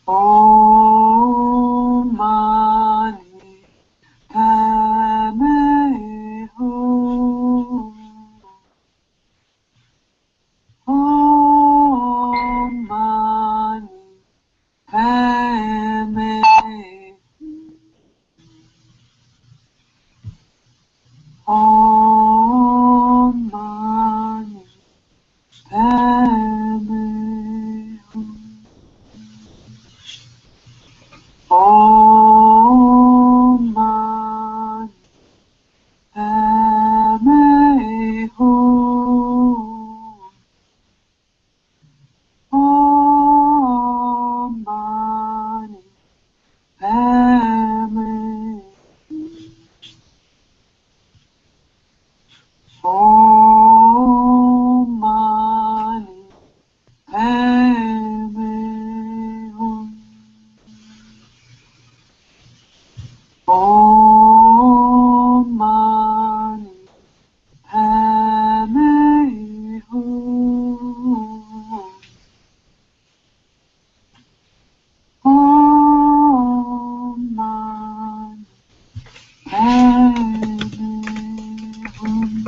Om Mani Padme Hum. Om Mani Padme Hum. Om Mani Padme Hum. Om Mani Padme Hum. Om Mani Padme Hum. Om Mani Padme Hum. Om Mani Padme Hum. Om Mani Padme Hum.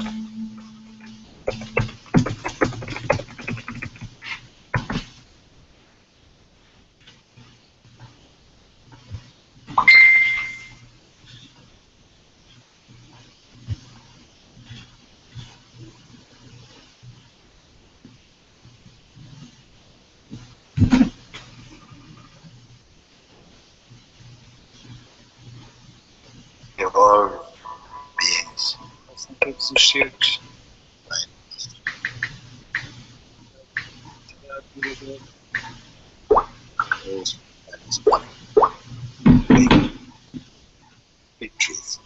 We are all beings. São todos os seres. Big truth.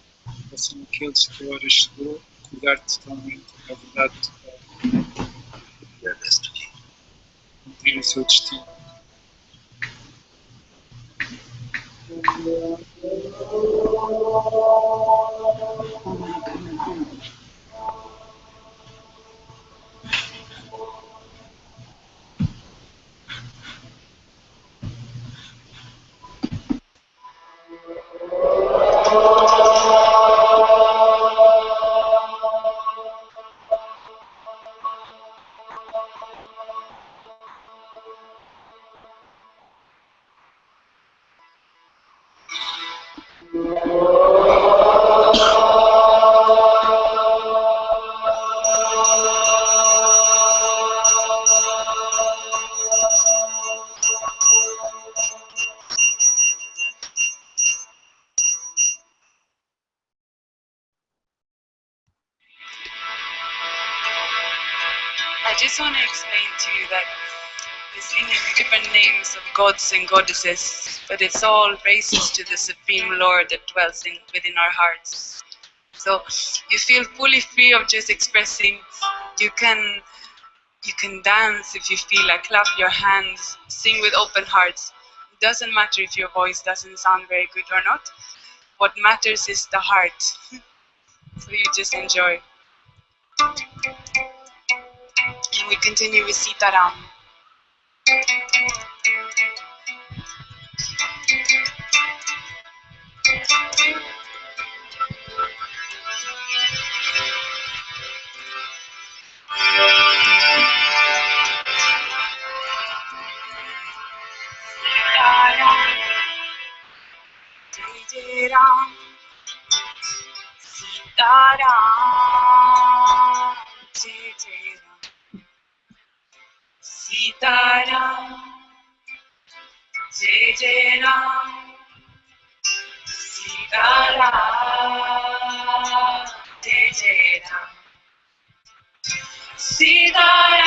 São aqueles que a hora chegou, acordar totalmente com a verdade total, Their destiny. cumprir o seu destino. I just want to explain to you that there's different names of gods and goddesses, but it's all praises to the Supreme Lord that dwells within our hearts. So you feel fully free of just expressing. You can dance if you feel like, clap your hands, sing with open hearts. It doesn't matter if your voice doesn't sound very good or not. What matters is the heart. So you just enjoy. And we continue with Sitaram. Sitaram, Jai Jai Ram. Sitaram, Jai Jai Ram. Sitaram, Jai Jai Ram. Sitaram, Jai Jai Ram. Sitaram,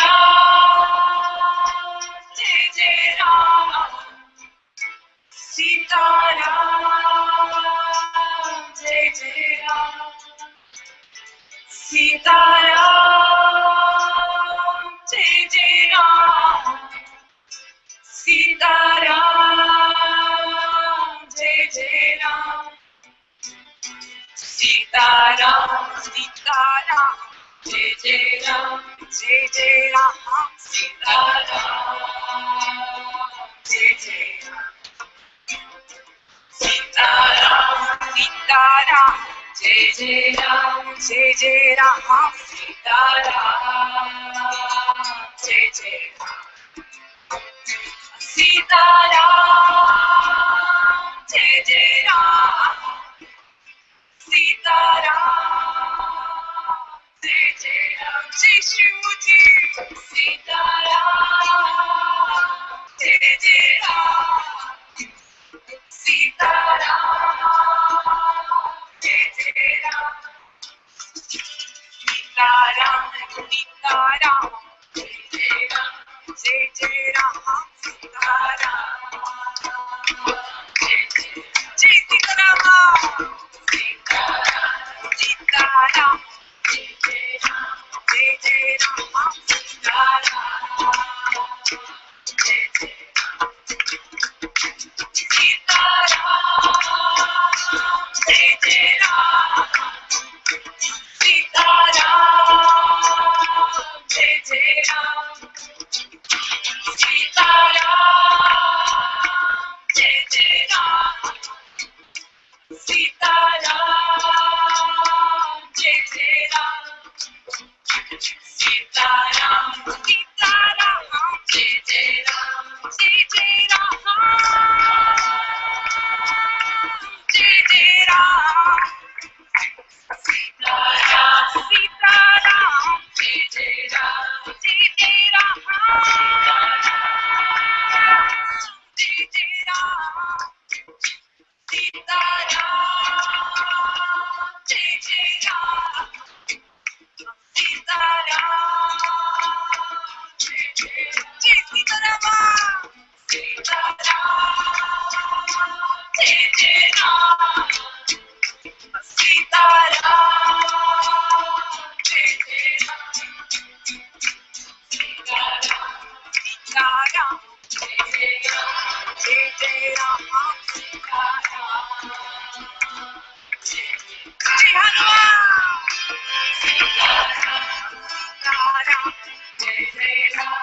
Jai Jai Ram. Sitaram, Jai Jai Ram. Sitaram, Jai Jai Ram. Sitaram, Sitaram, Jai Jai Ram, Jai Jai Ram. Sitaram, Jai Jai Ram. Sitaram, Jai Jai Ram, Jai Jai Ram, Sitaram, Jai Jai Ram, Sitaram, Jai Jai Ram, Sitaram, Jai Jai Ram, Jai Shri Muti, Sitaram, Jai Jai Ram, Sitaram, Jai Jai Ram, Sitaram, Sitaram, Jai Jai Ram, Jai Jai Ram, Sitaram, Jai Jai Ram, Jai Sitaram, Sitaram, Sitaram, Jai Jai Ram, Jai Jai Ram, Sitaram, Jai Jai Ram, Sitaram, Jai Jai Ram, Sitaram, Jai Jai Ram, Sitaram, Jai Jai Ram, Sitaram, Jai Jai Ram, Sitaram, Sitaram, Jai Jai Ram, Jai Jai Ram, Jai Jai Ram, Sitaram, Sitaram, Jai Jai Ram, Jai Jai Ram, Jai Jai Ram, Sitaram, Jai Jai Ram, Sitaram, Jai Jai Ram, Jai Sitaram, Sitaram, Jai Jai Ram, Sitaram, Jai Jai Ram, Sitaram, Sitaram, Jai Jai Ram, Jai Jai Ram, Sitaram, Jai Hanuman, Sitaram, Sitaram, Jai Jai Ram,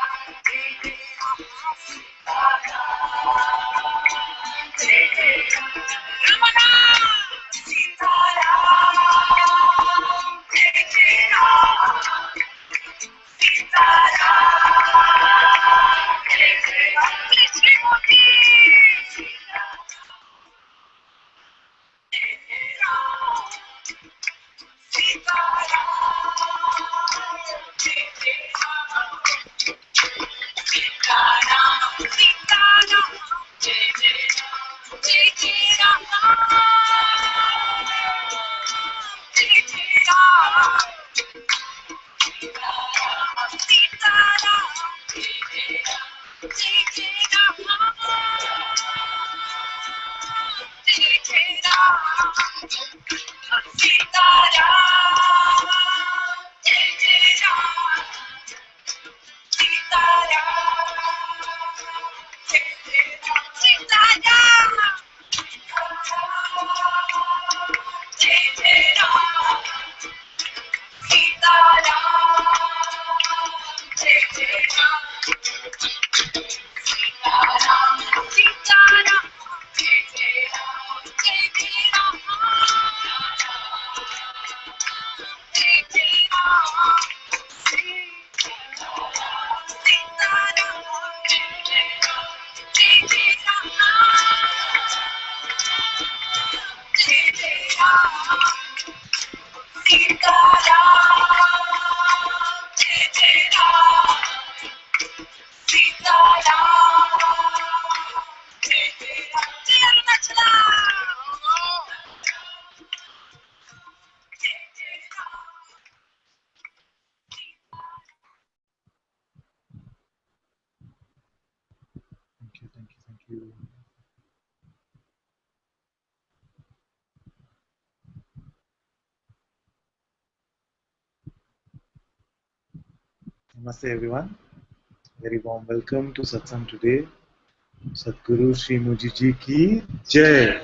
Jai Jai Ram, Sitaram, Jai Jai Ram, Ramana, Sitaram, Jai Jai Ram, Sitaram, Jai Jai Ram, Jai Shri Moti, Sitaram, Jai Jai Ram, Sitaram, Jai Jai Ram, Sitaram, Sitaram, Jai Jai Ram, Jai Jai Ram, Jai Jai Ram, Sitaram, Jai Jai Ram, Jai Jai Ram, Jai Jai Ram, Sitaram, Jai Jai Ram, Sitaram, Jai Jai Ram, Sitaram, Jai Jai Ram, Sitaram, Jai Jai Ram, Sitaram, Sitaram, Jai Jai Ram, Jai Jai Ram, Jai Jai Ram, Sitaram, Sitaram, Jai Jai Ram, Jai Jai Ram, Jai Jai Ram, Sitaram, Jai Jai Ram, Sitaram, Jai Jai Ram, Jai Arunachala, Jai Jai Ram. Thank you. Namaste everyone. Very warm welcome to Satsang today. Sadhguru Sri Muji Ji ki Jai.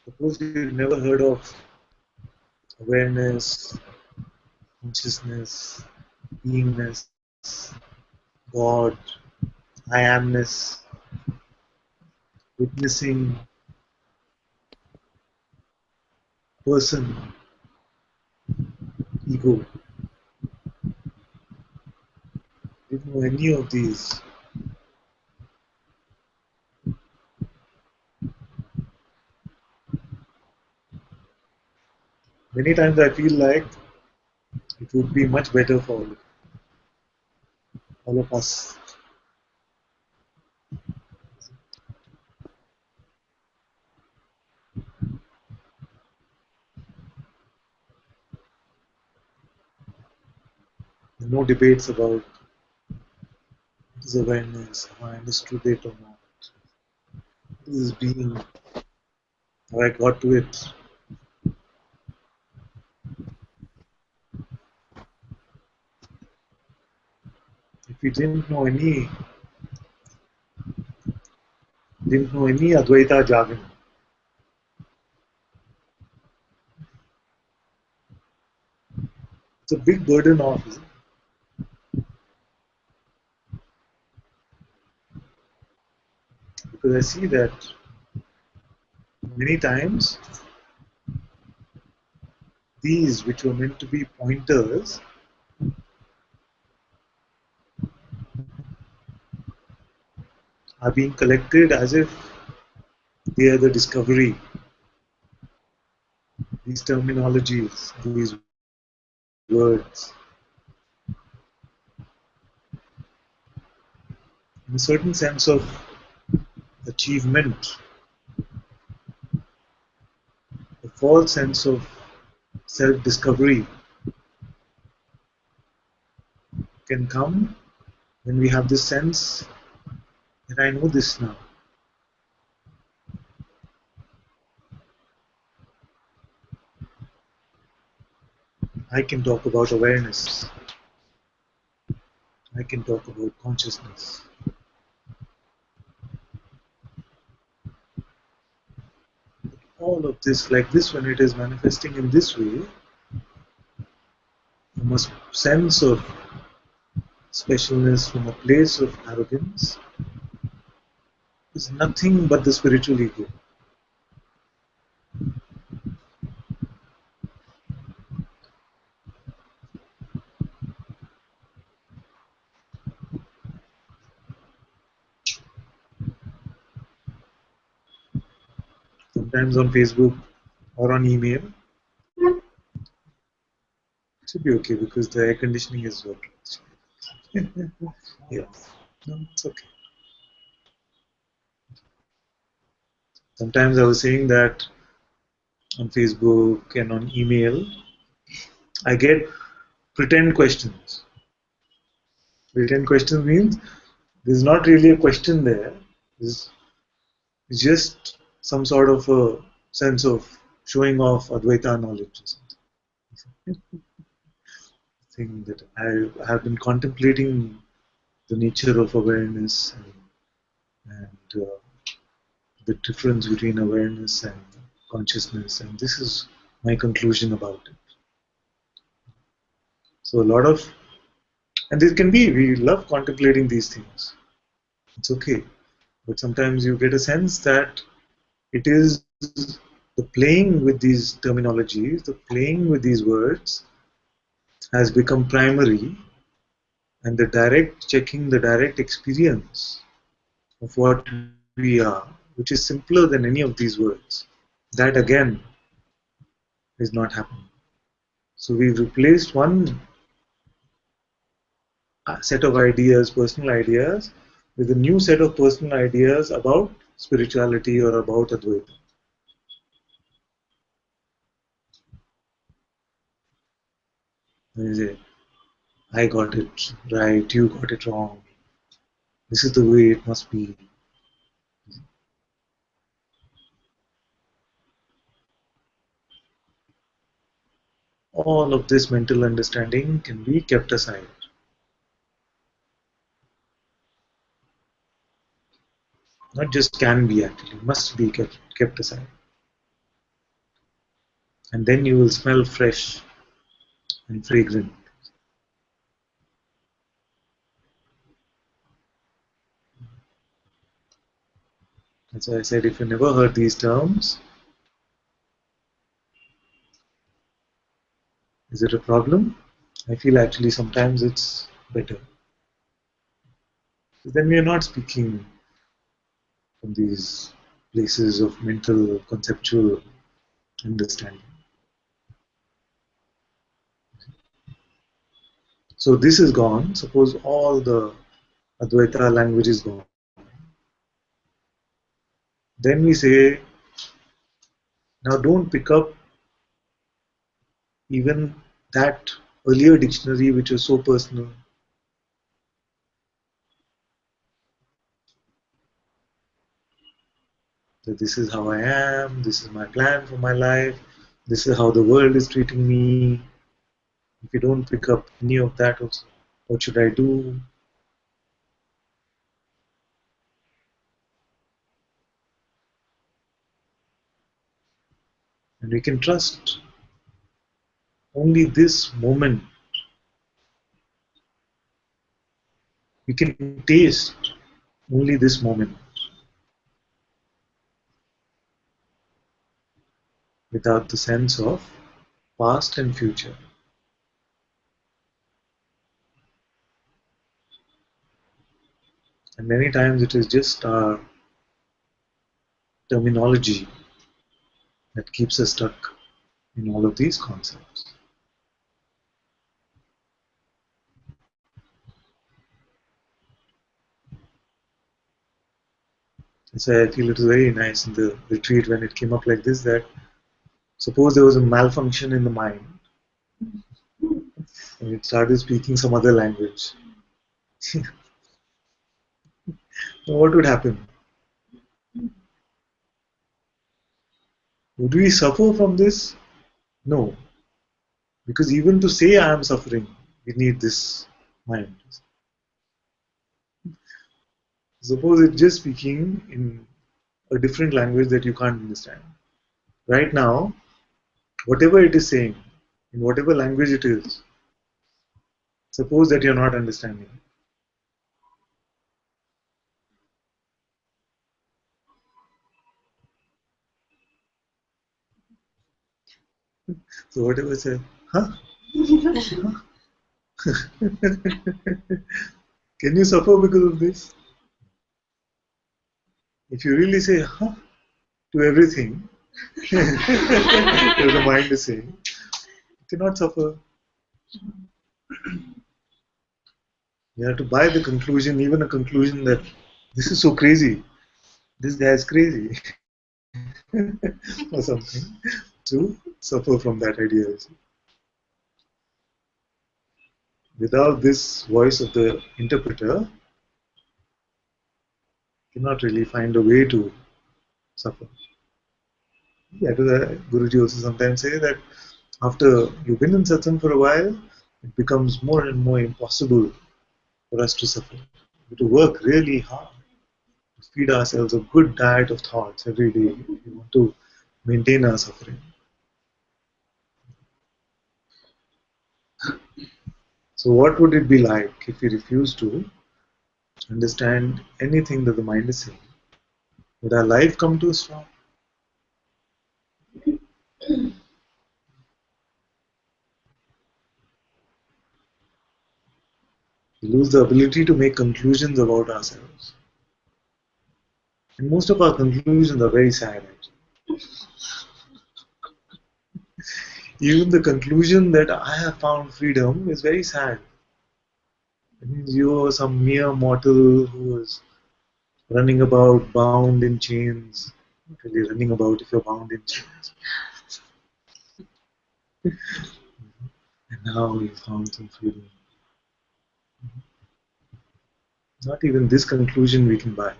Suppose you've never heard of awareness, consciousness, beingness, God, I amness, witnessing, person, ego. Didn't know any of these. Many times I feel like it would be much better for all of us. No debates about this awareness, have I understood it or not. This is being, have I got to it? If we didn't know any Advaita jargon, it's a big burden off, isn't it? Because I see that many times these which were meant to be pointers are being collected as if they are the discovery. These terminologies, these words, in a certain sense of achievement, a false sense of self-discovery can come when we have this sense that I know this now. I can talk about awareness. I can talk about consciousness. All of this, like this, when it is manifesting in this way, from a sense of specialness, from a place of arrogance, is nothing but the spiritual ego. Sometimes on Facebook or on email, it should be okay because the air conditioning is working. Yeah, no, it's okay. Sometimes I was saying that on Facebook and on email, I get pretend questions. Pretend questions means there's not really a question there. It's just some sort of a sense of showing off Advaita knowledge or something. Thing that I have been contemplating the nature of awareness and the difference between awareness and consciousness, and this is my conclusion about it. So a lot of, and this can be, we love contemplating these things. It's okay, but sometimes you get a sense that it is the playing with these terminologies, the playing with these words has become primary, and the direct checking, the direct experience of what we are, which is simpler than any of these words, that again is not happening. So we've replaced one set of ideas, personal ideas, with a new set of personal ideas about spirituality or about Advaita. You say, I got it right, you got it wrong. This is the way it must be. All of this mental understanding can be kept aside. Not just can be, actually, must be kept aside. And then you will smell fresh and fragrant. That's why I said if you never heard these terms, is it a problem? I feel actually sometimes it's better. Then we are not speaking from these places of mental, conceptual understanding. So this is gone. Suppose all the Advaita language is gone. Then we say, now don't pick up even that earlier dictionary which was so personal. That this is how I am, this is my plan for my life, this is how the world is treating me. If you don't pick up any of that also, what should I do? And we can trust only this moment. We can taste only this moment without the sense of past and future. And many times it is just our terminology that keeps us stuck in all of these concepts. So I feel it was very nice in the retreat when it came up like this that suppose there was a malfunction in the mind and it started speaking some other language. What would happen? Would we suffer from this? No. Because even to say I am suffering, we need this mind. Suppose it's just speaking in a different language that you can't understand. Right now, whatever it is saying, in whatever language it is, suppose that you're not understanding. So whatever says, huh? Can you suffer because of this? If you really say huh to everything, as the mind is saying, you cannot suffer. You have to buy the conclusion, even a conclusion that this is so crazy, this guy is crazy, or something, to suffer from that idea. Without this voice of the interpreter, you cannot really find a way to suffer. Yeah, Guruji also sometimes say that after you've been in satsang for a while, it becomes more and more impossible for us to suffer. We have to work really hard to feed ourselves a good diet of thoughts every day if we want to maintain our suffering. So what would it be like if we refuse to understand anything that the mind is saying? Would our life come to a stop? We lose the ability to make conclusions about ourselves. And most of our conclusions are very sad actually. Even the conclusion that I have found freedom is very sad. It means you are some mere mortal who is running about bound in chains. Not really running about if you're bound in chains. And now you found some freedom. Not even this conclusion we can buy.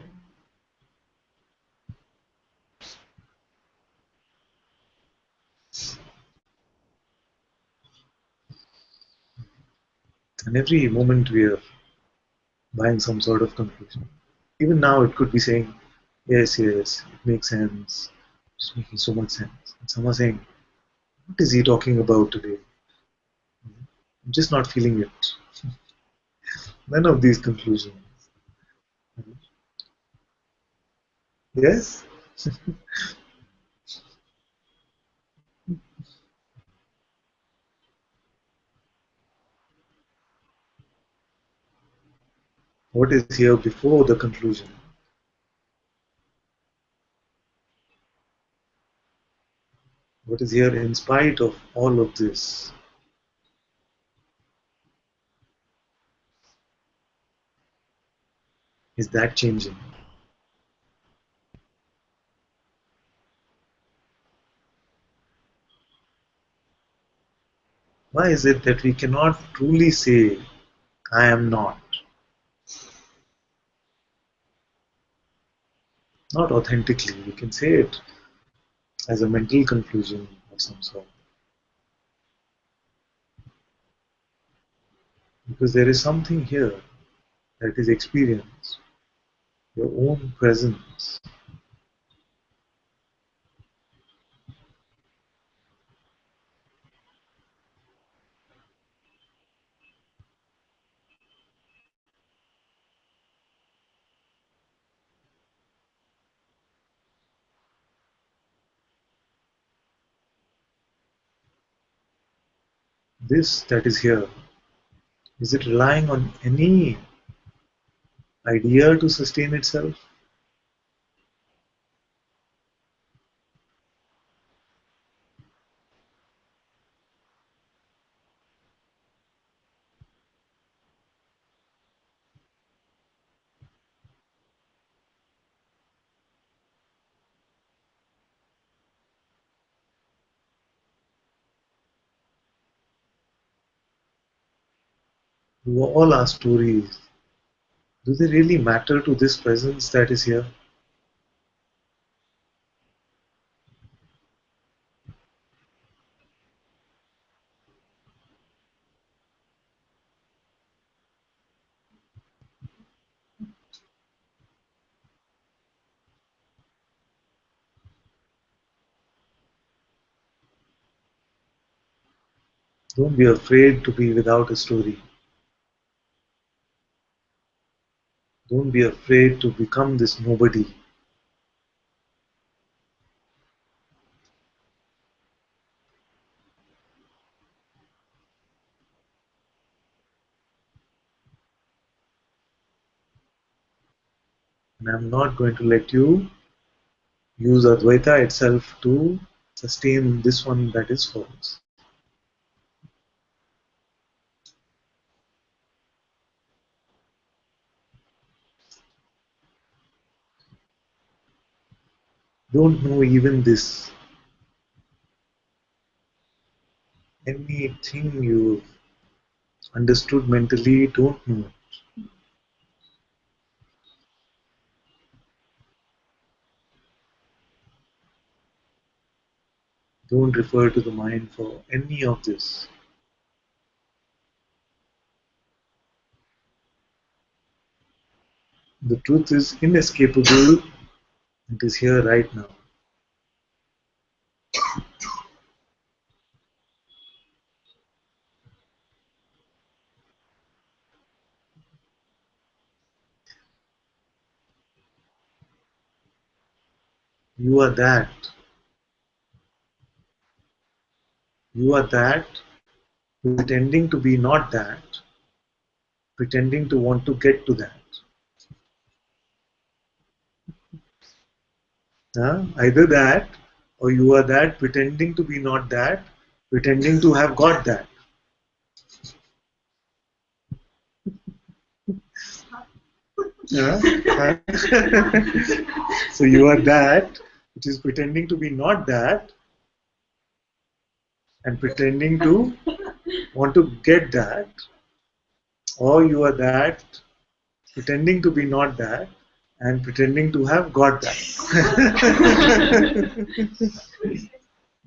And every moment we are buying some sort of conclusion. Even now it could be saying, yes, yes, it makes sense. It's making so much sense. And some are saying, What is he talking about today? I'm just not feeling it. None of these conclusions. Yes? What is here before the conclusion? What is here in spite of all of this? Is that changing? Why is it that we cannot truly say, I am not? Not authentically. We can say it as a mental conclusion of some sort. Because there is something here that is experience, your own presence. This that is here, is it relying on any idea to sustain itself? Do all our stories, do they really matter to this presence that is here? Don't be afraid to be without a story. Don't be afraid to become this nobody. And I'm not going to let you use Advaita itself to sustain this one that is false. Don't know even this. Anything you understood mentally, don't know. Don't refer to the mind for any of this. The truth is inescapable. It is here right now. You are that. You are that, pretending to be not that, pretending to want to get to that. Either that, or you are that, pretending to be not that, pretending to have got that. Huh? So you are that, which is pretending to be not that, and pretending to want to get that, or you are that, pretending to be not that, and pretending to have got that.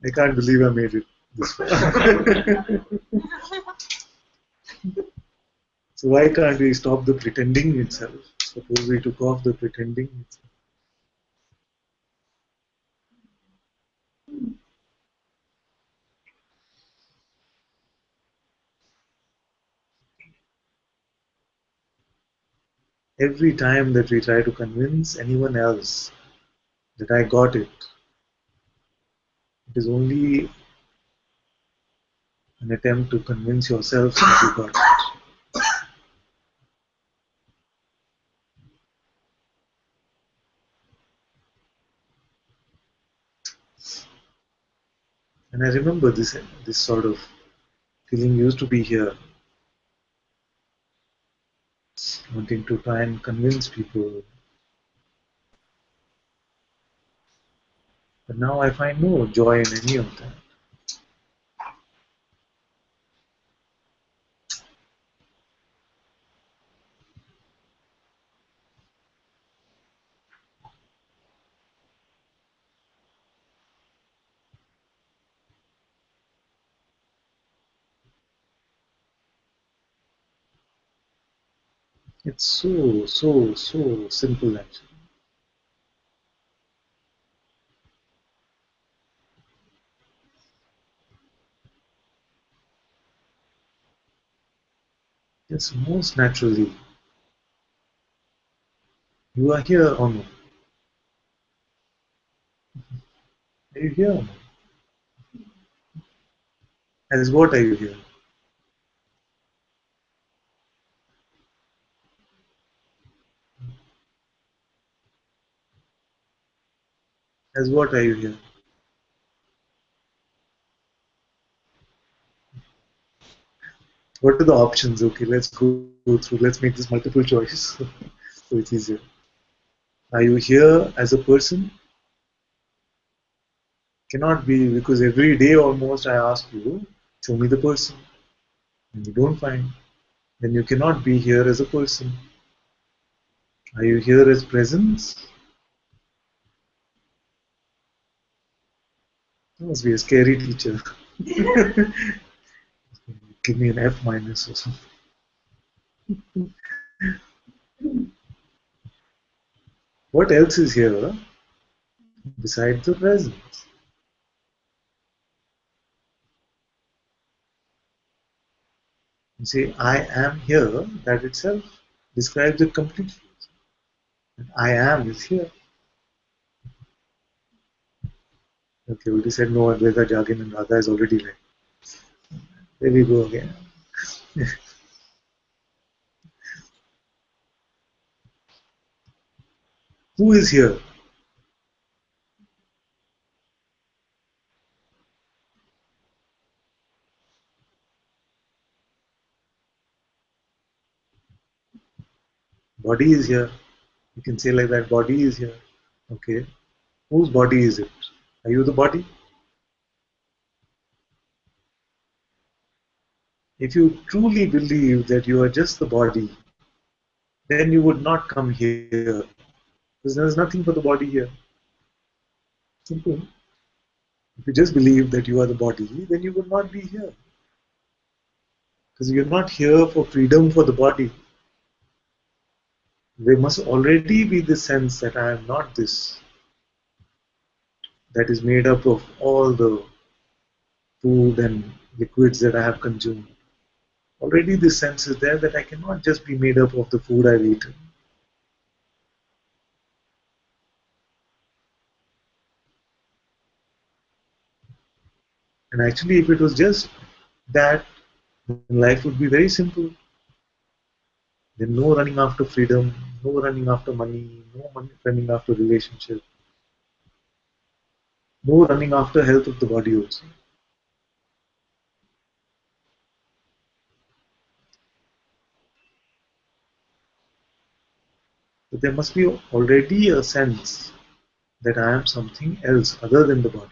I can't believe I made it this far. So why can't we stop the pretending itself? Suppose we took off the pretending itself. Every time that we try to convince anyone else that I got it, it is only an attempt to convince yourself that you got it. And I remember this sort of feeling used to be here, wanting to try and convince people. But now I find no joy in any of that. It's so simple actually. It's most naturally. You are here or no? Are you here or no? As what are you here? As what are you here? What are the options? Okay, let's go through. Let's make this multiple choice so it's easier. Are you here as a person? Cannot be, because every day almost I ask you, show me the person, and you don't find. Then you cannot be here as a person. Are you here as presence? That must be a scary teacher. Give me an F minus or something. What else is here besides the presence? You say, I am here, that itself describes it completely. I am is here. Okay, we said no Advaita jargon and Radha is already there. There we go again. Who is here? Body is here. You can say like that, body is here. Okay. Whose body is it? Are you the body? If you truly believe that you are just the body, then you would not come here. Because there is nothing for the body here. Simple. If you just believe that you are the body, then you would not be here. Because you're not here for freedom for the body. There must already be the sense that I am not this, that is made up of all the food and liquids that I have consumed. Already this sense is there that I cannot just be made up of the food I've eaten. And actually, if it was just that, then life would be very simple. Then no running after freedom, no running after money, no running after relationship, no running after health of the body also. But there must be already a sense that I am something else other than the body.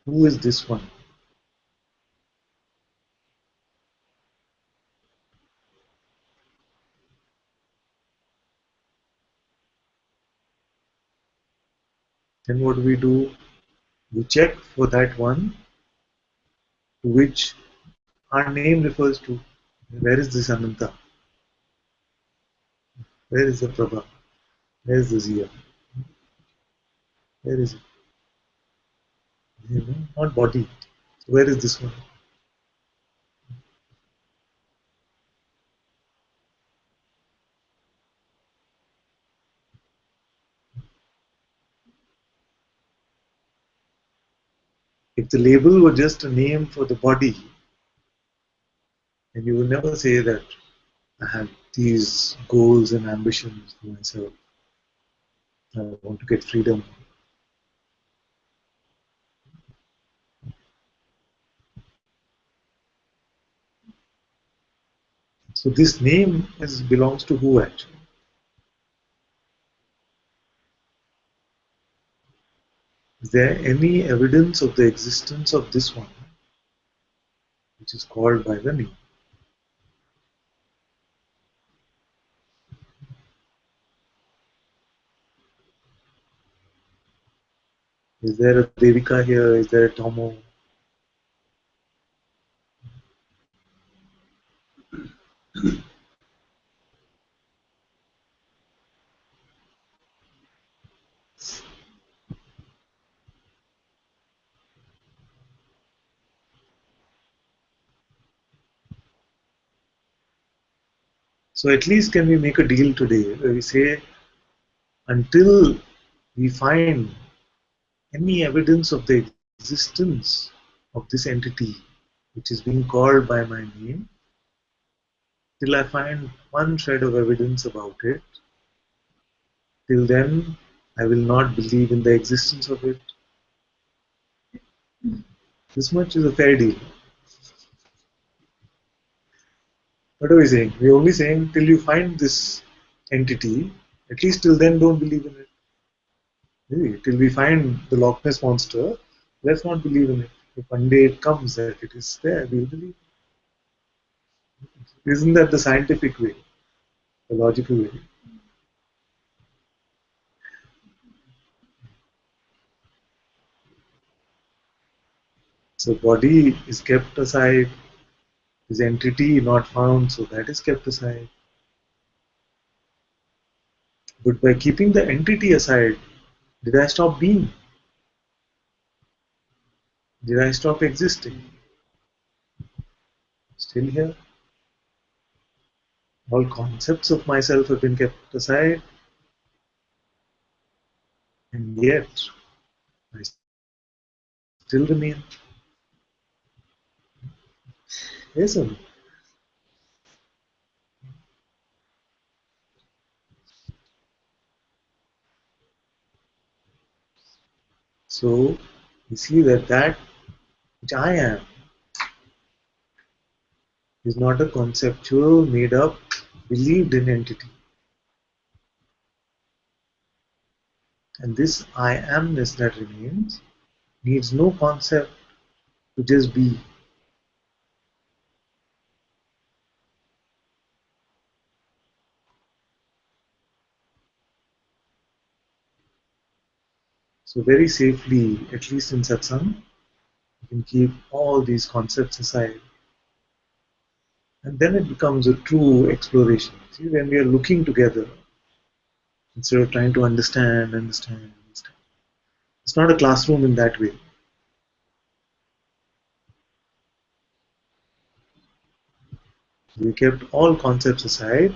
Who is this one? Then what do? We check for that one to which our name refers to. Where is this Ananta? Where is the Prabha? Where is the Zia? Where is it? Not body. Where is this one? If the label were just a name for the body, then you would never say that I have these goals and ambitions for myself. I want to get freedom. So this name belongs to who actually? Is there any evidence of the existence of this one, which is called by the name? Is there a Devika here? Is there a Tomo? So at least can we make a deal today where we say until we find any evidence of the existence of this entity which is being called by my name, till I find one shred of evidence about it, till then I will not believe in the existence of it. This much is a fair deal. What are we saying? We're only saying till you find this entity, at least till then don't believe in it. Really, till we find the Loch Ness monster, let's not believe in it. If one day it comes that it is there, we'll believe. Isn't that the scientific way, the logical way? So body is kept aside, this entity not found, so that is kept aside. But by keeping the entity aside, did I stop being? Did I stop existing? Still here. All concepts of myself have been kept aside, and yet I still remain. Yes or no? So you see that which I am is not a conceptual, made up, believed in entity. And this I amness that remains needs no concept to just be. So very safely, at least in satsang, you can keep all these concepts aside. And then it becomes a true exploration. See, when we are looking together, instead of trying to understand. It's not a classroom in that way. We kept all concepts aside,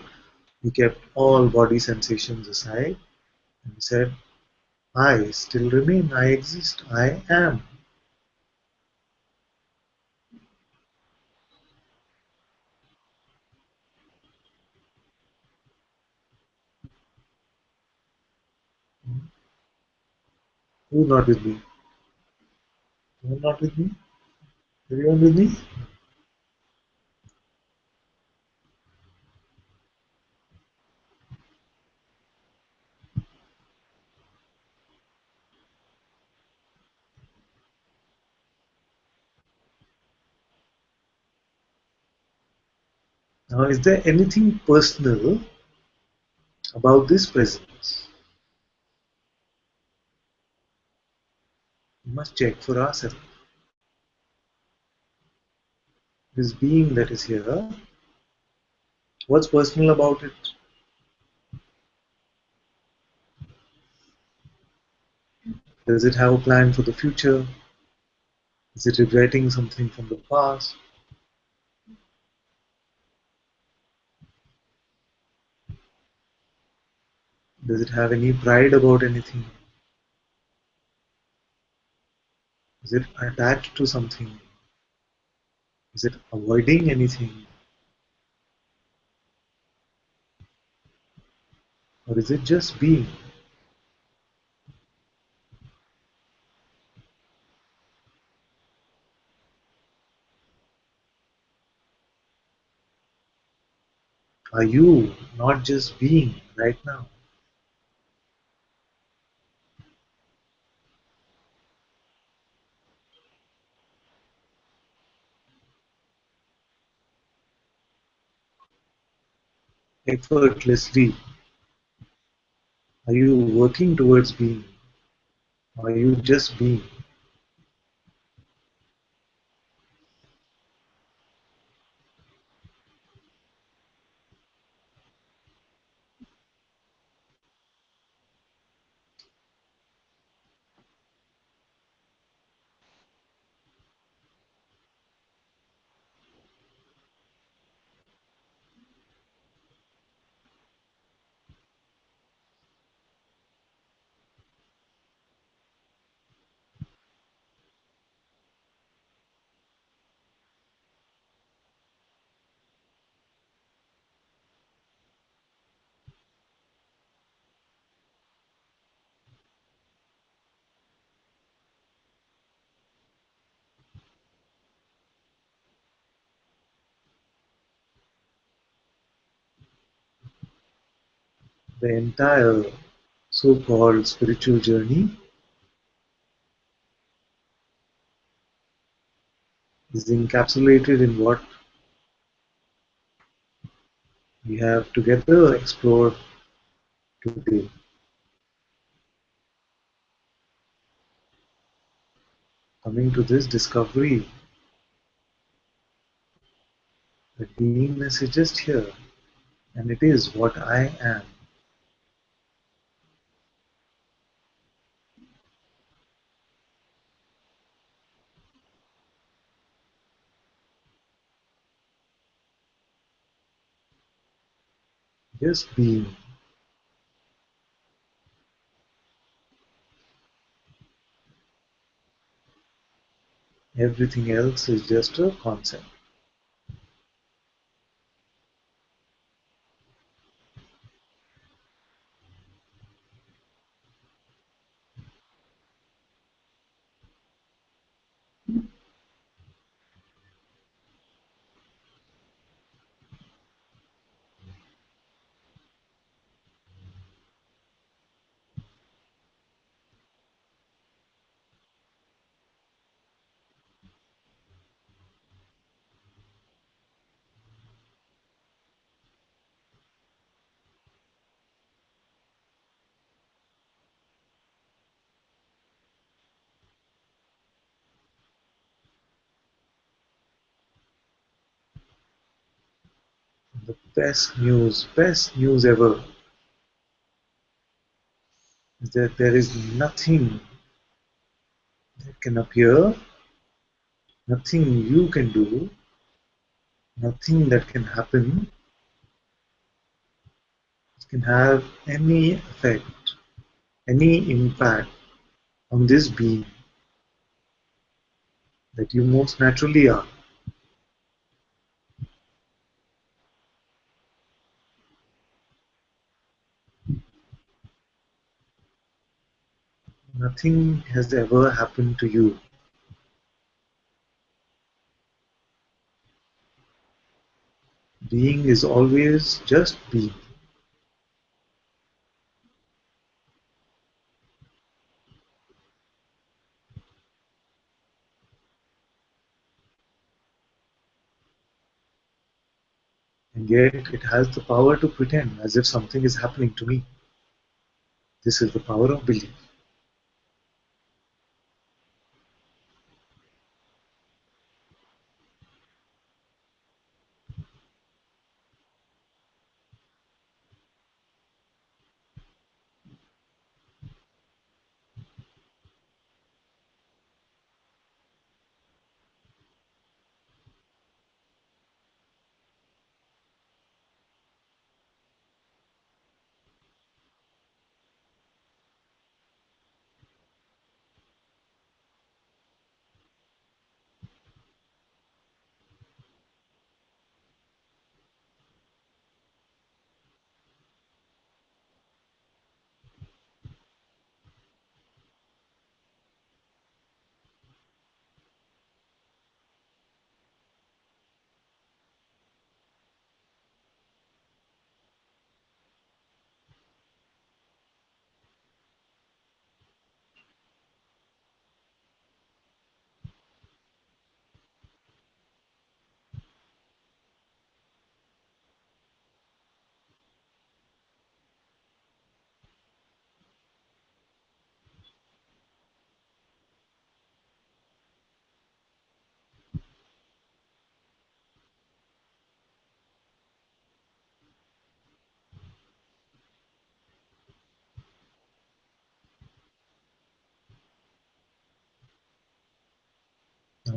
we kept all body sensations aside, and we said, I still remain, I exist, I am. Who's not with me? You're not with me? Everyone with me? Now, is there anything personal about this presence? We must check for ourselves. This being that is here, what's personal about it? Does it have a plan for the future? Is it regretting something from the past? Does it have any pride about anything? Is it attached to something? Is it avoiding anything? Or is it just being? Are you not just being right now? Effortlessly? Are you working towards being? Or are you just being? The entire so-called spiritual journey is encapsulated in what we have together explored today. Coming to this discovery that beingness is just here, and it is what I am. Just being. Everything else is just a concept. The best news ever is that there is nothing that can appear, nothing you can do, nothing that can happen that can have any effect, any impact on this being that you most naturally are. Nothing has ever happened to you. Being is always just being. And yet it has the power to pretend as if something is happening to me. This is the power of belief.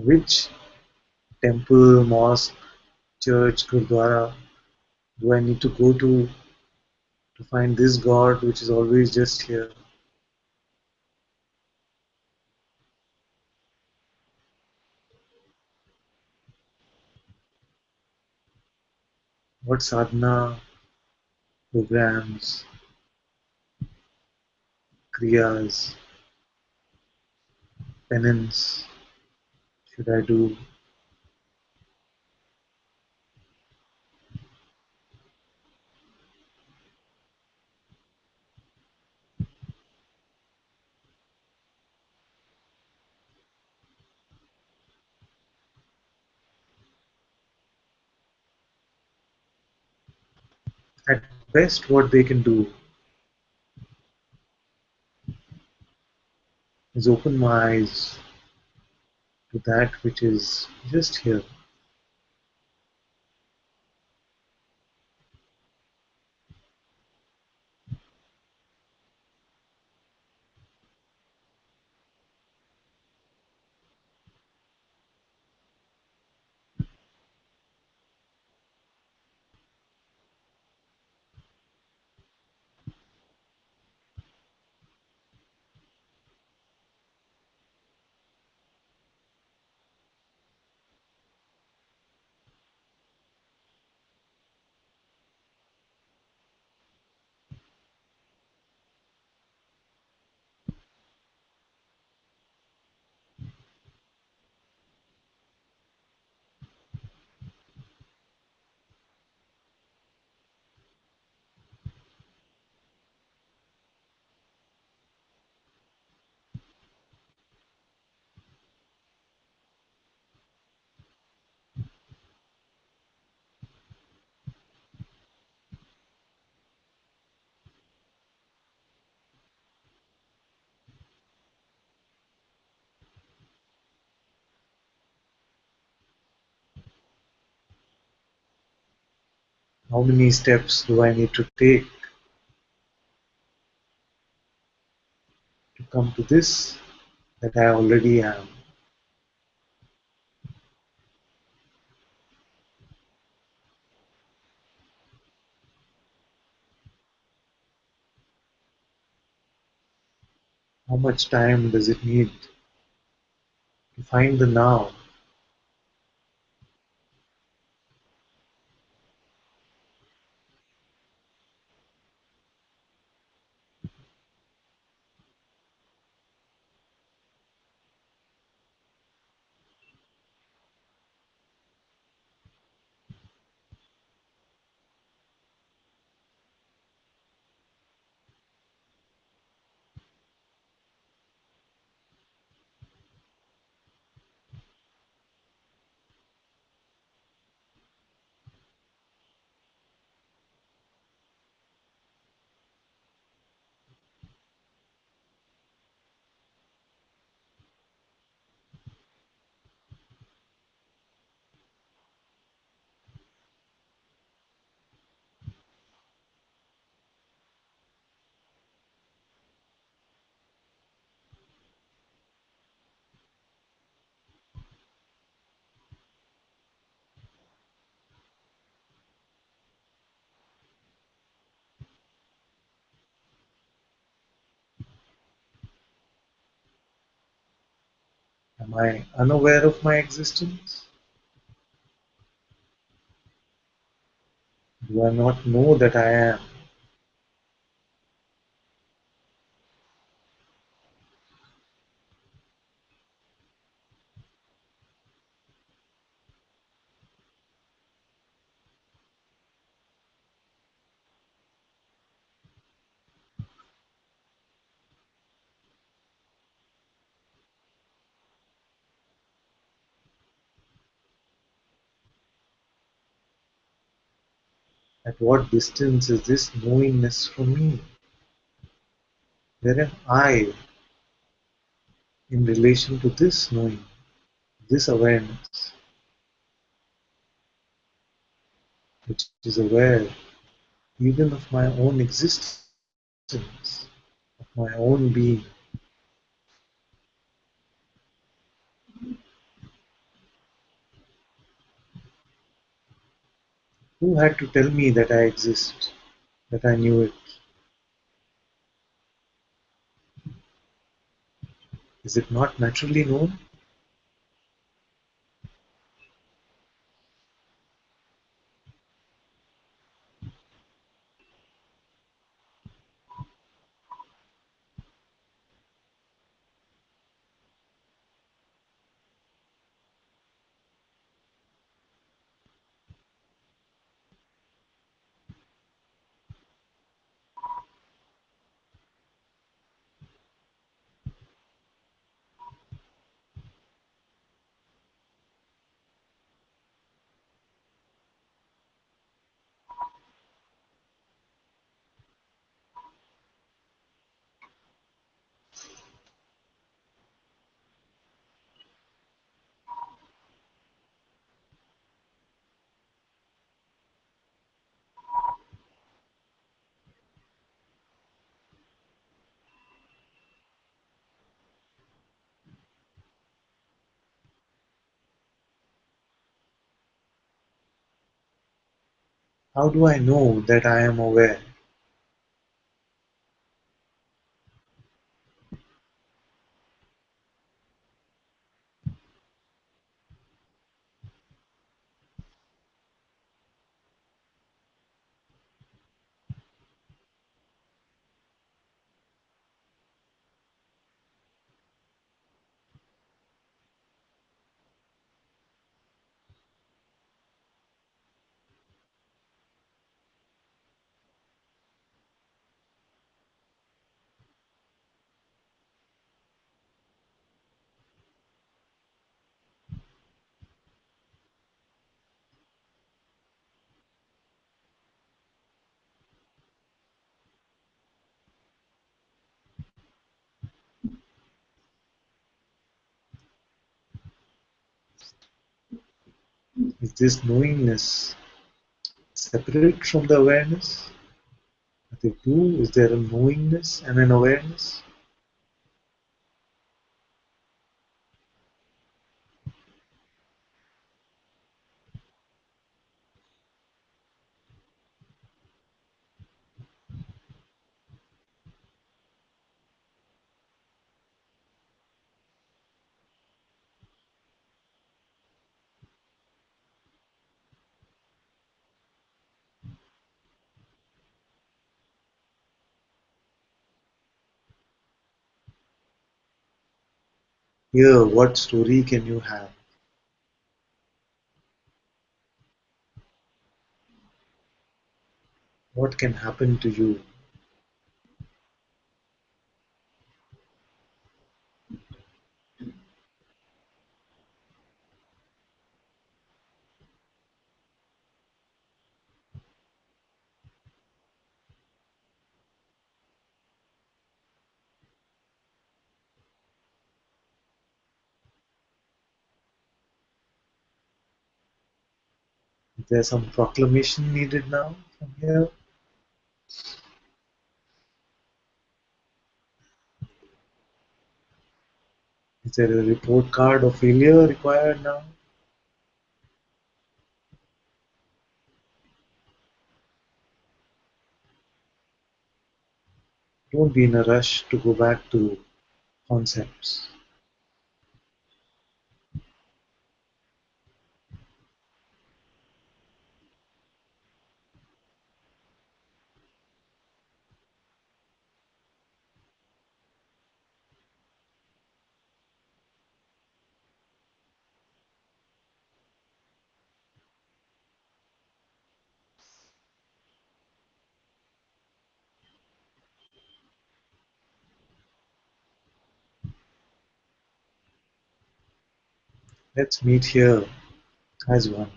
Which temple, mosque, church, gurdwara do I need to go to find this God which is always just here? What sadhana, programs, kriyas, penance should I do? At best, what they can do is open my eyes to that which is just here. How many steps do I need to take to come to this that I already am? How much time does it need to find the now? Am I unaware of my existence? Do I not know that I am? At what distance is this knowingness from me? Where am I in relation to this knowing, this awareness, which is aware even of my own existence, of my own being? Who had to tell me that I exist, that I knew it? Is it not naturally known? How do I know that I am aware? Is this knowingness separate from the awareness? Are they two? Is there a knowingness and an awareness? Here, what story can you have? What can happen to you? Is there some proclamation needed now from here? Is there a report card of failure required now? Don't be in a rush to go back to concepts. Let's meet here as one.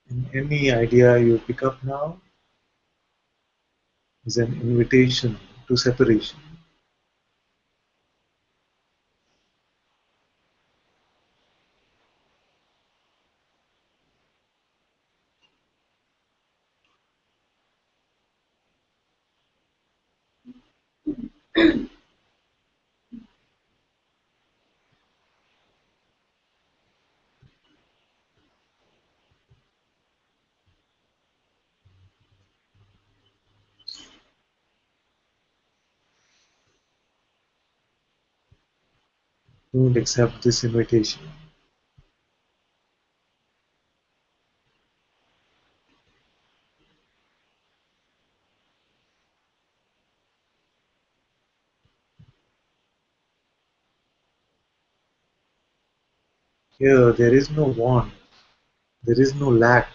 And any idea you pick up now is an invitation to separation. Don't accept this invitation. Here, there is no want, there is no lack.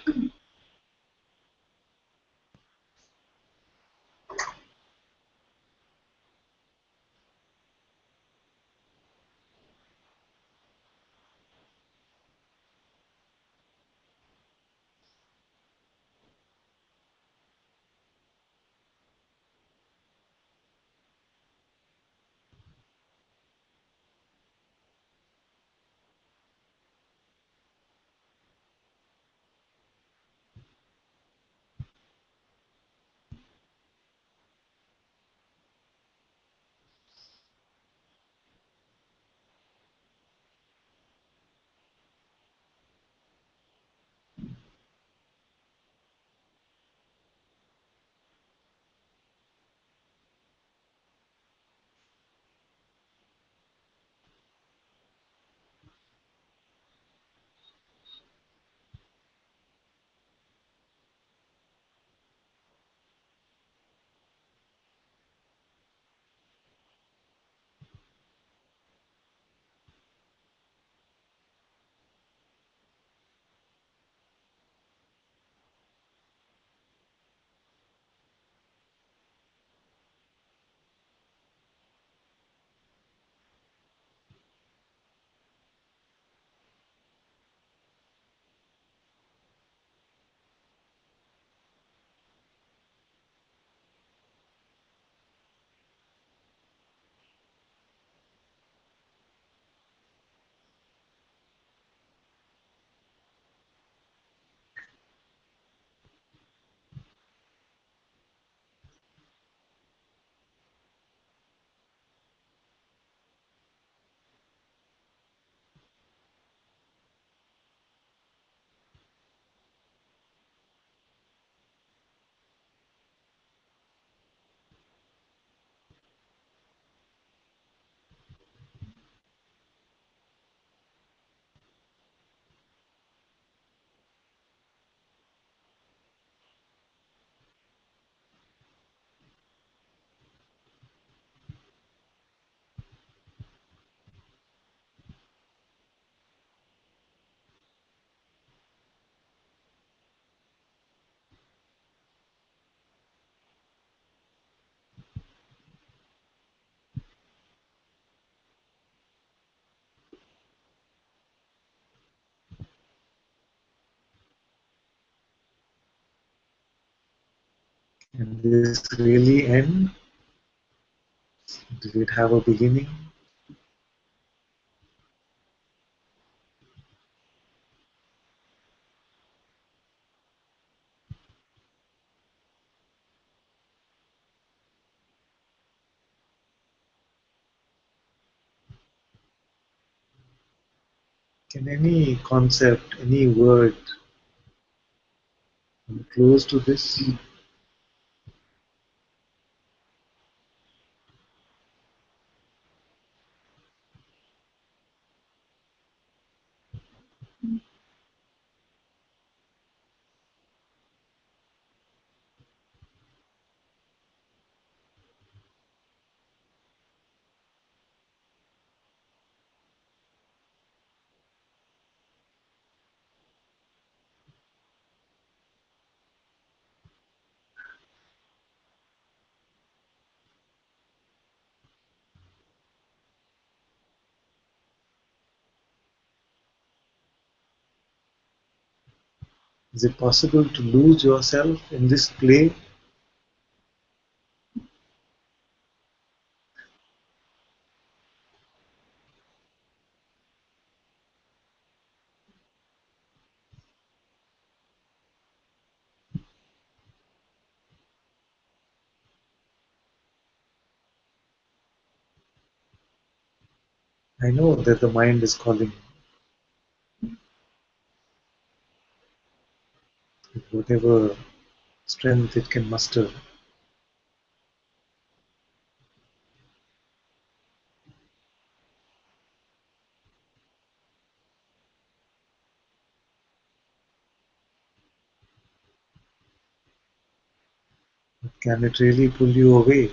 Can this really end? Did it have a beginning? Can any concept, any word come close to this? Is it possible to lose yourself in this play? I know that the mind is calling with whatever strength it can muster. But can it really pull you away?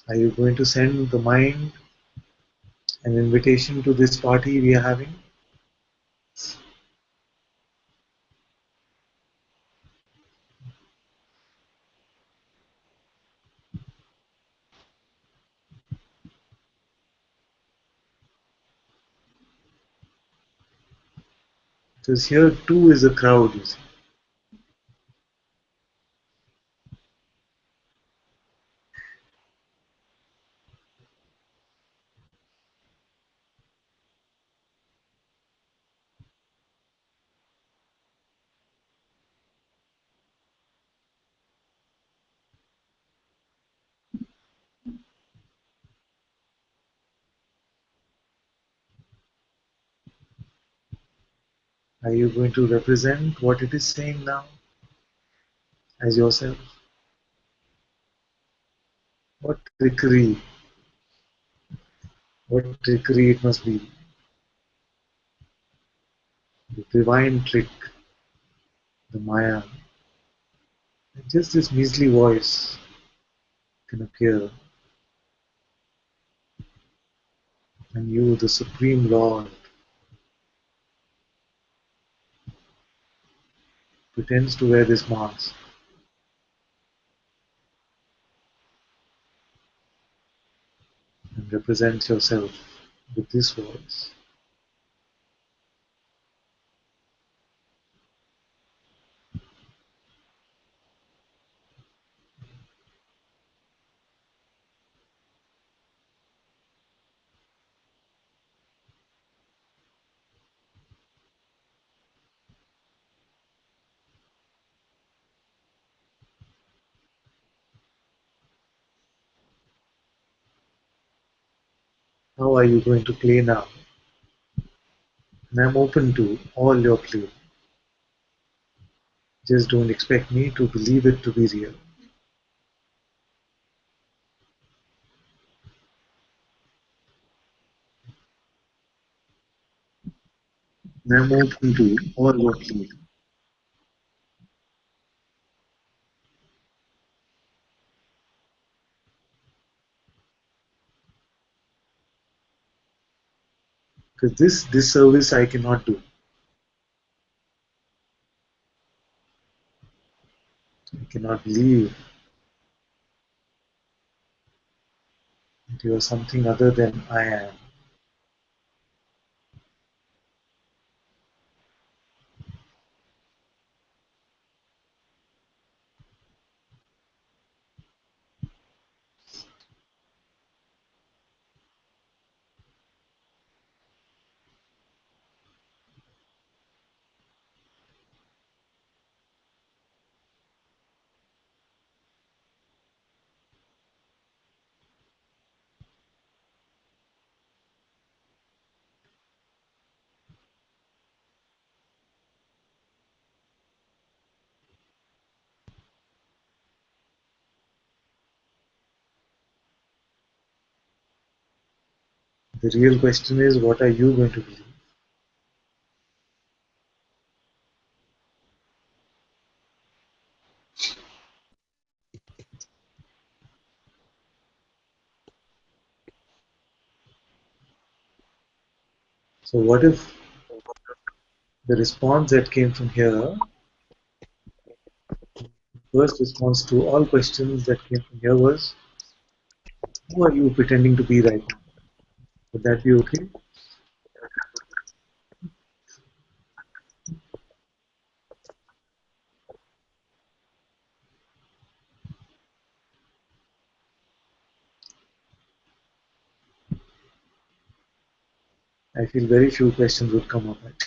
Are you going to send the mind an invitation to this party we are having? Because here too is a crowd, you see. Are you going to represent what it is saying now as yourself? What what trickery it must be. The divine trick, the Maya. Just this measly voice can appear, and you, the Supreme Lord, pretends to wear this mask and represents yourself with this voice. How are you going to play now? And I'm open to all your play. Just don't expect me to believe it to be real. And I'm open to all your play. Because this service I cannot do. I cannot believe that you are something other than I am. The real question is, what are you going to believe? So what if the response that came from here, first response to all questions that came from here was, who are you pretending to be right now? Would that be okay? I feel very few questions would come up actually.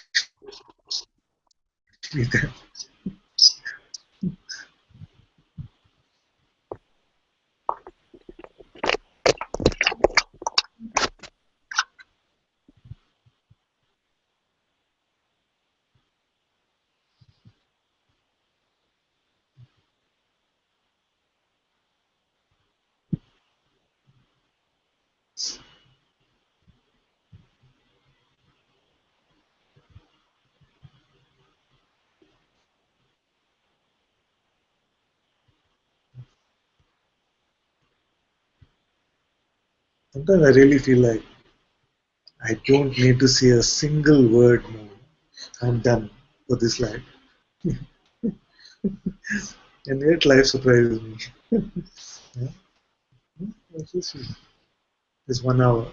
Sometimes I really feel like I don't need to say a single word more. I'm done for this life. And yet life surprises me. Yeah? It's just this 1 hour.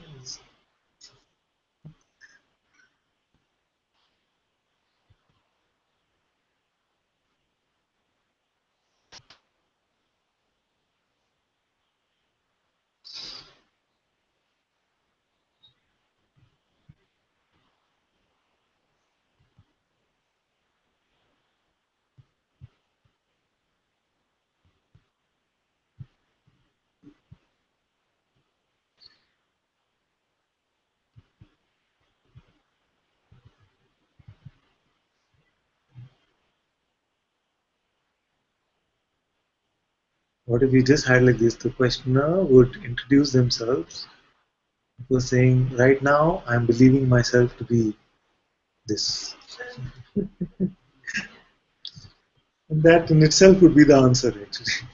What if we just had like this? The questioner would introduce themselves before saying, right now I'm believing myself to be this. And that in itself would be the answer actually.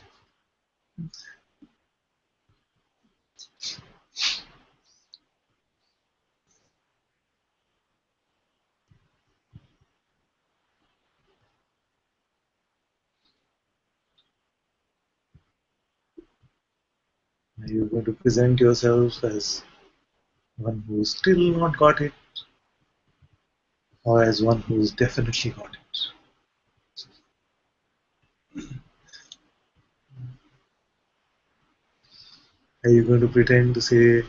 Are you going to present yourself as one who's still not got it, or as one who's definitely got it? Are you going to pretend to say,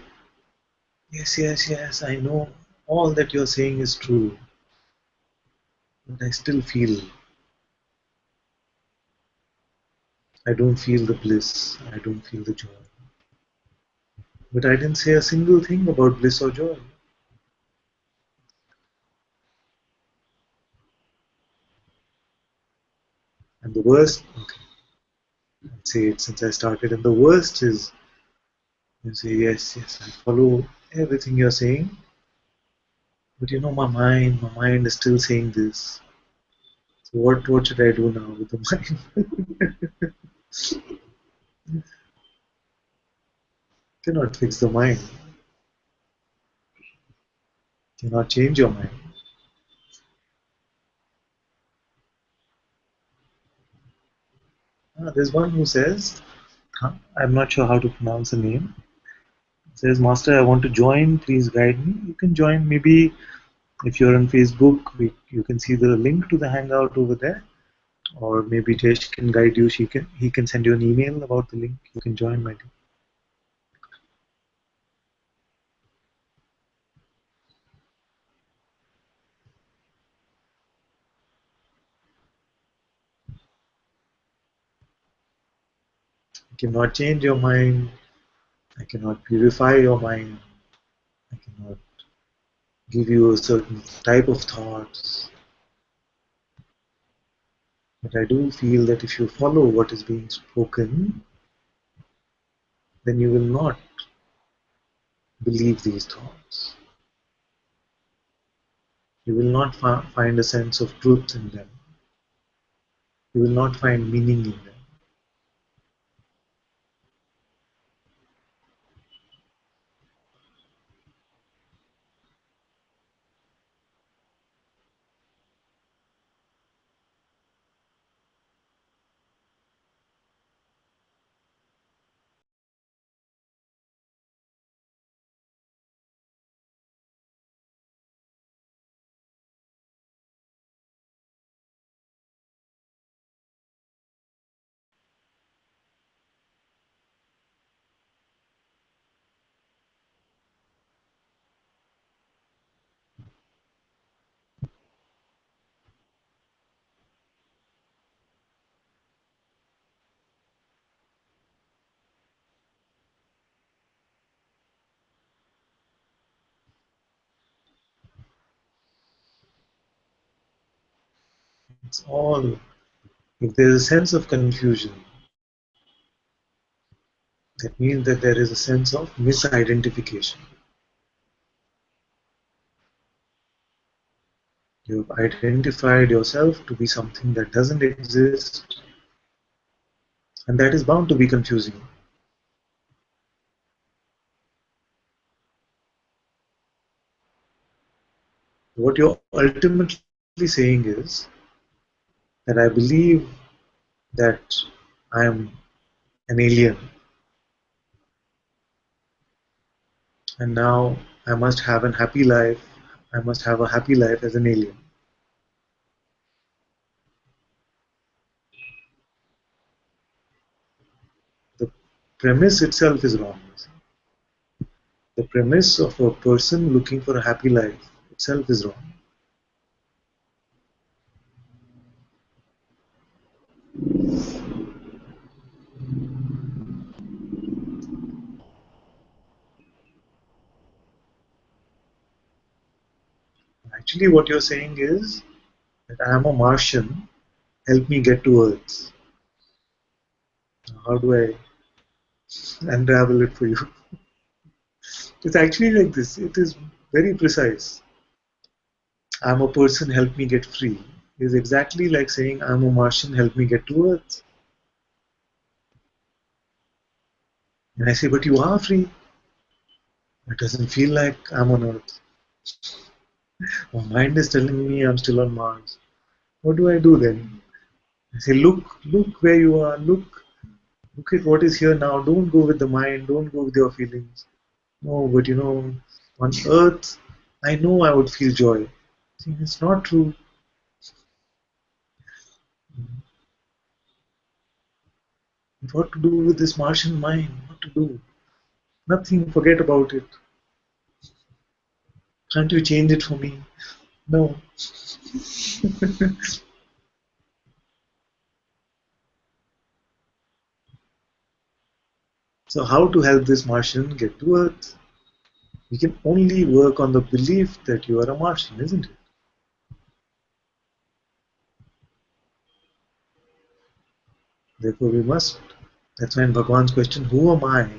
yes, yes, yes, I know all that you're saying is true, but I still feel, I don't feel the bliss, I don't feel the joy. But I didn't say a single thing about bliss or joy. And the worst, okay, I'd say it since I started, and the worst is you say, yes, yes, I follow everything you're saying, but you know, my mind is still saying this. So what should I do now with the mind? Cannot fix the mind, cannot change your mind. There's one who says, I'm not sure how to pronounce the name. It says, Master, I want to join, please guide me. You can join maybe if you're on Facebook, you can see the link to the hangout over there. Or maybe Jesh can guide you. He can send you an email about the link. You can join my team. I cannot change your mind. I cannot purify your mind. I cannot give you a certain type of thoughts. But I do feel that if you follow what is being spoken, then you will not believe these thoughts. You will not find a sense of truth in them. You will not find meaning in them. It's all, if there is a sense of confusion, that means that there is a sense of misidentification. You've identified yourself to be something that doesn't exist, and that is bound to be confusing. What you're ultimately saying is that I believe that I am an alien, and now I must have a happy life. I must have a happy life as an alien. The premise itself is wrong. The premise of a person looking for a happy life itself is wrong. Actually, what you're saying is that I am a Martian, help me get to Earth. How do I unravel it for you? It's actually like this. It is very precise. I'm a person, help me get free. Is exactly like saying I'm a Martian, help me get to Earth. And I say, but you are free. It doesn't feel like I'm on Earth. My mind is telling me I'm still on Mars. What do I do then? I say, look where you are. Look at what is here now. Don't go with the mind. Don't go with your feelings. No, but on Earth, I know I would feel joy. See, it's not true. But what to do with this Martian mind? What to do? Nothing. Forget about it. Can't you change it for me? No. So how to help this Martian get to Earth? We can only work on the belief that you are a Martian, isn't it? Therefore, we must. That's why in Bhagwan's question, who am I?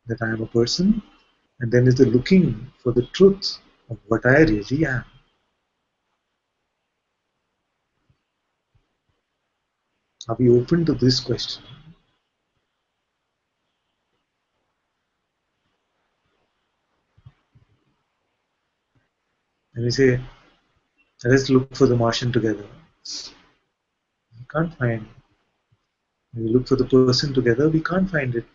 That I am a person, and then is the looking for the truth of what I really am. Are we open to this question? And we say, let's look for the Martian together. We can't find. When we look for the person together, we can't find it.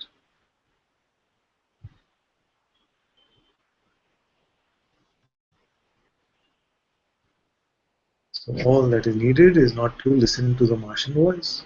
So all that is needed is not to listen to the Martian voice.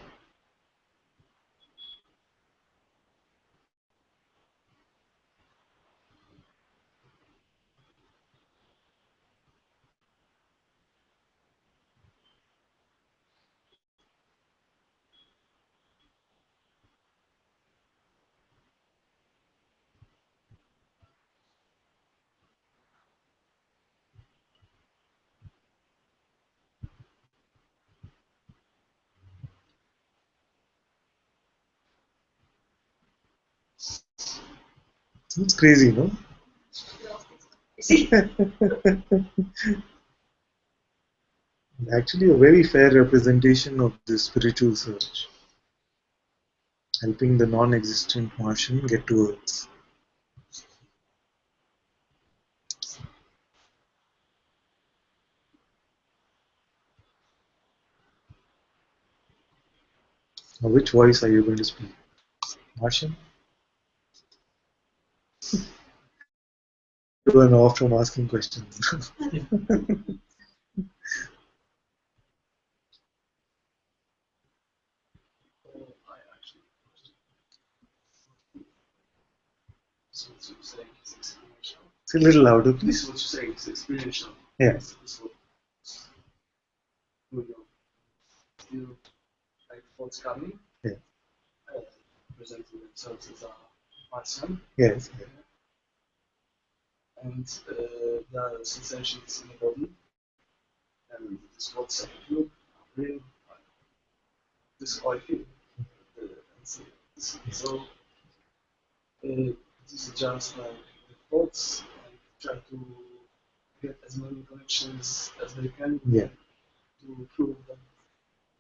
It's crazy, no? Actually, a very fair representation of the spiritual search, helping the non-existent Martian get to Earth. Now, which voice are you going to speak? Martian? You are off from asking questions. So what you're saying is experiential. It's a little louder, This please. is what you're saying is experiential. Yes. This is what you feel like what's coming. Yeah. Presenting themselves as a Martian. Yes. And there are sensations in the body. And this is what's I feel. Really, this is how I feel. So this is just like the thoughts and try to get as many connections as they can Yeah. to prove that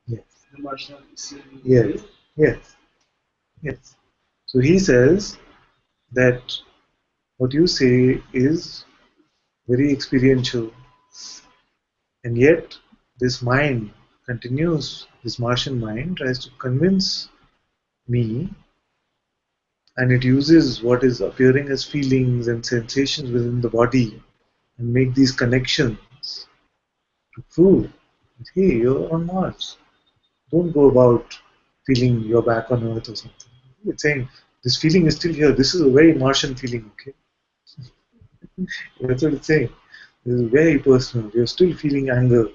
Yes. the Martian is really Yes. real. Yes. Yes. So he says that what you say is very experiential, and yet this mind continues, this Martian mind tries to convince me, and it uses what is appearing as feelings and sensations within the body and make these connections to prove that, hey, you're on Mars. Don't go about feeling you're back on Earth or something. It's saying this feeling is still here. This is a very Martian feeling, okay? That's what it's saying. This is very personal. You're still feeling anger.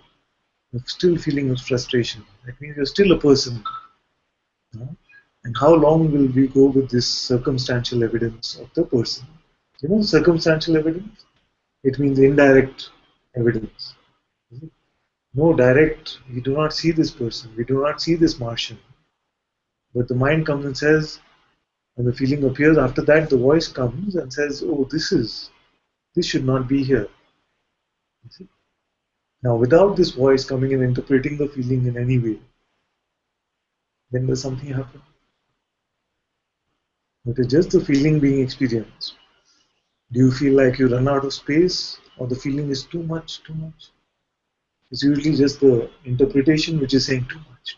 You're still feeling frustration. That means you're still a person. You know? And how long will we go with this circumstantial evidence of the person? You know, circumstantial evidence? It means indirect evidence. No direct, we do not see this person, we do not see this Martian. But the mind comes and says, and the feeling appears, after that the voice comes and says, oh, this should not be here. You see? Now, without this voice coming and interpreting the feeling in any way, then does something happen? It is just the feeling being experienced. Do you feel like you run out of space, or the feeling is too much, too much? It's usually just the interpretation which is saying too much.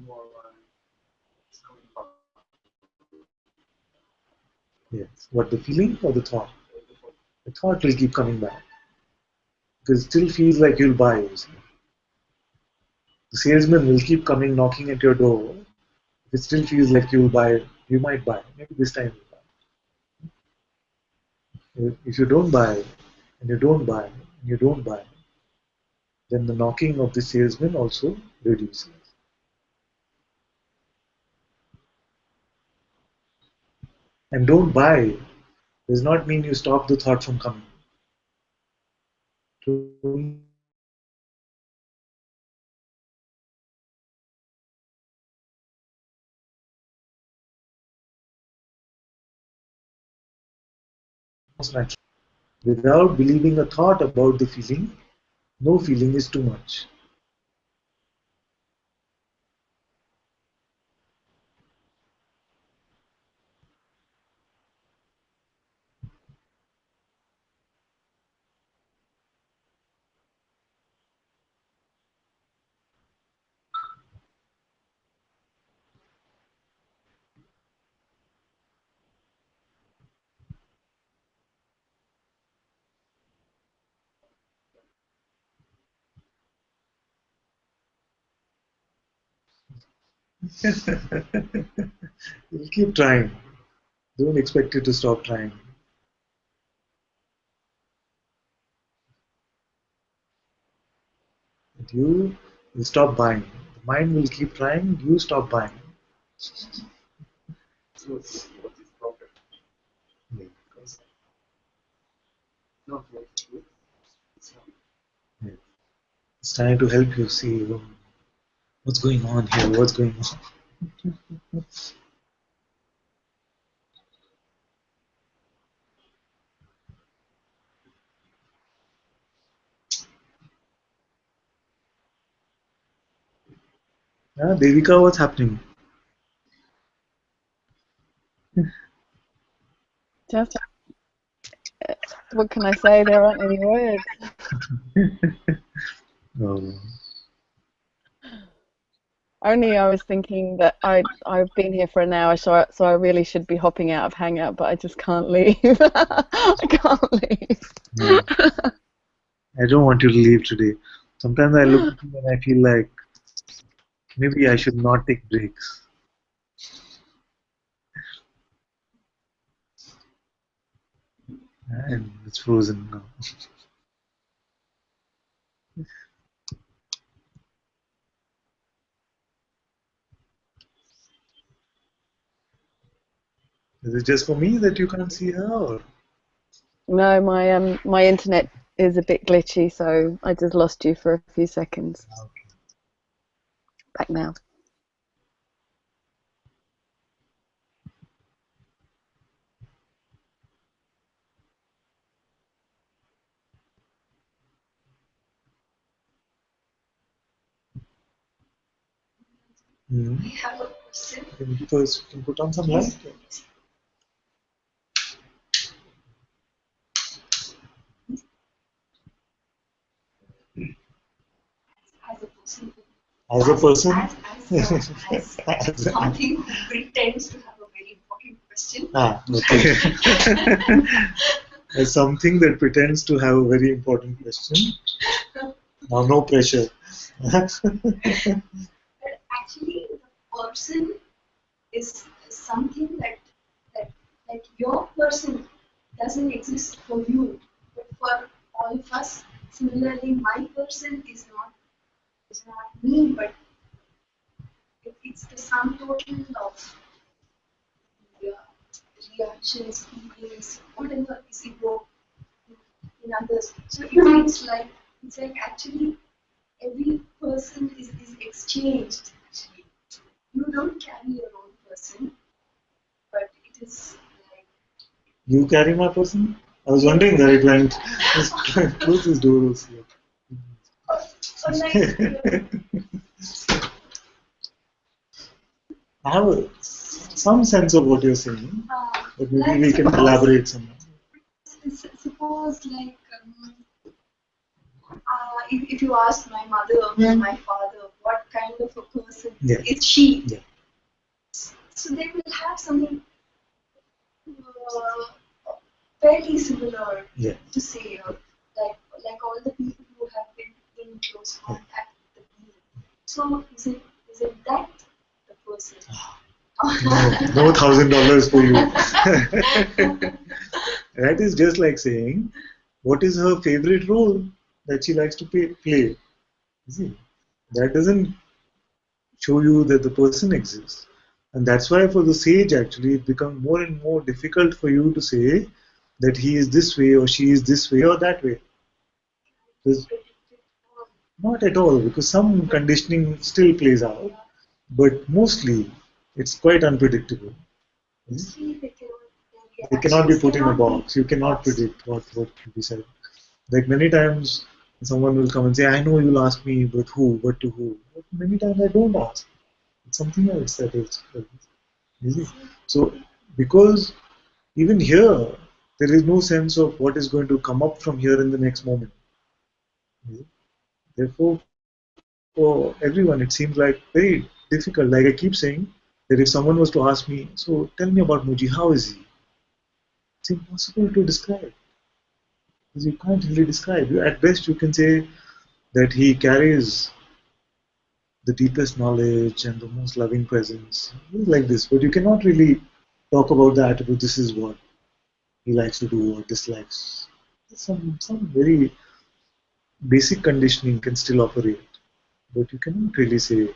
More it's coming back. Yes. What, the feeling or the thought? The thought will keep coming back. Because it still feels like you'll buy. You see. The salesman will keep coming knocking at your door. If it still feels like you'll buy, you might buy. Maybe this time you'll buy. If you don't buy, and you don't buy, and you don't buy, then the knocking of the salesman also reduces. And don't buy does not mean you stop the thought from coming. It natural. Without believing a thought about the feeling, no feeling is too much. You'll keep trying. Don't expect you to stop trying. But you will stop buying. The mind will keep trying, you stop buying. So what is proper? Yeah. Because not what is good. It's not. Yeah. It's trying to help you see what's going on here, what's going on. Devika, what's happening? Just what can I say? There aren't any words. Oh. Only I was thinking that I've been here for an hour, so I really should be hopping out of Hangout, but I just can't leave. I can't leave. No, I don't want you to leave today. Sometimes I look at you and I feel like maybe I should not take breaks. And it's frozen now. Is it just for me that you can't see her? Or? No, my internet is a bit glitchy, so I just lost you for a few seconds. Okay. Back now. Mm-hmm. I have a question. First, you can put on some light. As a person, As a person? as something who pretends to have a very important question. Okay. As something that pretends to have a very important question. Now, no pressure. But actually, the person is something that your person doesn't exist for you, but for all of us. Similarly, my person is not me, but it's the sum total of reactions, feelings, whatever is evoked in others. So it's like actually every person is exchanged. Actually, you don't carry your own person, but it is like You carry my person? I was wondering where it went. Just close this door also. I have some sense of what you're saying, but maybe like we can elaborate some. suppose like if you ask my mother or my father what kind of a person is she, so they will have something fairly similar to say, like all the people who have been in close contact with the being. So is it that the person? No $1,000 for you. That is just like saying, what is her favorite role that she likes to play? You see, that doesn't show you that the person exists. And that's why for the sage actually it becomes more and more difficult for you to say that he is this way or she is this way or that way. Not at all, because some conditioning still plays out, but mostly it's quite unpredictable. They cannot be put in a box. You cannot predict what will be said. Like many times someone will come and say, I know you'll ask me, but who, but to who? But many times I don't ask. It's something else that is. So because even here, there is no sense of what is going to come up from here in the next moment. Therefore, for everyone, it seems like very difficult. Like I keep saying, that if someone was to ask me, so tell me about Muji, how is he? It's impossible to describe. Because you can't really describe. At best, you can say that he carries the deepest knowledge and the most loving presence. Like this. But you cannot really talk about the attribute, this is what he likes to do or dislikes. Some very basic conditioning can still operate, but you cannot really say.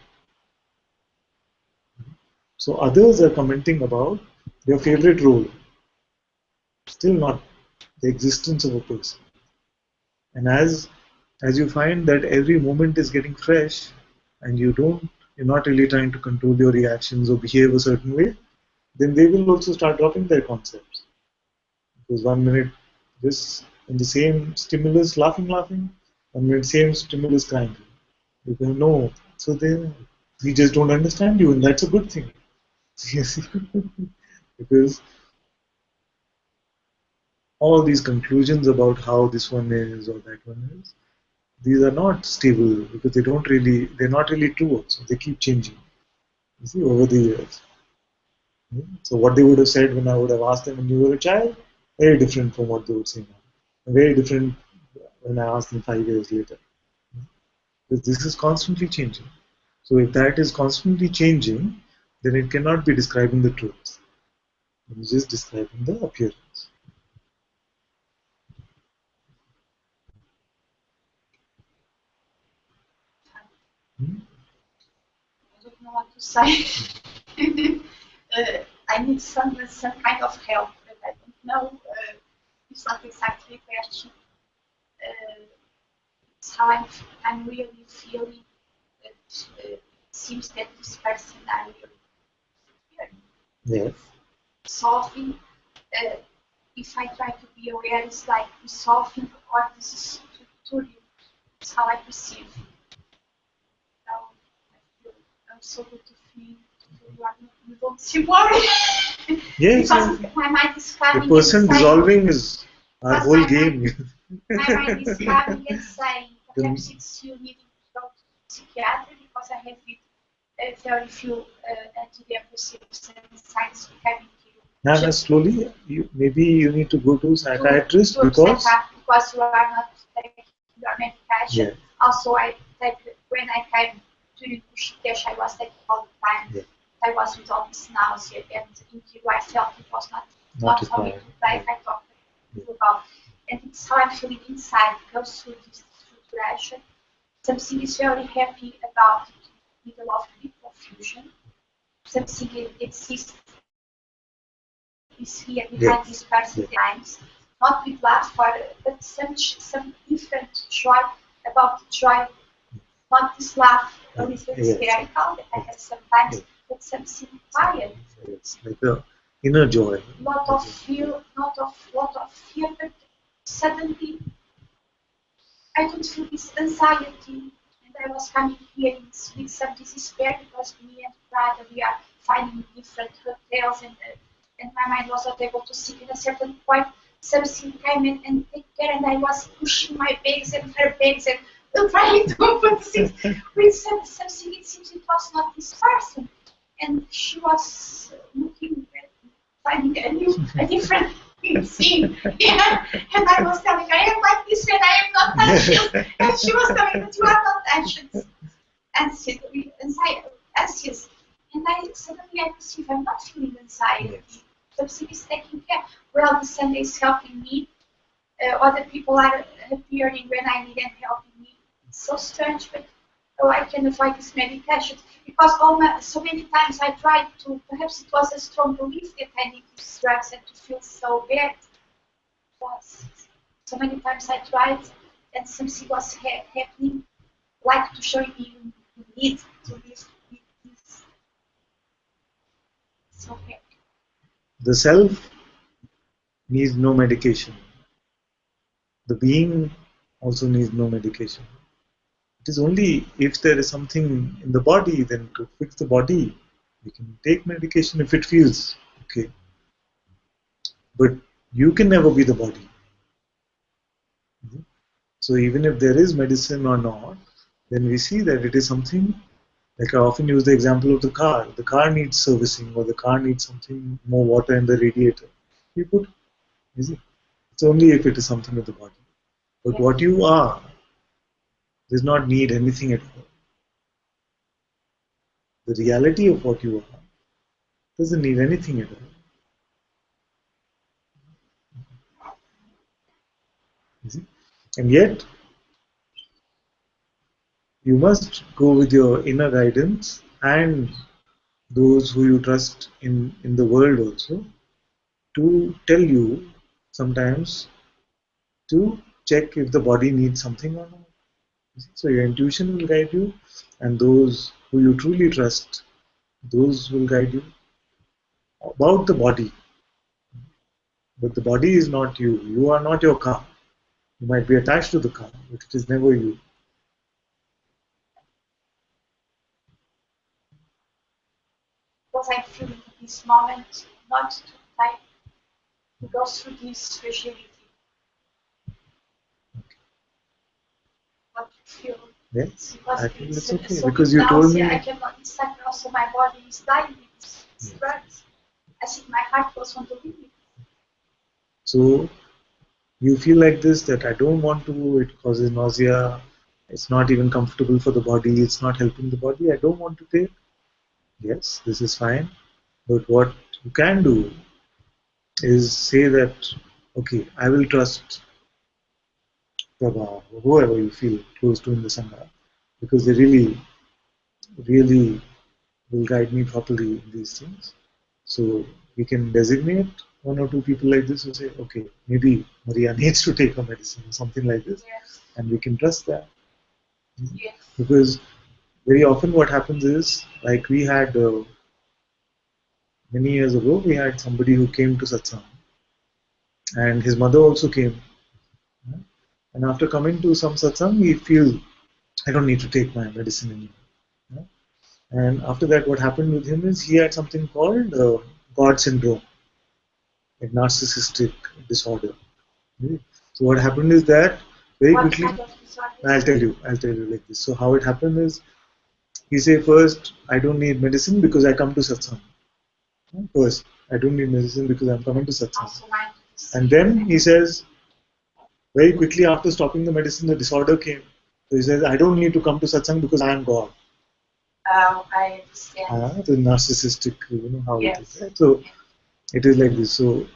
So others are commenting about their favorite role, still not the existence of a person. And as you find that every moment is getting fresh, and you don't you're not really trying to control your reactions or behave a certain way, then they will also start dropping their concepts. Because 1 minute this in the same stimulus laughing, 1 minute same stimulus crying. You go, no. So we just don't understand you, and that's a good thing. Because all these conclusions about how this one is or that one is, these are not stable because they're not really true also. They keep changing, you see, over the years. So what they would have said when I would have asked them when you were a child, very different from what they would say now. Very different when I asked them 5 years later. Because this is constantly changing. So if that is constantly changing, then it cannot be describing the truth. It's just describing the appearance. I don't know what to say. I need some kind of help, but I don't know. It's not exactly a question. It's how I'm really feeling that it seems that this person I really Yes. solving. If I try to be aware, it's like solving what this is to you. It's how I perceive. Now I feel I'm so good to feel. You don't seem worried. Yes. Because my mind is coming. The person dissolving is our because whole game. My mind is coming and saying, perhaps it's you needing to go to psychiatry because I have very few antidepressives and signs becoming you. Now, slowly, maybe you need to go to a psychiatrist because you are not taking your medication. Yeah. Also, I take when I came to Rishikesh, I was taking all the time. Yeah. I was with all this nausea, and in Kiro I felt it was not for me to take. I talked about, and it's how I'm feeling inside. Goes through this structuration. Something is very happy about it. Middle of deep confusion. Something exists is here behind this person times, not with love but some different joy about the joy, not this love a little hysterical that I have sometimes, but something quiet. It's like a inner joy. Lot of fear, lot of fear, but suddenly I don't feel this anxiety. And I was coming here with some despair because me and brother we are finding different hotels and my mind was not able to sit in a certain point. Something came and take care, and I was pushing my bags and her bags and trying to open things with something. It seems it was not this person, and she was looking at finding a different scene. Yeah. And I was telling her, I am like this when I am not anxious, and she was telling that you are not anxious, anxious. And I suddenly I perceive I'm not feeling anxiety. Something is taking care. Well, the Sunday is helping me. Other people are appearing when I need them helping me. It's so strange, but I can avoid this medication because so many times I tried to. Perhaps it was a strong belief that I need these drugs and to feel so bad. So many times I tried, and something was happening, like to show me you need to live with this. So happy. The self needs no medication. The being also needs no medication. It is only if there is something in the body, then to fix the body, we can take medication if it feels okay. But you can never be the body. So even if there is medicine or not, then we see that it is something, like I often use the example of the car. The car needs servicing or the car needs something more water in the radiator. You put, you see, it's only if it is something of the body. But what you are does not need anything at all. The reality of what you are doesn't need anything at all. You see? And yet, you must go with your inner guidance and those who you trust in the world also to tell you sometimes to check if the body needs something or not. So your intuition will guide you, and those who who you truly trust, those will guide you. About the body, but the body is not you. You are not your car. You might be attached to the car, but it is never you. Because I feel in this moment not to time to go through this fragility. What to feel. Yes, Because I think it's okay so because you told me. I cannot understand also my body is dying with this drugs. I think my heart goes on the limit. So you feel like this that I don't want to, it causes nausea, it's not even comfortable for the body, it's not helping the body, I don't want to take. Yes, this is fine. But what you can do is say that, okay, I will trust Prabha, or whoever you feel close to in the Sangha, because they really, really will guide me properly in these things. So we can designate one or two people like this who say, okay, maybe Maria needs to take her medicine or something like this, Yes. and we can trust that. Yes. Because very often what happens is, like we had many years ago, we had somebody who came to Satsang, and his mother also came. And after coming to some Satsang, he feel, I don't need to take my medicine anymore. And after that, what happened with him is he had something called God syndrome, like narcissistic disorder. Okay. So what happened is that very What quickly, kind of disorder? I'll tell you like this. So how it happened is, he say first, I don't need medicine because I come to satsang. First, I don't need medicine because I'm coming to satsang. Also mine. And then he says, very quickly after stopping the medicine, the disorder came. So he says, I don't need to come to satsang because I am God. I understand. The narcissistic, you know how it is. Yes. Right? So it is like this. So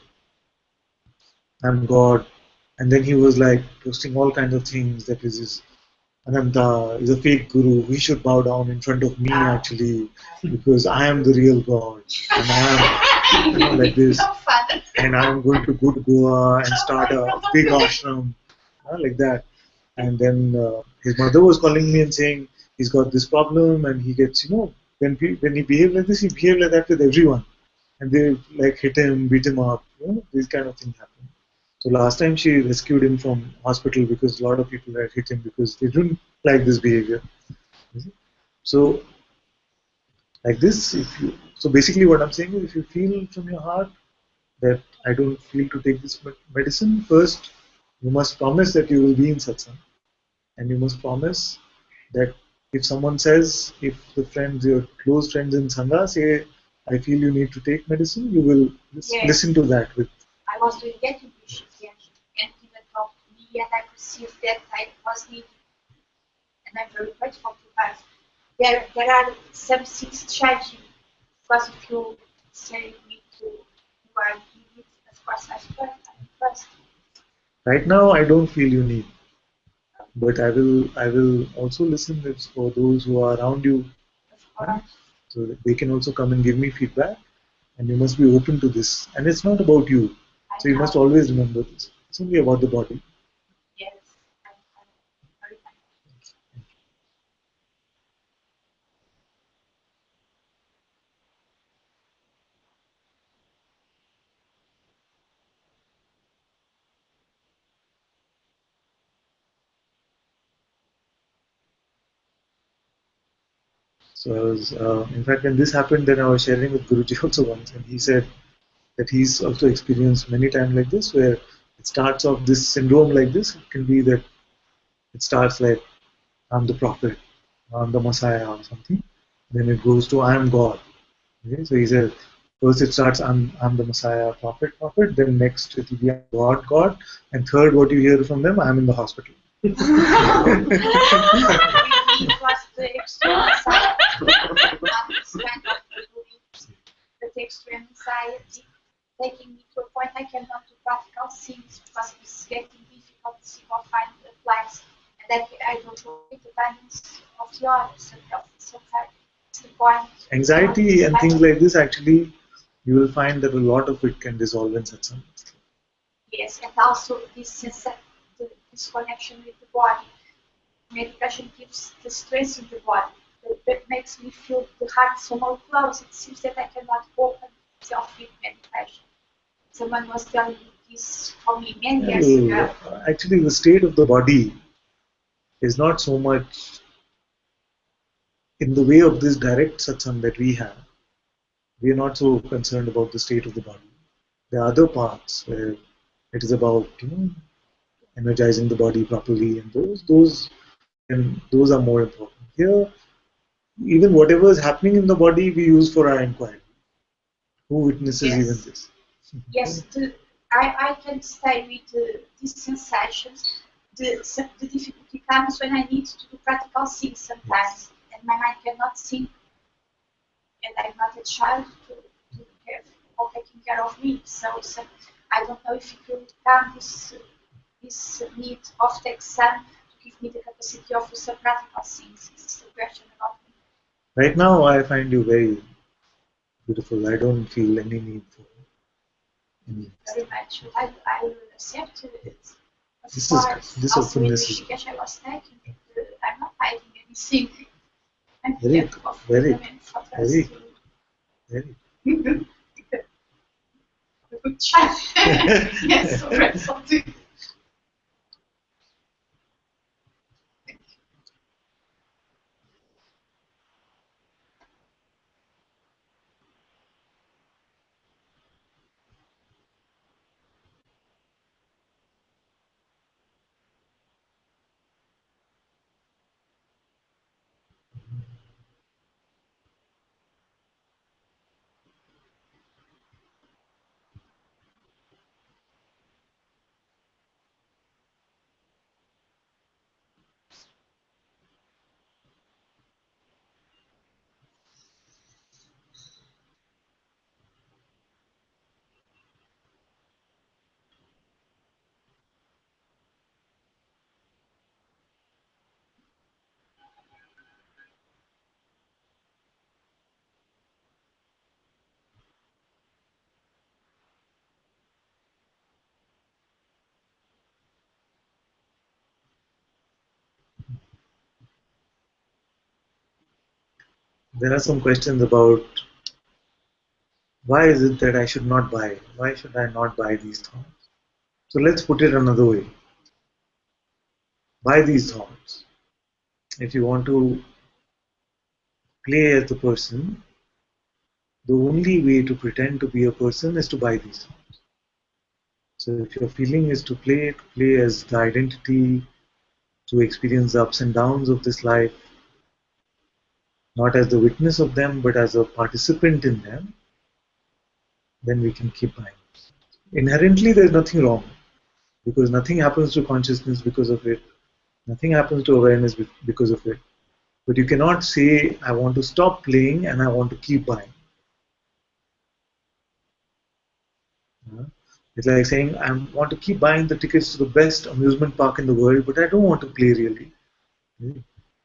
I'm God. And then he was like posting all kinds of things that is Ananta is a fake guru. He should bow down in front of me actually because I am the real God and I am, you know, like this. And I am going to go to Goa and start a big ashram, like that. And then his mother was calling me and saying he's got this problem and he gets, you know, when he behaved like this, he behaved like that with everyone. And they like hit him, beat him up, you know, these kind of things happen. So last time she rescued him from hospital because a lot of people had hit him because they didn't like this behavior. So like this, if you, so basically what I'm saying is if you feel from your heart that I don't feel to take this medicine, first you must promise that you will be in satsang, and you must promise that if someone says, if the friends, your close friends in sangha say, I feel you need to take medicine, you will listen to that with. I was doing that in wishes, and even talked to me, and I perceived that I was needed, and I'm very grateful to that. There are some things changing because if you say me to who I need, of course I first. Right now, I don't feel you need, but I will also listen this for those who are around you, so that they can also come and give me feedback, and you must be open to this. And it's not about you, so you must always remember this. It's only about the body. Yes, I'm very thankful. So I was, in fact, when this happened, then I was sharing with Guruji also once, and he said that he's also experienced many times like this, where it starts off this syndrome like this. It can be that it starts like I'm the prophet, I'm the Messiah or something. Then it goes to I am God. Okay? So he said first it starts I'm the Messiah, prophet. Then next it will be God, God, and third what you hear from them, I'm in the hospital. It was the extreme anxiety taking me to a point I cannot do practical things because it's getting difficult to find the place, and I don't know the balance of the others. So that's the point. Anxiety and things like this, actually, you will find that a lot of it can dissolve in satsang. Yes, and also this connection with the body. Meditation gives the stress in the body. that makes me feel the heart so more close. It seems that I cannot open myself with meditation. Someone was telling me this for me many years ago. Actually, the state of the body is not so much in the way of this direct satsang that we have. We are not so concerned about the state of the body. There are other parts where it is about energizing the body properly, and those are more important. Here, even whatever is happening in the body, we use for our inquiry. Who witnesses even Yes. this? Yes, I can stay with these sensations. The difficulty comes when I need to do practical things sometimes, and my mind cannot think, and I'm not a child to have or taking care of me. So I don't know if it will come this need of the exam to give me the capacity of do some practical things. It's a question about me. Right now, I find you very beautiful. I don't feel any need for any. Very much. I will accept it. Of This course, also in openness is Rishikesh I was taking it. I'm not hiding anything. I'm very, here for freedom and for us very, to very. a good child. Yes, or something. There are some questions about why is it that I should not buy? Why should I not buy these thoughts? So let's put it another way. Buy these thoughts. If you want to play as the person, the only way to pretend to be a person is to buy these thoughts. So if your feeling is to play as the identity, to experience the ups and downs of this life, not as the witness of them, but as a participant in them, then we can keep buying. Inherently, there's nothing wrong because nothing happens to consciousness because of it. Nothing happens to awareness because of it. But you cannot say, I want to stop playing and I want to keep buying. It's like saying, I want to keep buying the tickets to the best amusement park in the world, but I don't want to play really.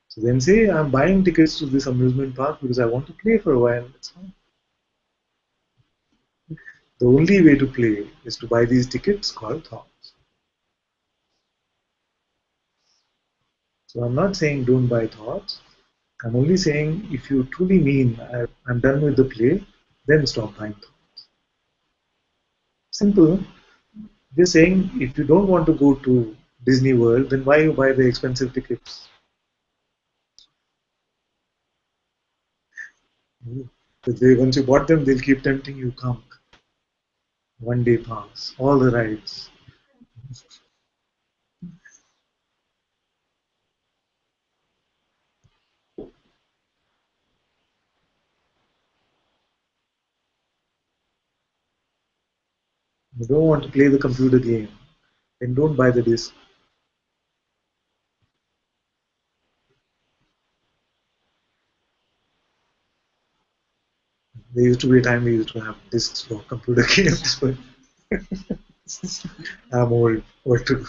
So then say, I'm buying tickets to this amusement park because I want to play for a while. That's fine. The only way to play is to buy these tickets called thoughts. So I'm not saying don't buy thoughts. I'm only saying if you truly mean I'm done with the play, then stop buying thoughts. Simple. Just saying if you don't want to go to Disney World, then why you buy the expensive tickets? Because once you bought them, they'll keep tempting you. Come, one day pass, all the rides. You don't want to play the computer game, then don't buy the disc. There used to be a time we used to have discs for computer games, but I'm old. What to do?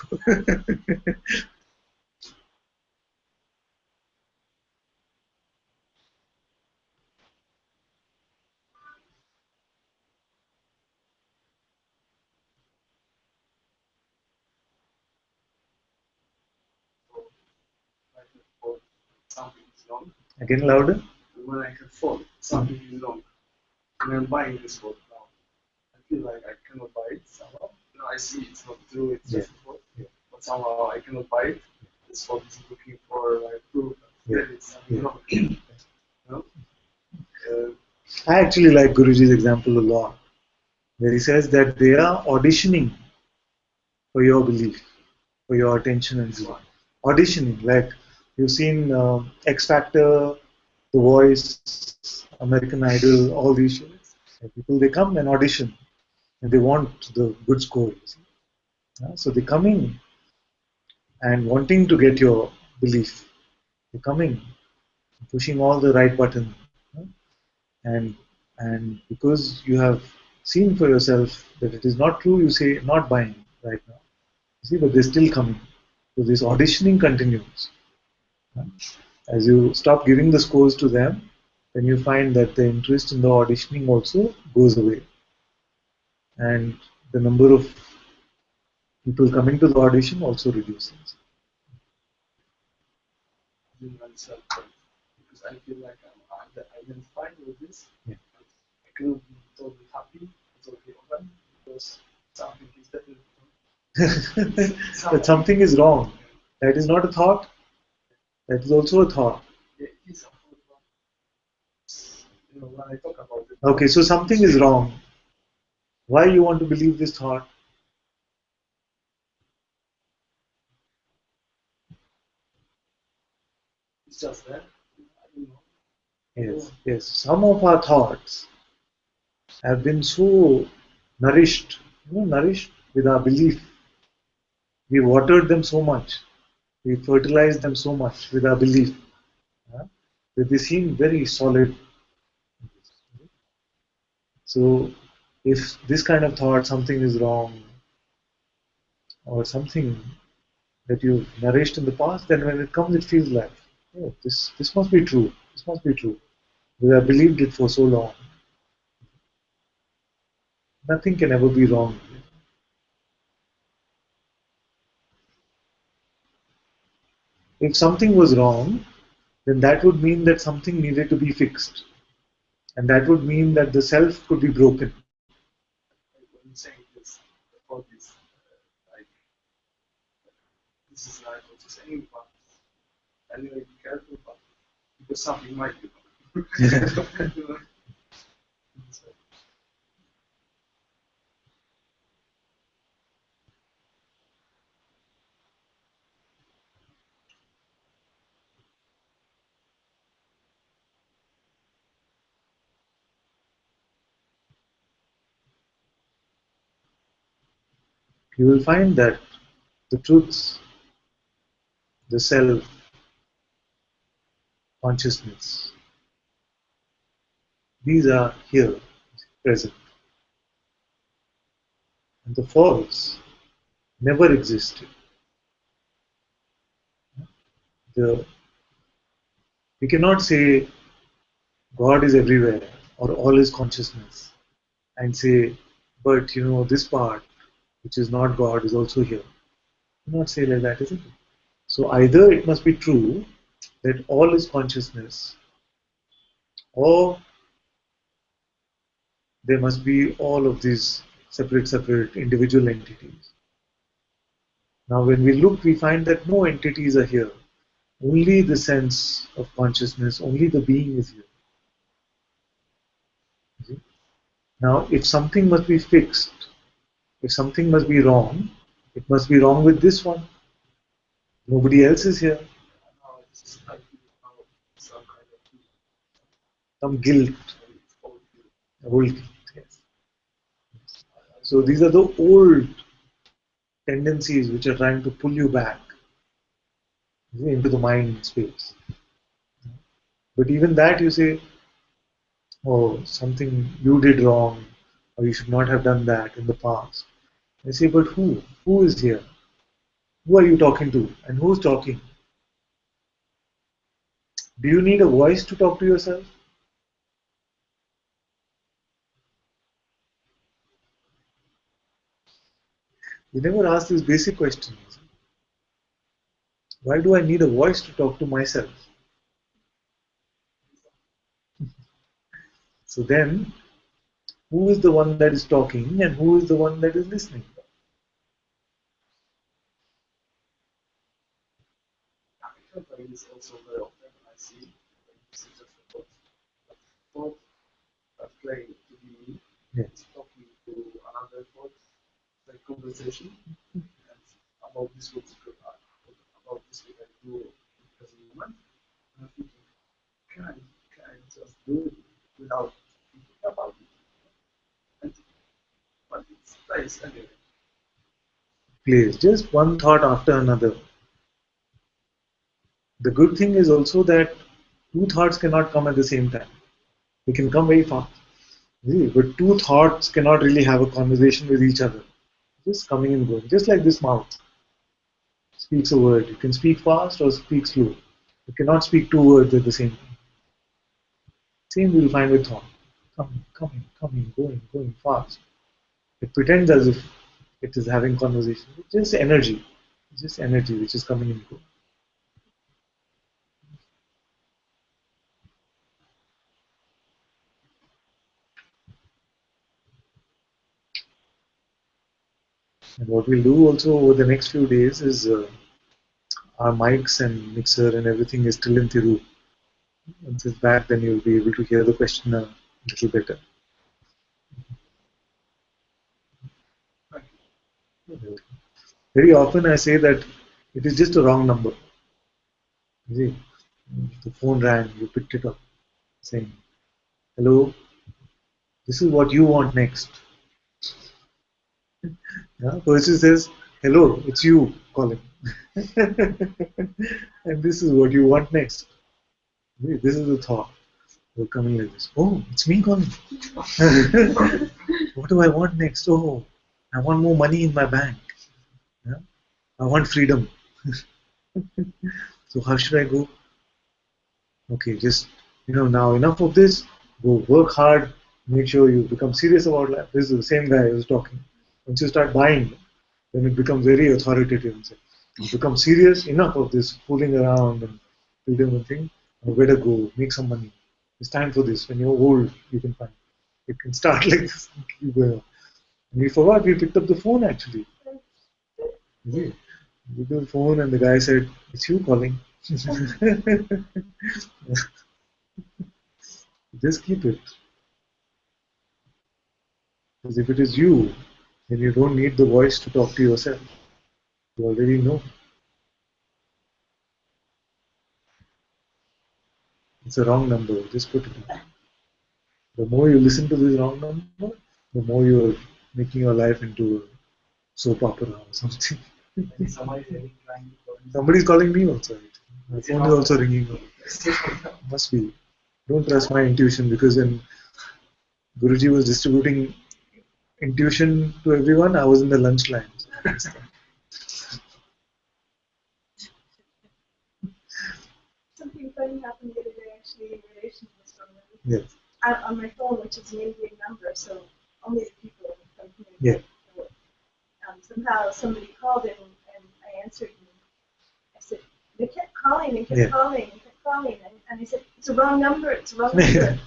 For something is wrong. Again louder. When I have thought something is wrong, and I'm buying this thought now, I feel like I cannot buy it somehow. You know, I see it's not true, it's just a thought, but somehow I cannot buy it. This thought is looking for like proof that it's something wrong. You know? I actually like Guruji's example a lot, where he says that they are auditioning for your belief, for your attention and so on. Auditioning, like you've seen X Factor, The Voice, American Idol, all these shows. Like people, they come and audition, and they want the good scores. So they come in and wanting to get your belief. They come in, pushing all the right buttons, and because you have seen for yourself that it is not true, you say not buying right now. You see, but they're still coming. So this auditioning continues. As you stop giving the scores to them, then you find that the interest in the auditioning also goes away, and the number of people coming to the audition also reduces. Myself, because I feel like I'm identifying with this. I cannot be totally happy, totally open, because something is definitely But something is wrong. That is not a thought. That is also a thought. It is a thought, you know, when I talk about it. Okay, so something is wrong. Why you want to believe this thought? It's just that. I don't know. Yes, yes. Some of our thoughts have been so nourished, nourished with our belief. We watered them so much. We fertilized them so much with our belief, that they seem very solid. So, if this kind of thought, something is wrong, or something that you've nourished in the past, then when it comes, it feels like, oh, this must be true. This must be true. Because I believed it for so long. Nothing can ever be wrong. If something was wrong, then that would mean that something needed to be fixed. And that would mean that the self could be broken. When you're saying this, the thought is like, this is right, what you're saying, but anyway, be careful, but because something might be wrong. You will find that the truths, the self, consciousness, these are here, present. And the false never existed. The, we cannot say God is everywhere or all is consciousness and say, but this part which is not God is also here. You cannot say like that, isn't it? So either it must be true that all is consciousness, or there must be all of these separate individual entities. Now when we look, we find that no entities are here. Only the sense of consciousness, only the being is here. See? Now if something must be fixed, if something must be wrong, it must be wrong with this one. Nobody else is here. Now it's like some kind of Some guilt, old guilt. Yes. So these are the old tendencies which are trying to pull you back into the mind space. But even that you say, oh, something you did wrong, or you should not have done that in the past. I say, but who? Who is here? Who are you talking to? And who's talking? Do you need a voice to talk to yourself? You never ask these basic questions. Why do I need a voice to talk to myself? So then, who is the one that is talking and who is the one that is listening? It is also very often I see when this is just a thought. But thought that claim to be me, Yes. is talking to another thought, like conversation, and about this what I do in the present moment. And I'm thinking, can I just do it without thinking about it? And, but it stays anyway. Please, just one thought after another. The good thing is also that two thoughts cannot come at the same time. They can come very fast. See, but two thoughts cannot really have a conversation with each other. Just coming and going. Just like this mouth speaks a word. You can speak fast or speak slow. You cannot speak two words at the same time. Same you will find with thought. Coming, going fast. It pretends as if it is having conversation. It's just energy. It's just energy which is coming and going. And what we'll do also over the next few days is our mics and mixer and everything is still in Thiru. Once it's back, then you'll be able to hear the question a little better. Very often I say that it is just a wrong number. You see, the phone rang, you picked it up, saying, "Hello, this is what you want next." Yeah? Person says, "Hello, it's you calling," and this is what you want next. This is the thought. You're coming like this. Oh, it's me calling. What do I want next? Oh, I want more money in my bank. Yeah? I want freedom. So how should I go? Okay, just now enough of this. Go work hard. Make sure you become serious about life. This is the same guy who's talking. Once you start buying, then it becomes very authoritative. And say, you become serious. Enough of this fooling around and freedom and thing. You better go make some money. It's time for this. When you're old, you can find. It can start like this. And keep going on. And we forgot we picked up the phone actually. We picked up the phone and the guy said, "It's you calling." Just keep it. Because if it is you, then you don't need the voice to talk to yourself. You already know. It's a wrong number. Just put it in. The more you listen to this wrong number, the more you're making your life into a soap opera or something. Somebody's calling me also. My phone is also ringing. Must be. Don't trust my intuition, because when Guruji was distributing intuition to everyone, I was in the lunch line. Something funny happened the other day, actually, in relation to this problem. Yes. On my phone, which is an Indian number, so only the people from here. Yeah. So, somehow somebody called in and I answered. And I said, they kept calling and kept calling and kept calling. And I said, it's a wrong number, it's a wrong number.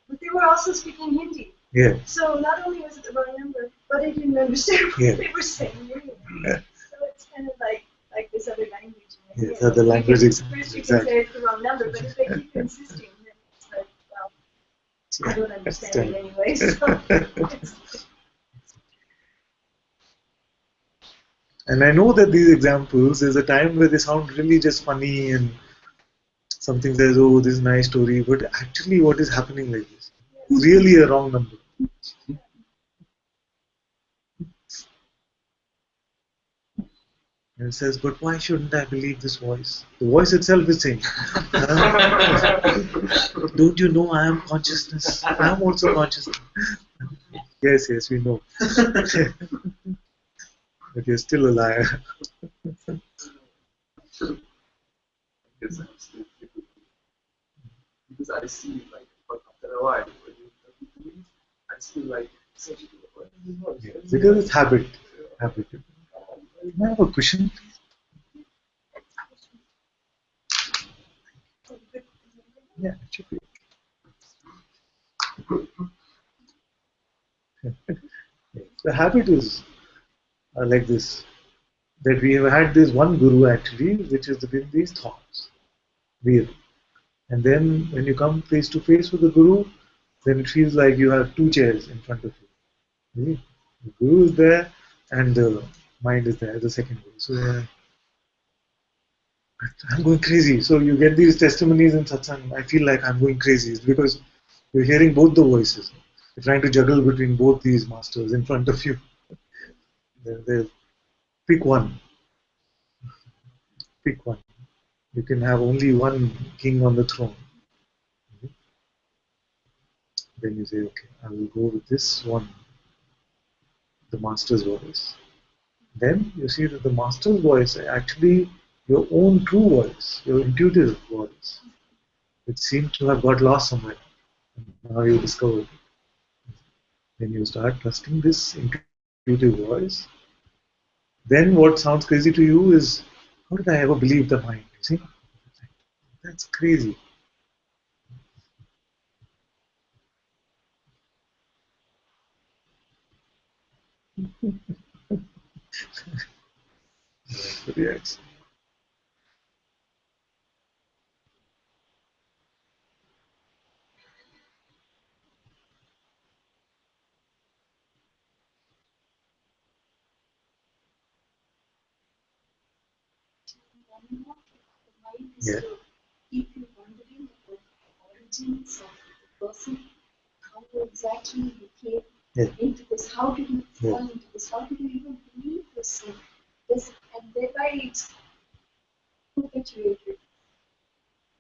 But they were also speaking Hindi. Yeah. So not only was it the wrong number, but I didn't understand what they were saying anyway. So it's kind of like this other language. Yes, other languages. First you can say it's the wrong number, but if they keep insisting, then it's like, well, I don't understand it anyway. So and I know that these examples, there's a time where they sound really just funny and something says, "Oh, this is a nice story," but actually what is happening like this? It's really a wrong number. And it says, "But why shouldn't I believe this voice?" The voice itself is saying, "Don't you know I am consciousness? I am also consciousness." Yes, we know. But you're still a liar. Yes, I'm still because I see like, but after a while, when you talk to me, I still like such a Because it's habit. Habit. Can I have a cushion? Yeah, it should be. The habit is like this, that we have had this one guru actually, which has been these thoughts. Real. And then when you come face to face with the guru, then it feels like you have two chairs in front of you. See? The guru is there and the mind is there, the second guru. So I'm going crazy. So you get these testimonies in satsang. I feel like I'm going crazy. It's because you're hearing both the voices. You're trying to juggle between both these masters in front of you. Then pick one. Pick one. You can have only one king on the throne. Then you say, okay, I will go with this one, the master's voice. Then you see that the master's voice is actually your own true voice, your intuitive voice, which seems to have got lost somewhere. Now you discover it. Then you start trusting this intuitive voice. Then what sounds crazy to you is, how did I ever believe the mind? See? That's crazy. Yes. The mind is Yeah. to keep you wondering about the origins of the person, how exactly you came Yeah. into this, how did you fall Yeah. into this, how did you even believe this, and thereby it's perpetuated.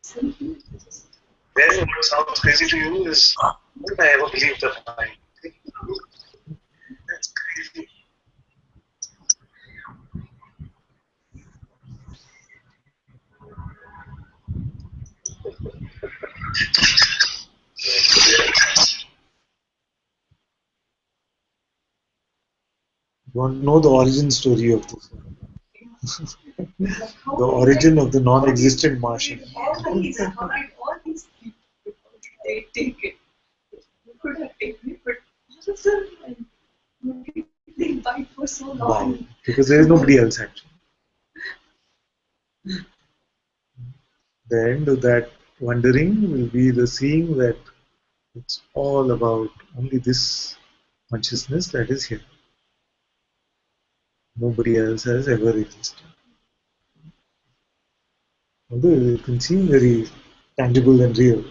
Simply just Then what sounds crazy to you is, how did I ever believe the mind? That's crazy. You want to know the origin story of this? like how The did origin of the non-existent Martian. how did all these people, how did they take it? You could have taken it, but all of them, and why did they bite for so Wow. long? Because there is nobody else actually. The end of that wondering will be the seeing that it's all about only this consciousness that is here. Nobody else has ever existed. Although it can seem very tangible and real,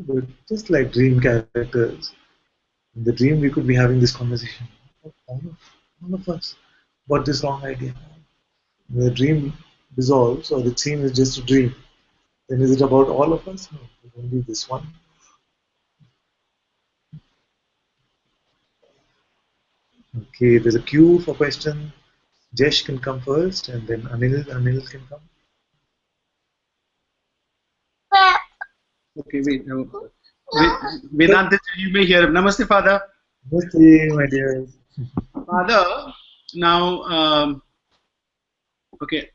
but just like dream characters, in the dream we could be having this conversation. All of us got this wrong idea. When the dream dissolves, or it seems just a dream, then is it about all of us? No, it's only this one. Okay, there's a queue for questions. Jesh can come first, and then Anil can come. Okay, wait. No. Vedanta, you may hear. Namaste, Father. Namaste, my dear. Father, now, okay.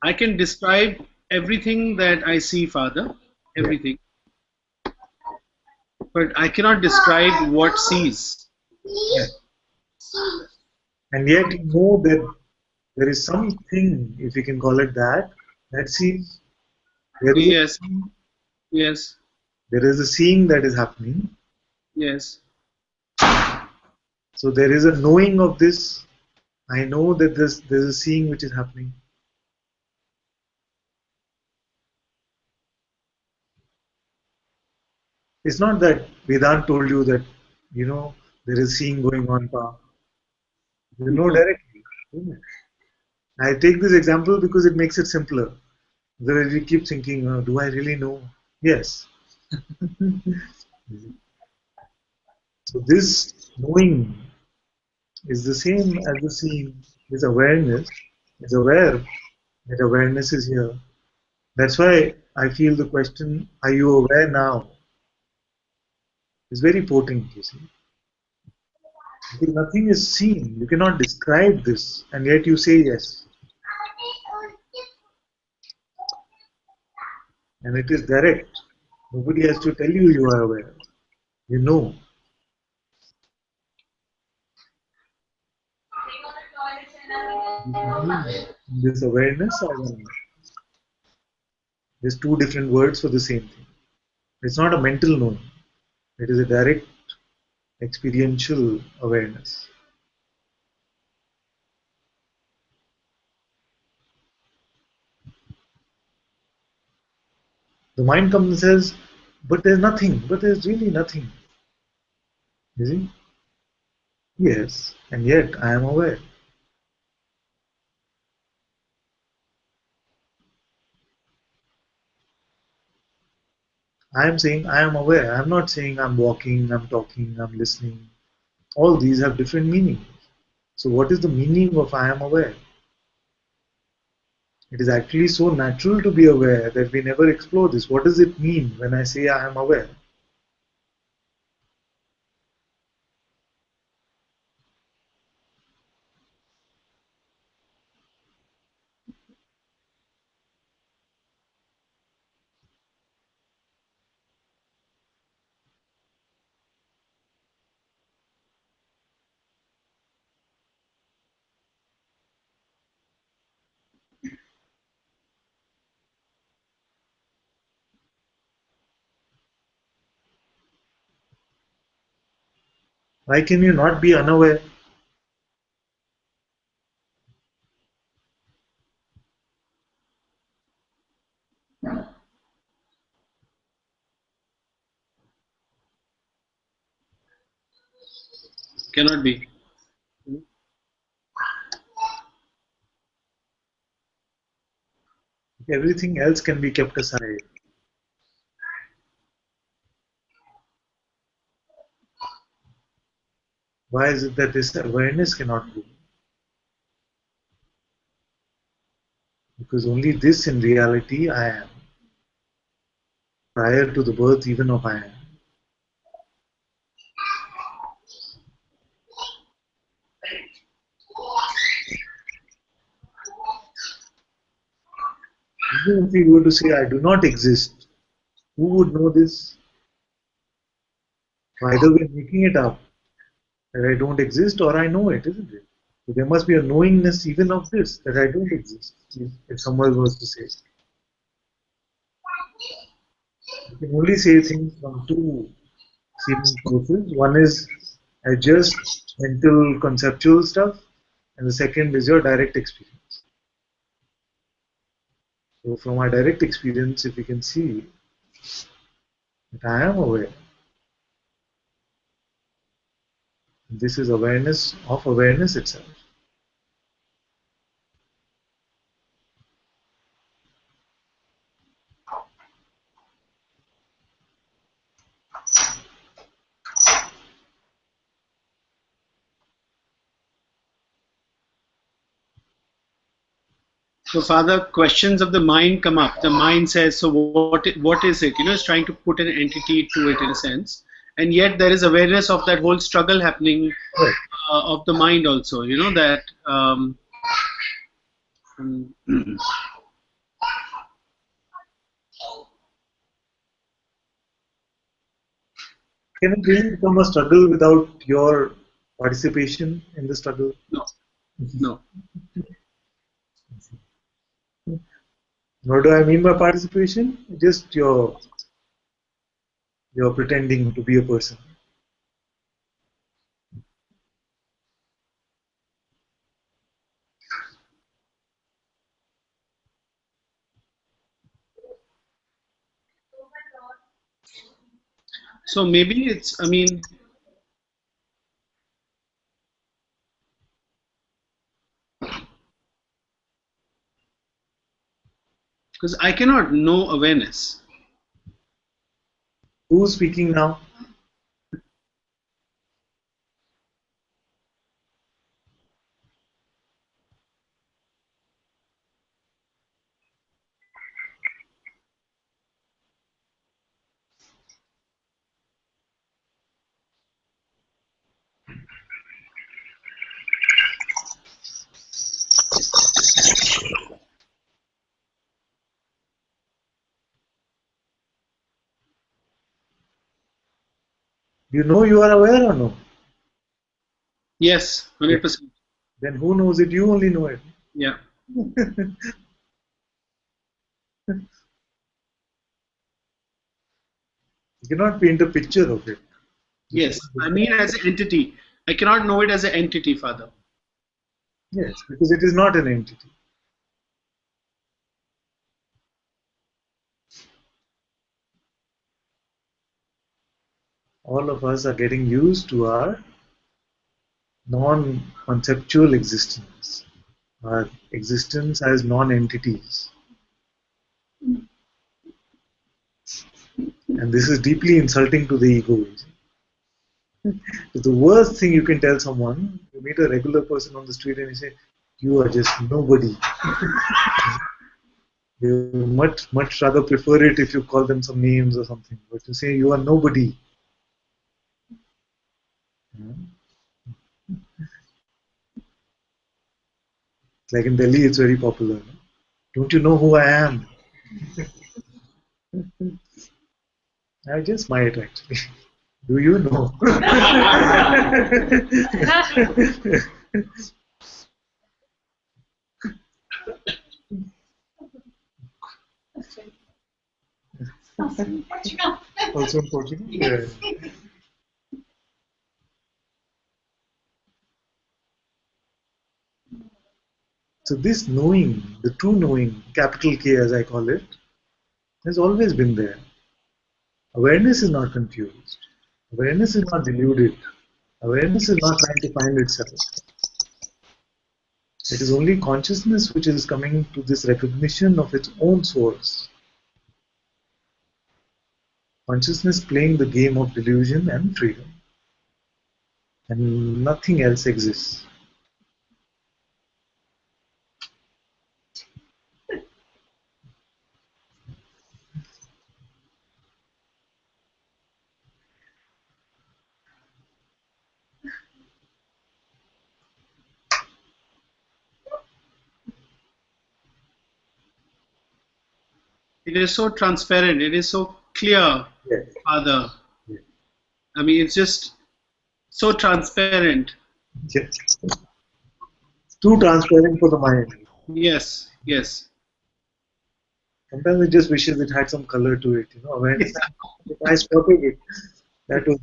I can describe everything that I see, Father. Everything. But I cannot describe what sees. Yeah. And yet you know that there is something, if you can call it that, that sees. Yes. Yes. There is a seeing that is happening. Yes. So there is a knowing of this. I know that there's a seeing which is happening. It's not that Vedant told you that, there is seeing going on. You know directly. I take this example because it makes it simpler. Otherwise, we keep thinking, do I really know? Yes. So this knowing is the same as the seeing. This awareness is aware that awareness is here. That's why I feel the question, are you aware now? Is very potent, you see. Because nothing is seen. You cannot describe this, and yet you say yes. And it is direct. Nobody has to tell you you are aware. You know. This awareness or one. There's two different words for the same thing. It's not a mental knowing. It is a direct experiential awareness. The mind comes and says, but there's nothing, but there's really nothing. You see? Yes, and yet I am aware. I am saying I am aware. I'm not saying I'm walking, I'm talking, I'm listening. All these have different meanings. So, what is the meaning of I am aware? It is actually so natural to be aware that we never explore this. What does it mean when I say I am aware? Why can you not be unaware? Cannot be. Everything else can be kept aside. Why is it that this awareness cannot be? Because only this in reality I am, prior to the birth even of I am. Even if we were to say I do not exist, who would know this? Either we're making it up that I don't exist or I know it, isn't it? So there must be a knowingness even of this, that I don't exist, if someone was to say. You can only say things from two seeming sources. One is just mental conceptual stuff, and the second is your direct experience. So from our direct experience, if we can see that I am aware, this is awareness of awareness itself. So, Father, questions of the mind come up. The mind says, "So what is it?" It's trying to put an entity to it in a sense, and yet there is awareness of that whole struggle happening Right. of the mind also. That. Can it really become a struggle without your participation in the struggle? No, no. What do I mean by participation? Just you're pretending to be a person. So maybe it's. Because I cannot know awareness. Who's speaking now? You know you are aware or no? Yes, 100%. Then who knows it? You only know it. Yeah. You cannot paint a picture of it. You Yes. cannot I mean, as an entity. I cannot know it as an entity, Father. Yes, because it is not an entity. All of us are getting used to our non-conceptual existence, our existence as non-entities. And this is deeply insulting to the ego. The worst thing you can tell someone, you meet a regular person on the street and you say, you are just nobody. They much rather prefer it if you call them some names or something. But to say you are nobody. Like in Delhi, it's very popular. Don't you know who I am? I just might actually. Do you know? Also in Portugal? Yeah. So this knowing, the true knowing, capital K as I call it, has always been there. Awareness is not confused. Awareness is not deluded. Awareness is not trying to find itself. It is only consciousness which is coming to this recognition of its own source. Consciousness playing the game of delusion and freedom. And nothing else exists. It is so transparent. It is so clear, Yes. Father. Yes. I mean, it's just so transparent. Yes. It's too transparent for the mind. Yes, yes. Sometimes it just wishes it had some color to it, awareness. If I spotted it, that was.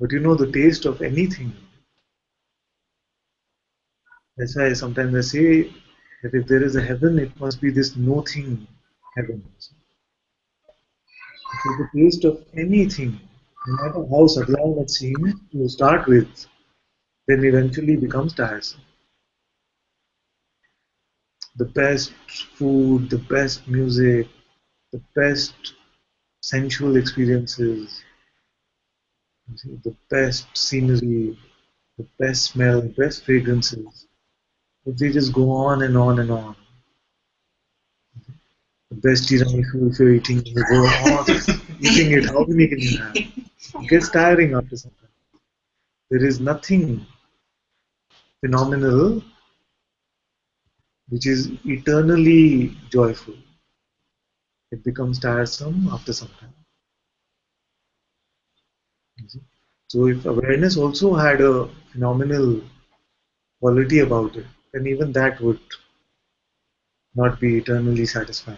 But the taste of anything. That's why sometimes I say that if there is a heaven, it must be this no thing heaven. So the taste of anything, no matter how sublime it seems to start with, then eventually becomes tiresome. The best food, the best music, the best sensual experiences, the best scenery, the best smell, the best fragrances. But they just go on and on and on. The best tiramisu if you're eating, you go on eating it. How many can you have? It gets tiring after some time. There is nothing phenomenal which is eternally joyful. It becomes tiresome after some time. You see? So if awareness also had a phenomenal quality about it, then even that would not be eternally satisfying.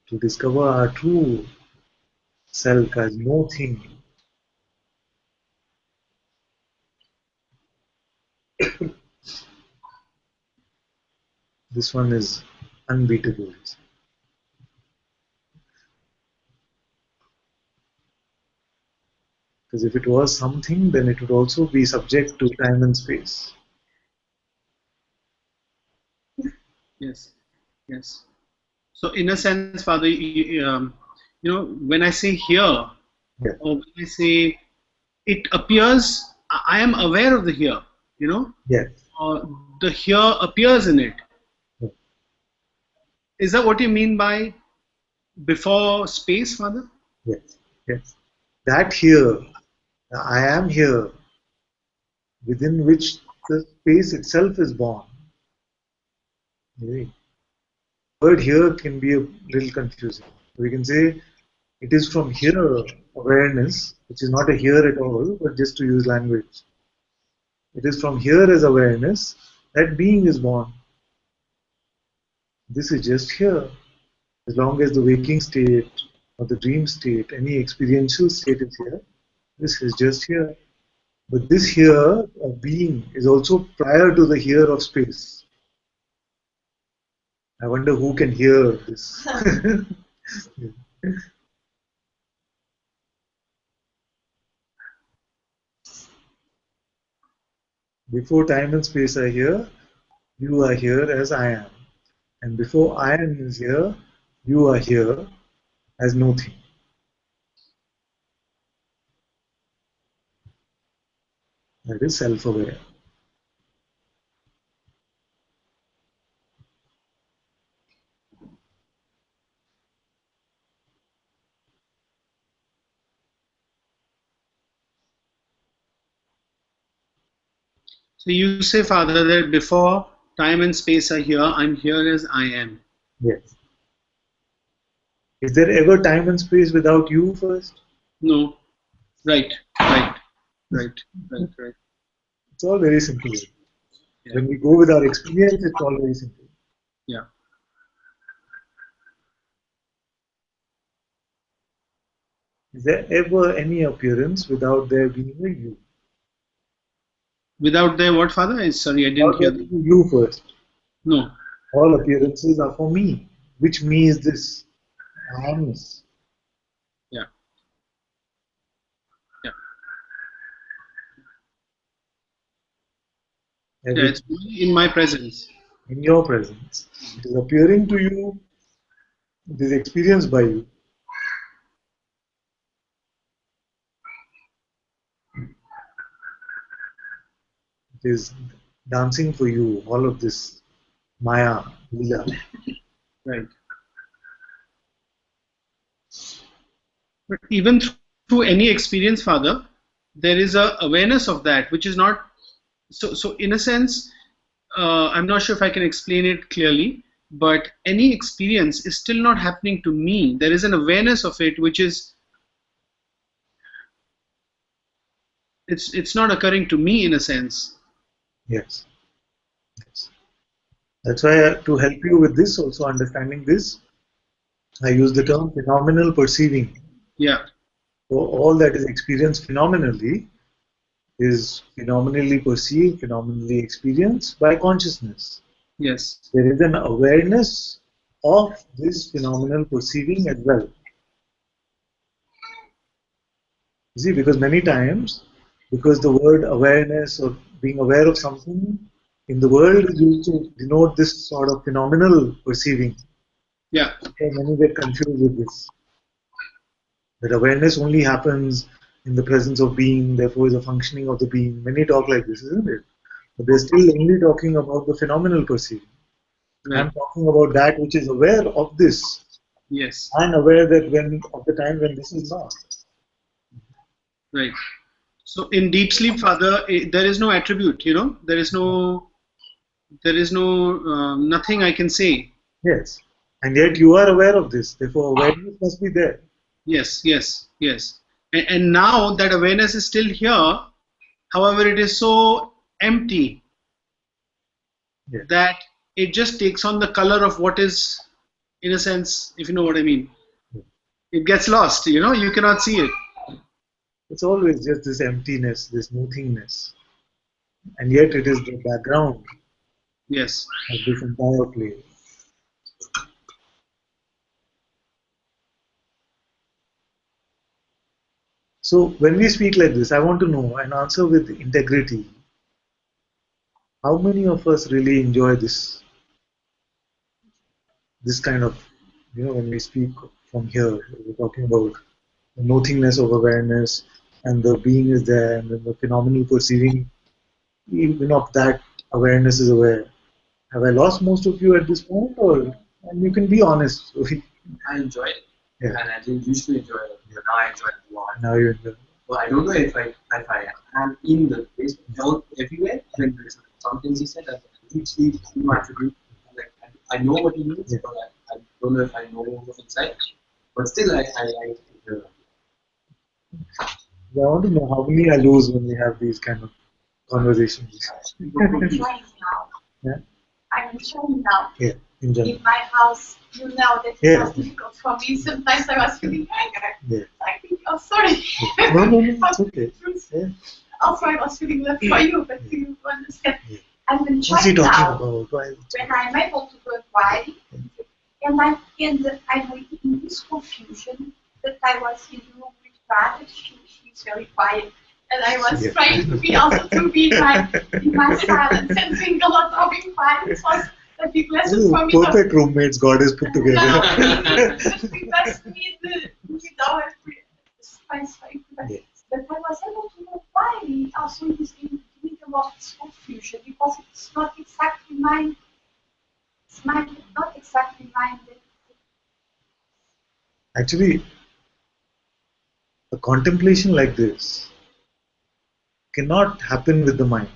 To discover our true self as no thing, this one is unbeatable. Because if it was something, then it would also be subject to time and space. Yes, yes. So, in a sense, Father, when I say here, Yeah. or when I say it appears, I am aware of the here, Yes. the here appears in it. Yeah. Is that what you mean by before space, Father? Yes. Yes. That here, the I am here, within which the space itself is born. The word here can be a little confusing. We can say it is from here awareness, which is not a here at all, but just to use language. It is from here as awareness that being is born. This is just here. As long as the waking state or the dream state, any experiential state is here, this is just here. But this here of being is also prior to the here of space. I wonder who can hear this. Before time and space are here, you are here as I am. And before I am is here, you are here as nothing. That is self-aware. So you say, Father, that before time and space are here, I'm here as I am. Yes. Is there ever time and space without you first? No. Right. It's all very simple. Yeah. When we go with our experience, it's all very simple. Yeah. Is there ever any appearance without there being a you? Without their what, Father? Sorry, I didn't Without hear there that. being you first. No. All appearances are for me. Which me is this? I amness. Yeah. Yeah. Yeah, it's only in my presence. In your presence. It is appearing to you. It is experienced by you. It is dancing for you. All of this Maya, Lila. Right. But even through any experience, Father, there is a awareness of that, which is not so. In a sense, I'm not sure if I can explain it clearly, but any experience is still not happening to me. There is an awareness of it, which is it's not occurring to me in a sense. Yes. Yes. That's why to help you with this, also understanding this, I use the term phenomenal perceiving. Yeah. So all that is experienced phenomenally is phenomenally perceived, phenomenally experienced by consciousness. Yes. There is an awareness of this phenomenal perceiving as well. You see, because many times, because the word awareness or being aware of something in the world is used to denote this sort of phenomenal perceiving. Yeah. Okay, many get confused with this. That awareness only happens in the presence of being, therefore is a functioning of the being. Many talk like this, isn't it? But they're still only talking about the phenomenal perceiving. Right. I'm talking about that which is aware of this. Yes. And aware that when of the time when this is not. Right. So in deep sleep, Father, there is no attribute. There is no nothing I can say. Yes. And yet you are aware of this. Therefore, awareness must be there. Yes. And now that awareness is still here. However, it is so empty that it just takes on the color of what is, in a sense, if you know what I mean. It gets lost. You cannot see it. It's always just this emptiness, this nothingness. And yet it is the background Yes. of this entire play. So when we speak like this, I want to know and answer with integrity. How many of us really enjoy this kind of when we speak from here, we're talking about the nothingness of awareness, and the being is there, and then the phenomenal perceiving, even of that awareness is aware. Have I lost most of you at this point, or and you can be honest? I enjoy it, Yeah. and I didn't used to enjoy it, but now I enjoy it a lot. Now you enjoy. Well, I don't know if I am in the place, not everywhere. When there's some things he said, I completely do attribute. Like I know what he means, Yeah. but I don't know if I know inside. But still, I I want to know how many I lose when we have these kind of conversations. I'm enjoying now. Yeah. I'm enjoying now. Yeah, enjoy. In my house, you know that it Yeah. was difficult for me. Sometimes I was feeling anger. Yeah. I think, oh, sorry. No, it's okay. Yeah. Also, I was feeling love for you, but you understand. Yeah. I'm What's he enjoying talking now. about? Why? When I'm able to go quiet, and I'm in this confusion that I was in the room with Radha. She's very quiet, and I was Yeah. trying to be also to be in my silence and doing a lot of being quiet. It was a big lesson for me. Perfect roommates God has put together. Just because with our space. Yeah. But I was able to go quietly also in the middle of this confusion because it's not exactly mine. It's mine, not exactly mine. Actually, a contemplation like this cannot happen with the mind,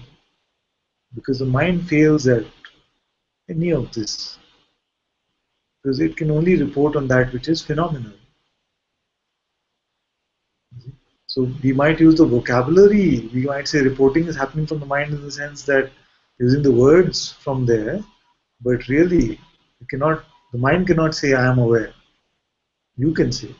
because the mind fails at any of this, because it can only report on that which is phenomenal. So we might use the vocabulary, we might say reporting is happening from the mind in the sense that using the words from there, but really the mind cannot say I am aware. You can say.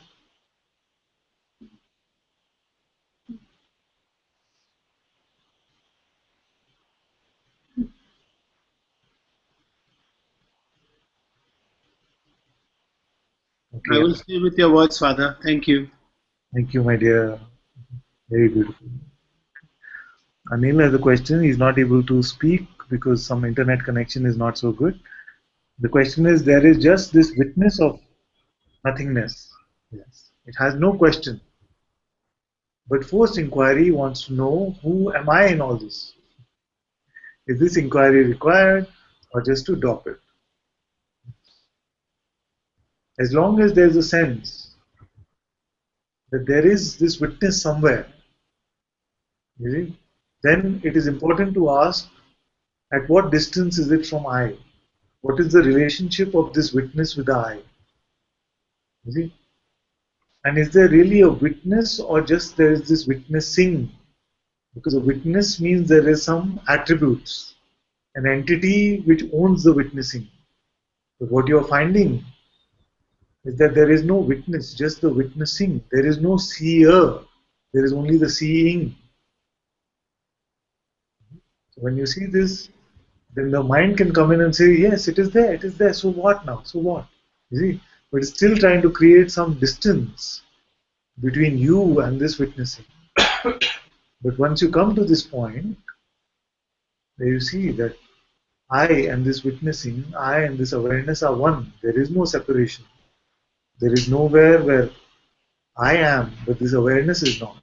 I Okay, will stay with your words, Father. Thank you. thank you, my dear. Very beautiful. Anil has a question. He's not able to speak because some internet connection is not so good. The question is, there is just this witness of nothingness. Yes. It has no question. But forced inquiry wants to know, who am I in all this? Is this inquiry required or just to drop it? As long as there's a sense that there is this witness somewhere, then it is important to ask, at what distance is it from I? What is the relationship of this witness with the I? You see? And is there really a witness, or just there is this witnessing? Because a witness means there is some attributes, an entity which owns the witnessing. But what you are finding is that there is no witness, just the witnessing. There is no seer, there is only the seeing. So when you see this, then the mind can come in and say, yes, it is there, so what now? So what? You see? But it's still trying to create some distance between you and this witnessing. But once you come to this point, where you see that I and this witnessing, I and this awareness are one. There is no separation. There is nowhere where I am, but this awareness is not.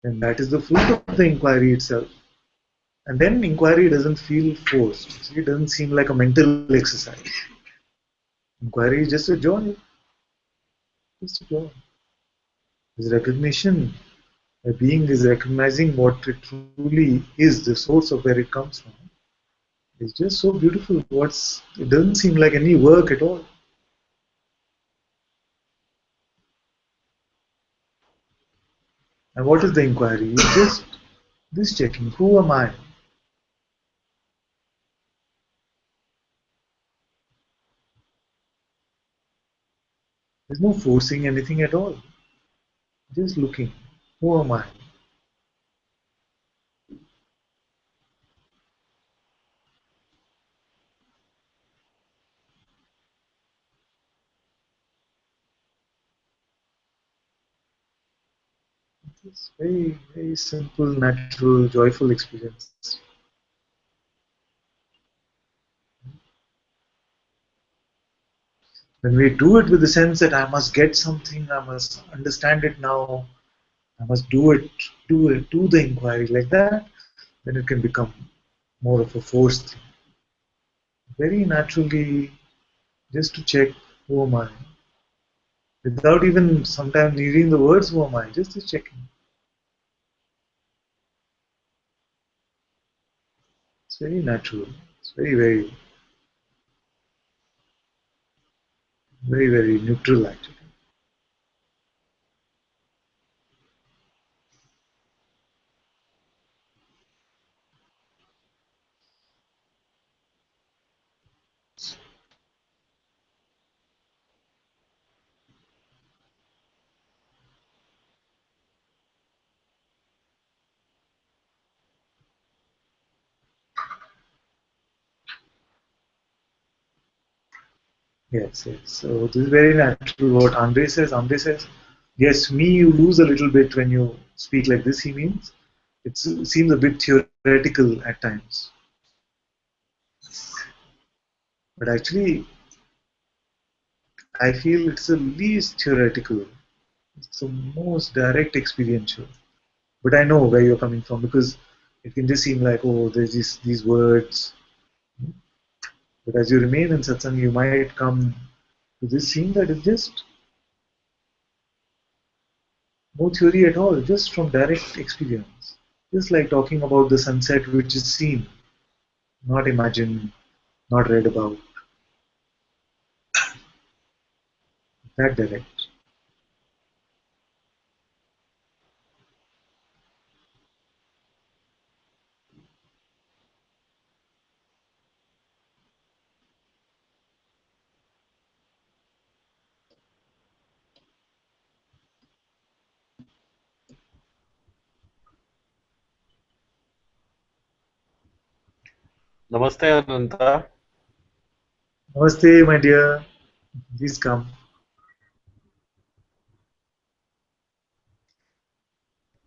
And that is the fruit of the inquiry itself. And then inquiry doesn't feel forced. See, it doesn't seem like a mental exercise. Inquiry is just a joy. Just a joy. It's recognition. A being is recognizing what it truly is, the source of where it comes from. It's just so beautiful. It doesn't seem like any work at all. And what is the inquiry? It's just this checking. Who am I? There's no forcing anything at all. Just looking. Who am I? It's very, very simple, natural, joyful experience. When we do it with the sense that I must get something, I must understand it now, I must do the inquiry like that, then it can become more of a forced thing. Very naturally, just to check who am I, without even sometimes needing the words who am I, just checking. It's very natural. It's very, very, very, very neutral actually. Yes, yes. So this is very natural what Andre says. Andre says, yes, me, you lose a little bit when you speak like this, he means. It seems a bit theoretical at times. But actually, I feel it's the least theoretical. It's the most direct experiential. But I know where you're coming from because it can just seem like, oh, there's these words. But as you remain in satsang, you might come to this scene that is just no theory at all, just from direct experience. Just like talking about the sunset which is seen, not imagined, not read about. That direct. Namaste, Ananta. Namaste, my dear. Please come.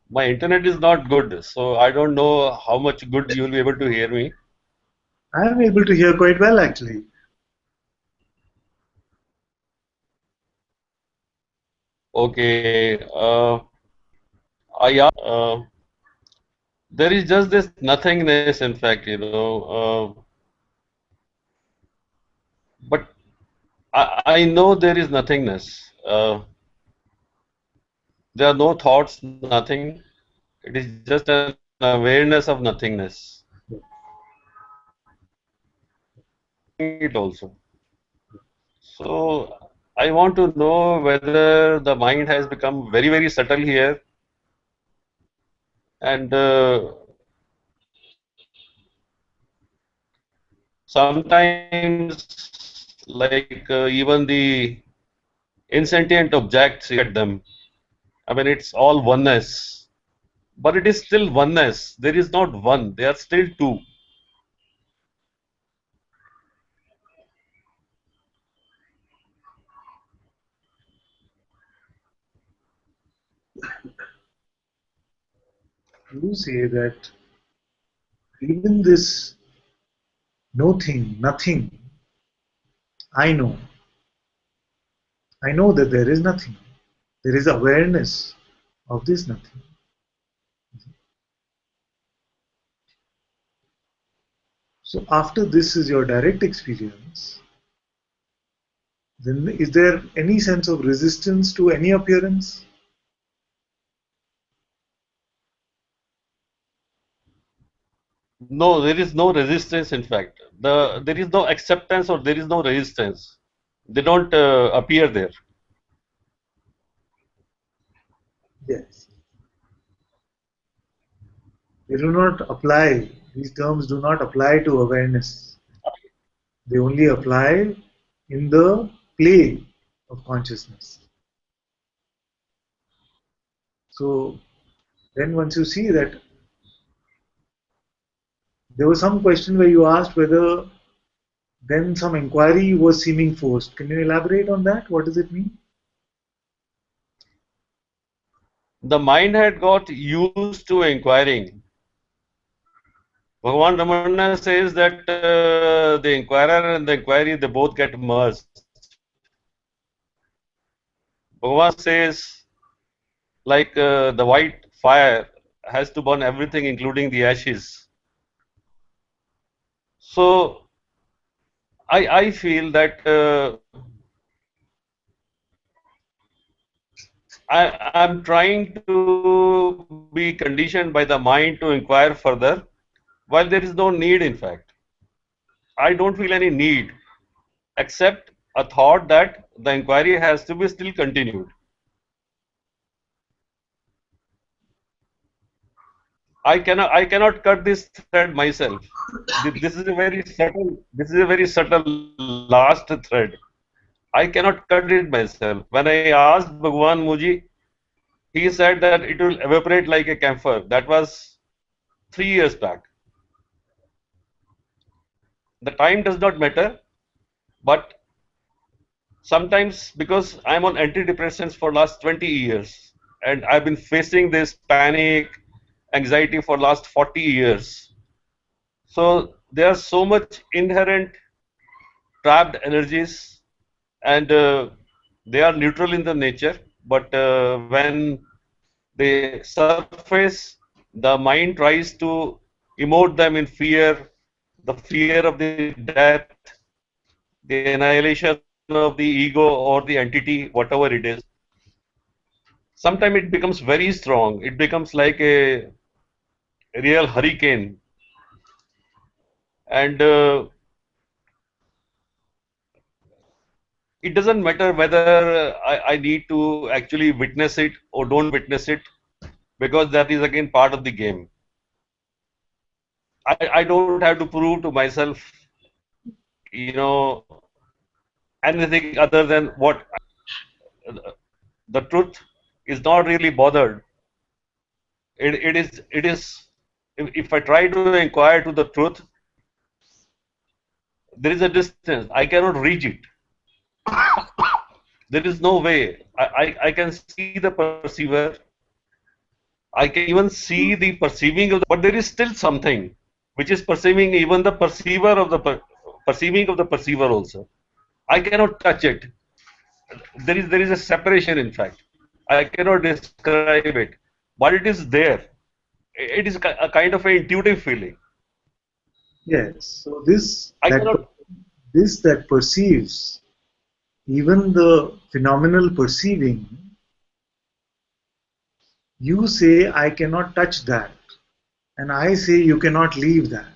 My internet is not good, so I don't know how much good you will be able to hear me. I am able to hear quite well actually. Okay. There is just this nothingness, in fact, but I know there is nothingness. There are no thoughts, nothing. It is just an awareness of nothingness. It also. So I want to know whether the mind has become very, very subtle here, and sometimes, like even the insentient objects, you at them. I mean, it's all oneness, but it is still oneness. There is not one. There are still two. You say that even this no thing, nothing, I know. I know that there is nothing. There is awareness of this nothing. So after this is your direct experience, then is there any sense of resistance to any appearance? No, there is no resistance. In fact, there is no acceptance or there is no resistance. They don't appear there. Yes. They do not apply, these terms do not apply to awareness. They only apply in the play of consciousness. So then once you see that, there was some question where you asked whether then some inquiry was seeming forced. Can you elaborate on that? What does it mean? the mind had got used to inquiring. Bhagavan Ramana says that the inquirer and the inquiry, they both get merged. Bhagavan says, like the white fire has to burn everything, including the ashes. So I feel that I'm trying to be conditioned by the mind to inquire further, while there is no need, in fact. I don't feel any need, except a thought that the inquiry has to be still continued. I cannot cut this thread myself. This is a very subtle last thread. I cannot cut it myself. When I asked Bhagwan Muji, he said that it will evaporate like a camphor. That was 3 years back. The time does not matter, but sometimes because I'm on antidepressants for last 20 years and I've been facing this panic, anxiety for last 40 years. So there's so much inherent trapped energies, and they are neutral in the nature, but when they surface, the mind tries to emote them in fear, the fear of the death, the annihilation of the ego or the entity, whatever it is. Sometimes it becomes very strong. It becomes like a real hurricane, and it doesn't matter whether I need to actually witness it or don't witness it, because that is again part of the game. I don't have to prove to myself, you know, anything other than what the truth is not really bothered. It is, if I try to inquire to the truth, there is a distance. I cannot reach it. There is no way. I can see the perceiver. I can even see the perceiving of the, but there is still something which is perceiving even the perceiver of the perceiving of the perceiver also. I cannot touch it. There is a separation, in fact. I cannot describe it, but it is there. It is a kind of an intuitive feeling. Yes. So this I that cannot. this that perceives, even the phenomenal perceiving, you say I cannot touch that, and I say you cannot leave that.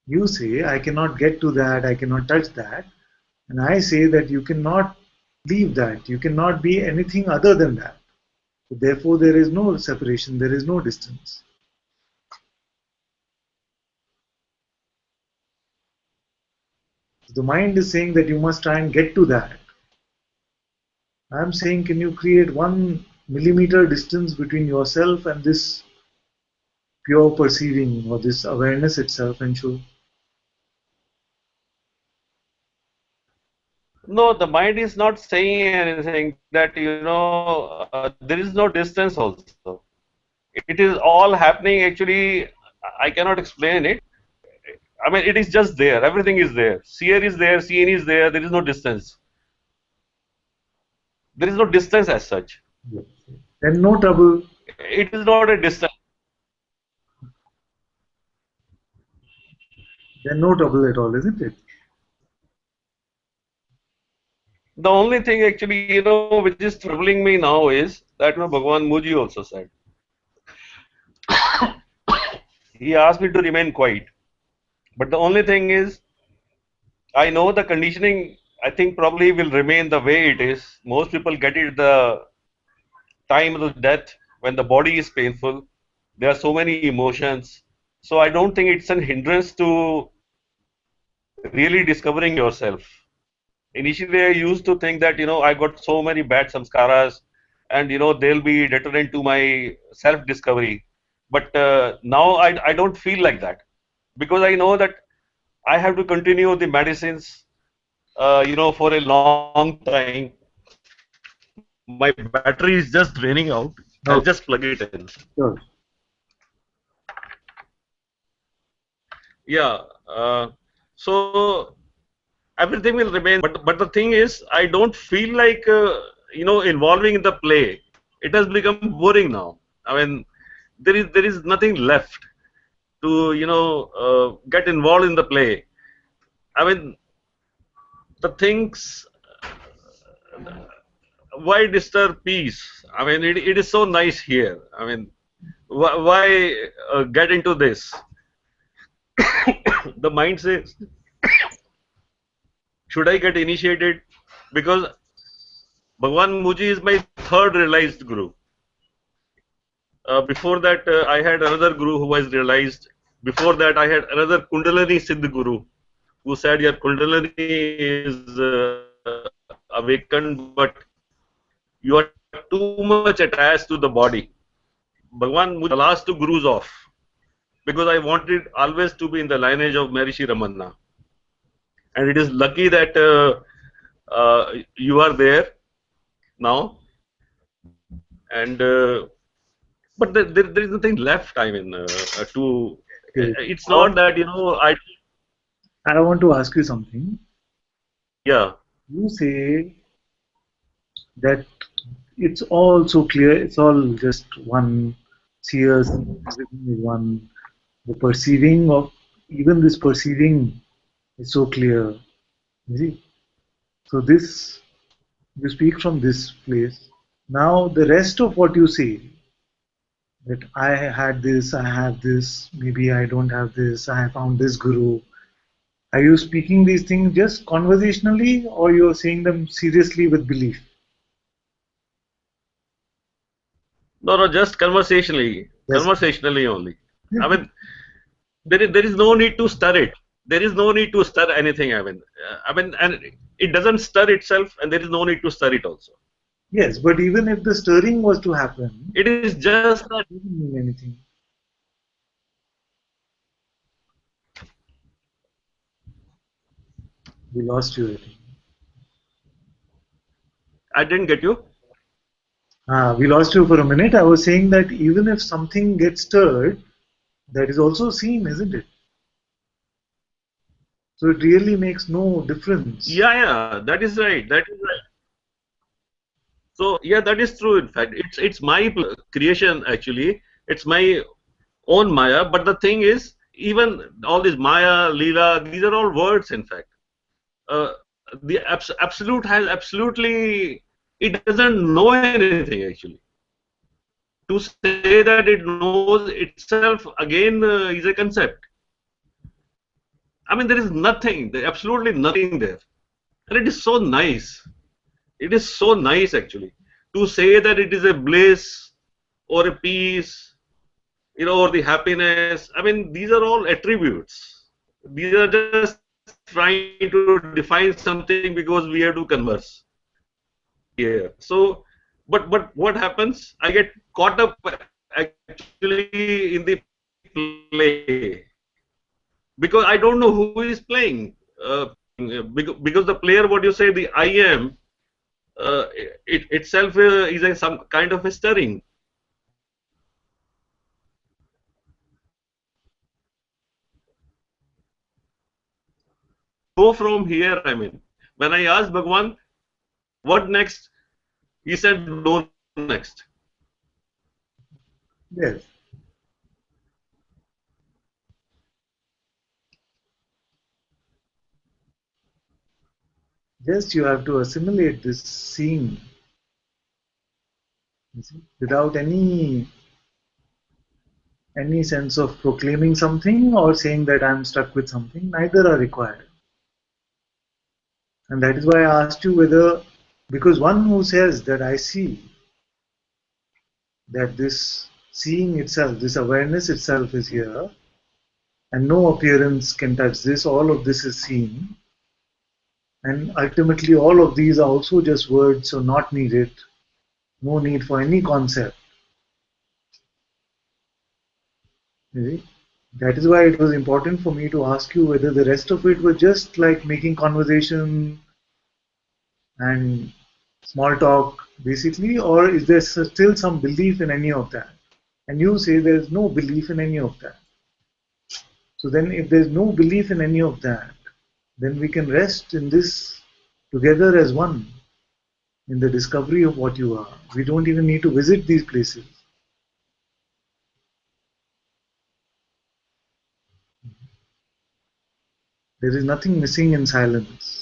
You say I cannot get to that, I cannot touch that, and I say that you cannot leave that, you cannot be anything other than that. So therefore, there is no separation, there is no distance. The mind is saying that you must try and get to that. I'm saying, can you create 1 millimeter distance between yourself and this pure perceiving or this awareness itself, and show? No, the mind is not saying anything that, there is no distance also. It is all happening actually. I cannot explain it. I mean, it is just there. Everything is there. Seer is there. Seen is there. There is no distance. There is no distance as such. Then no trouble. It is not a distance. Then no trouble at all, isn't it? The only thing actually, which is troubling me now is that Bhagavan Muji also said. He asked me to remain quiet. But the only thing is, I know the conditioning, I think probably will remain the way it is. Most people get it the time of the death when the body is painful. There are so many emotions. So I don't think it's an hindrance to really discovering yourself. Initially, I used to think that, I got so many bad samskaras and, they'll be deterrent to my self-discovery. But now I don't feel like that, because I know that I have to continue the medicines, for a long time. My battery is just draining out. I'll Okay, just plug it in. sure. Yeah. So everything will remain, but the thing is, I don't feel like involving in the play. It has become boring now. I mean, there is nothing left to get involved in the play. I mean, the things. Why disturb peace? I mean, it is so nice here. I mean, why get into this? The mind says, should I get initiated? Because Bhagwan Muji is my third realized guru. Before that, I had another guru who was realized. Before that, I had another Kundalini Siddh guru who said, your Kundalini is awakened, but you are too much attached to the body. Bhagwan Muji, the last two gurus off, because I wanted always to be in the lineage of Maharishi Ramana. And it is lucky that you are there now. And but there is nothing left. I mean, to Okay. it's not that I want to ask you something. yeah. You say that it's all so clear, it's all just one seer, everything is one. The perceiving of even this perceiving is so clear. You see? So this you speak from this place. Now the rest of what you say, that I had this, I have this, maybe I don't have this, I found this guru. Are you speaking these things just conversationally or you're saying them seriously with belief? No, just conversationally, Yes. conversationally only. I mean, there is no need to stir it. There is no need to stir anything. And it doesn't stir itself, and there is no need to stir it also. Yes, but even if the stirring was to happen, It is just that it doesn't mean anything. We lost you, I think. I didn't get you. We lost you for a minute. I was saying that even if something gets stirred, that is also seen, isn't it? So it really makes no difference. Yeah, that is right. That is right. So yeah, that is true. In fact, it's my creation actually. It's my own Maya. But the thing is, even all this Maya, Leela, these are all words. In fact, uh, the absolute has absolutely. It doesn't know anything actually. To say that it knows itself again is a concept. I mean, there is nothing. There absolutely nothing there, and it is so nice. It is so nice actually to say that it is a bliss or a peace, or the happiness. I mean, these are all attributes. These are just trying to define something because we have to converse here. So, but what happens? I get caught up actually in the play because I don't know who is playing. Because the player, what you say, the I am, it itself is some kind of a stirring. Go from here. I mean, when I asked Bhagwan, what next? He said, no next. Yes. Just you have to assimilate this seeing, you see, without any sense of proclaiming something or saying that I'm stuck with something. Neither are required. And that is why I asked you whether, because one who says that I see, that this seeing itself, this awareness itself is here, and no appearance can touch this, all of this is seen, and ultimately all of these are also just words, so not needed, no need for any concept. You see? That is why it was important for me to ask you whether the rest of it was just like making conversation and small talk basically, or is there still some belief in any of that? And you say there's no belief in any of that. So then if there's no belief in any of that, then we can rest in this together as one, in the discovery of what you are. We don't even need to visit these places. There is nothing missing in silence.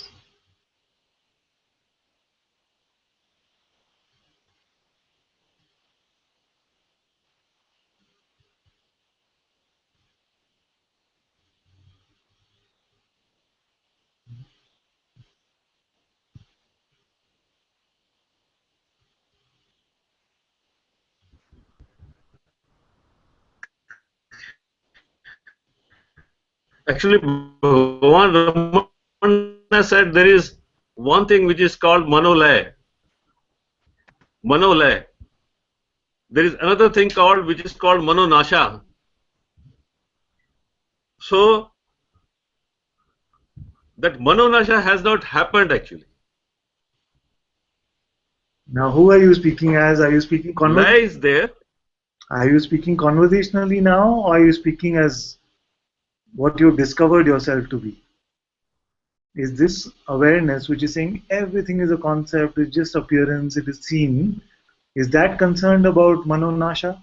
Actually, Bhagavan Ramana said there is one thing which is called manolay. Manolay. There is another thing called which is called manonasha. So that manonasha has not happened actually. Now, who are you speaking as? Are you speaking Lay is there. Are you speaking conversationally now, or are you speaking as what you've discovered yourself to be? Is this awareness which is saying everything is a concept, it's just appearance, it is seen, is that concerned about manonasha?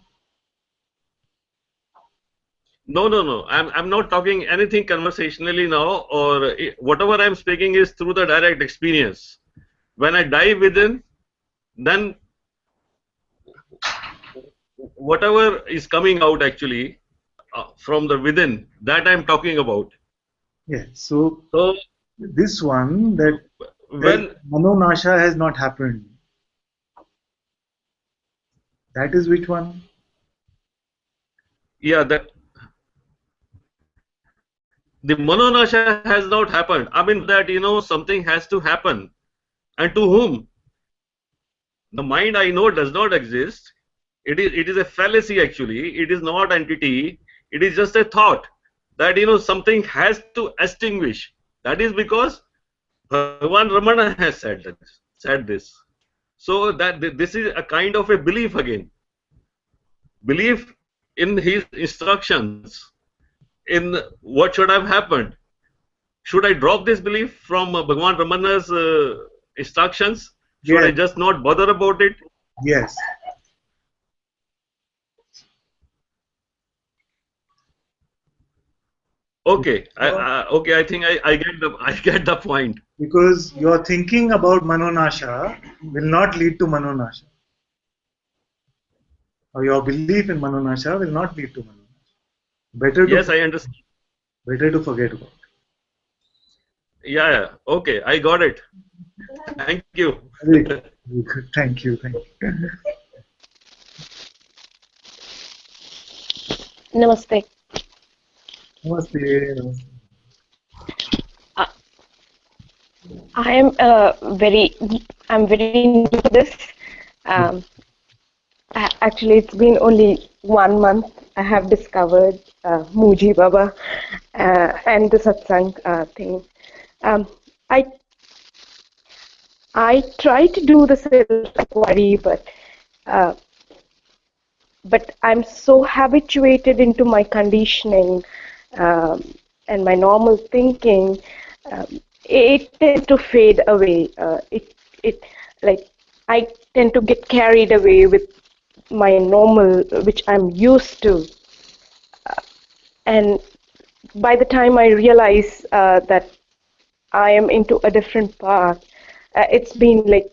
No. I'm not talking anything conversationally now, or whatever I'm speaking is through the direct experience. When I dive within, then whatever is coming out actually from the within, that I'm talking about. Yes. So So this one, that when manonasha has not happened. That is which one? yeah, that the manonasha has not happened. I mean that something has to happen, and to whom? The mind I know does not exist. It is a fallacy actually. It is not entity. It is just a thought that something has to extinguish. That is because Bhagavan Ramana has said this. So that this is a kind of a belief again. Belief in his instructions, in what should have happened. Should I drop this belief from Bhagavan Ramana's instructions? Should I Yes. just not bother about it? Yes. Okay, I think I get the point. Because your thinking about manonasha will not lead to manonasha. Or your belief in manonasha will not lead to manonasha. Yes, I understand. Better to forget about it. Yeah. Okay, I got it. Thank you. Very good. Very good. Thank you. Namaste. Namaste. I'm very new to this. Actually, it's been only 1 month. I have discovered Muji Baba and the Satsang thing. I try to do the self-inquiry, but I'm so habituated into my conditioning and my normal thinking. It tends to fade away. I tend to get carried away with my normal, which I'm used to. And by the time I realize that I am into a different path, it's been like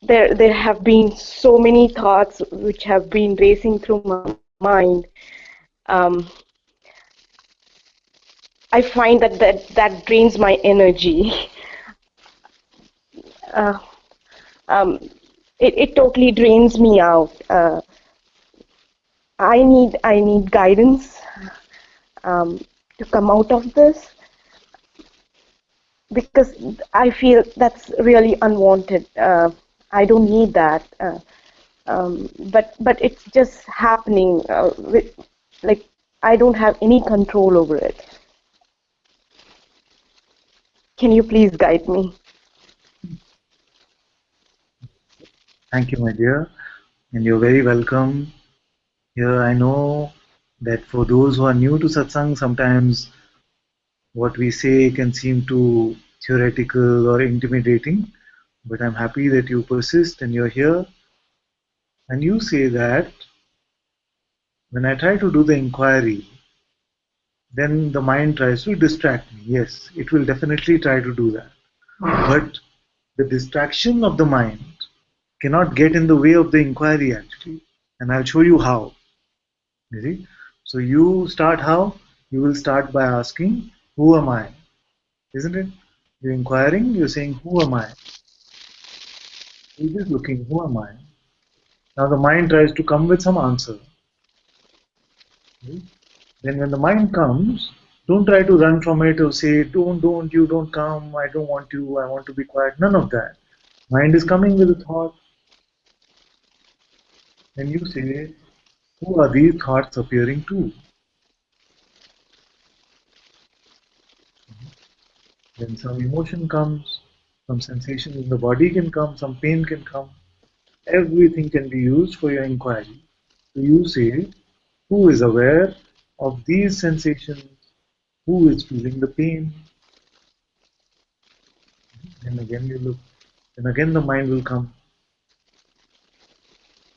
there have been so many thoughts which have been racing through my mind. I find that drains my energy. It totally drains me out. I need guidance to come out of this, because I feel that's really unwanted. I don't need that, but it's just happening. Like I don't have any control over it. Can you please guide me? Thank you, my dear. And you're very welcome here. I know that for those who are new to satsang, sometimes what we say can seem too theoretical or intimidating, but I'm happy that you persist and you're here. And you say that when I try to do the inquiry, then the mind tries to distract me. Yes, it will definitely try to do that. But the distraction of the mind cannot get in the way of the inquiry actually. And I'll show you how. You see? So you start how? You will start by asking, who am I? Isn't it? You're inquiring, you're saying, who am I? You're just looking, who am I? Now the mind tries to come with some answer. See? Then when the mind comes, don't try to run from it or say, you don't come, I don't want you, I want to be quiet. None of that. Mind is coming with a thought. And you say, who are these thoughts appearing to? Then some emotion comes, some sensation in the body can come, some pain can come. Everything can be used for your inquiry. So you say, who is aware of these sensations? Who is feeling the pain? And again you look, and again the mind will come.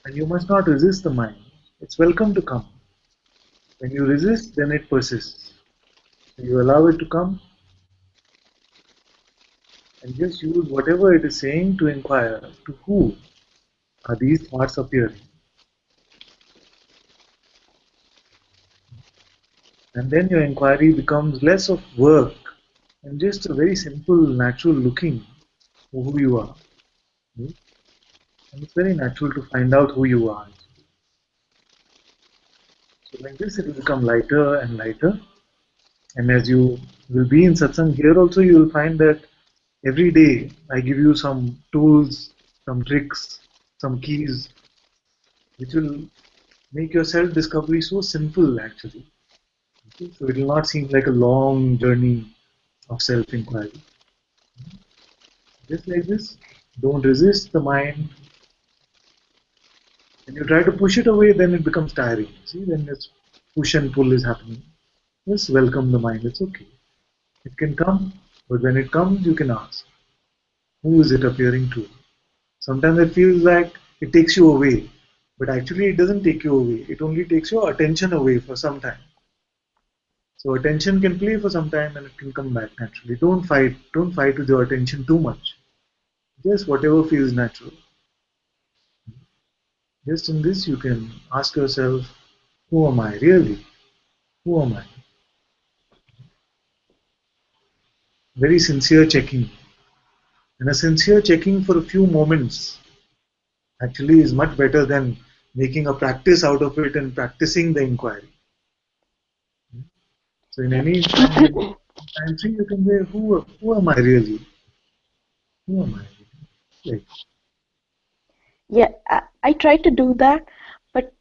And you must not resist the mind. It's welcome to come. When you resist, then it persists. So you allow it to come and just use whatever it is saying to inquire to who are these thoughts appearing. And then your inquiry becomes less of work and just a very simple, natural looking for who you are. And it's very natural to find out who you are. So like this, it will become lighter and lighter. And as you will be in satsang here also, you will find that every day I give you some tools, some tricks, some keys, which will make your self-discovery so simple actually. Okay? So it will not seem like a long journey of self-inquiry. Just like this, don't resist the mind. When you try to push it away, then it becomes tiring. See, then this push and pull is happening. Just welcome the mind, it's okay. It can come, but when it comes, you can ask, who is it appearing to? Sometimes it feels like it takes you away, but actually it doesn't take you away. It only takes your attention away for some time. So attention can play for some time and it can come back naturally. Don't fight with your attention too much. Just whatever feels natural. Just in this you can ask yourself, who am I really? Who am I? Very sincere checking. And a sincere checking for a few moments actually is much better than making a practice out of it and practicing the inquiry. So in any time frame you can say, who am I really? Who am I? Like, Yeah, I try to do that, but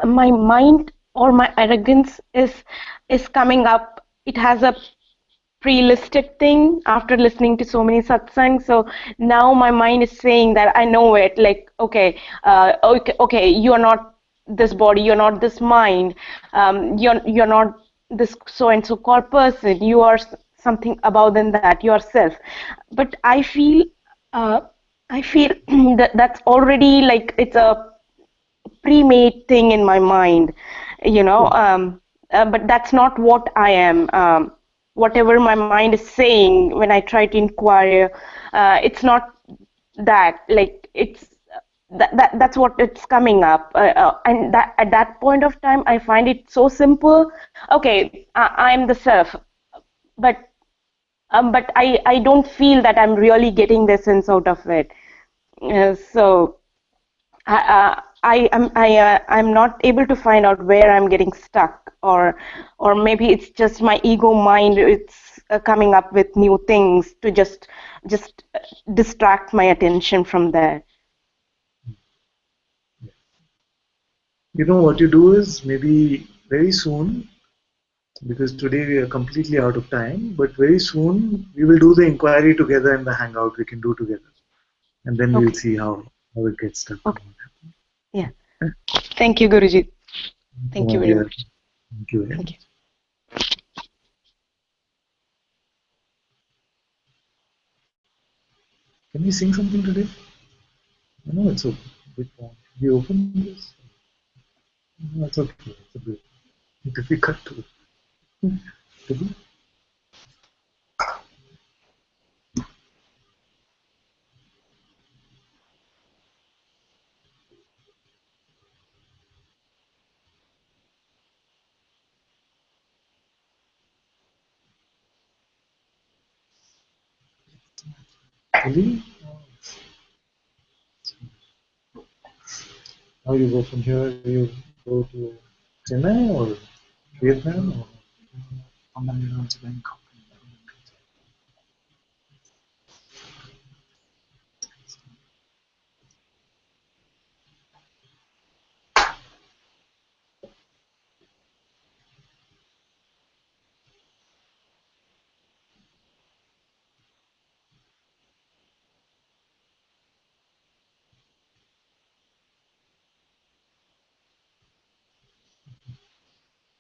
my mind or my arrogance is coming up. It has a pre-listed thing after listening to so many satsangs. So now my mind is saying that I know it. Like, okay, okay, you are not this body, you're not this mind, you're not this so and so called person. You are something above than that. You are self. But uh, I feel that that's already like it's a pre-made thing in my mind, you know. But that's not what I am. Whatever my mind is saying when I try to inquire, it's not that. Like it's that's what it's coming up, and that at that point of time, I find it so simple. Okay, I'm the self, but I don't feel that I'm really getting the sense out of it. So I'm not able to find out where I'm getting stuck, or maybe it's just my ego mind. It's coming up with new things to just distract my attention from there. you know what you do is maybe very soon, because today we are completely out of time, but very soon we will do the inquiry together in the hangout we can do together. And then we'll Okay. see how how it gets stuck. Okay. Yeah. Thank you, Guruji. Thank you very dear. much. Thank you. Thank you. Can we sing something today? I know it's a bit long. We open this. No, it's okay. It's a bit difficult to do. Really? How you go from here? You go to Chennai or Vietnam or? From Manila to Bangkok.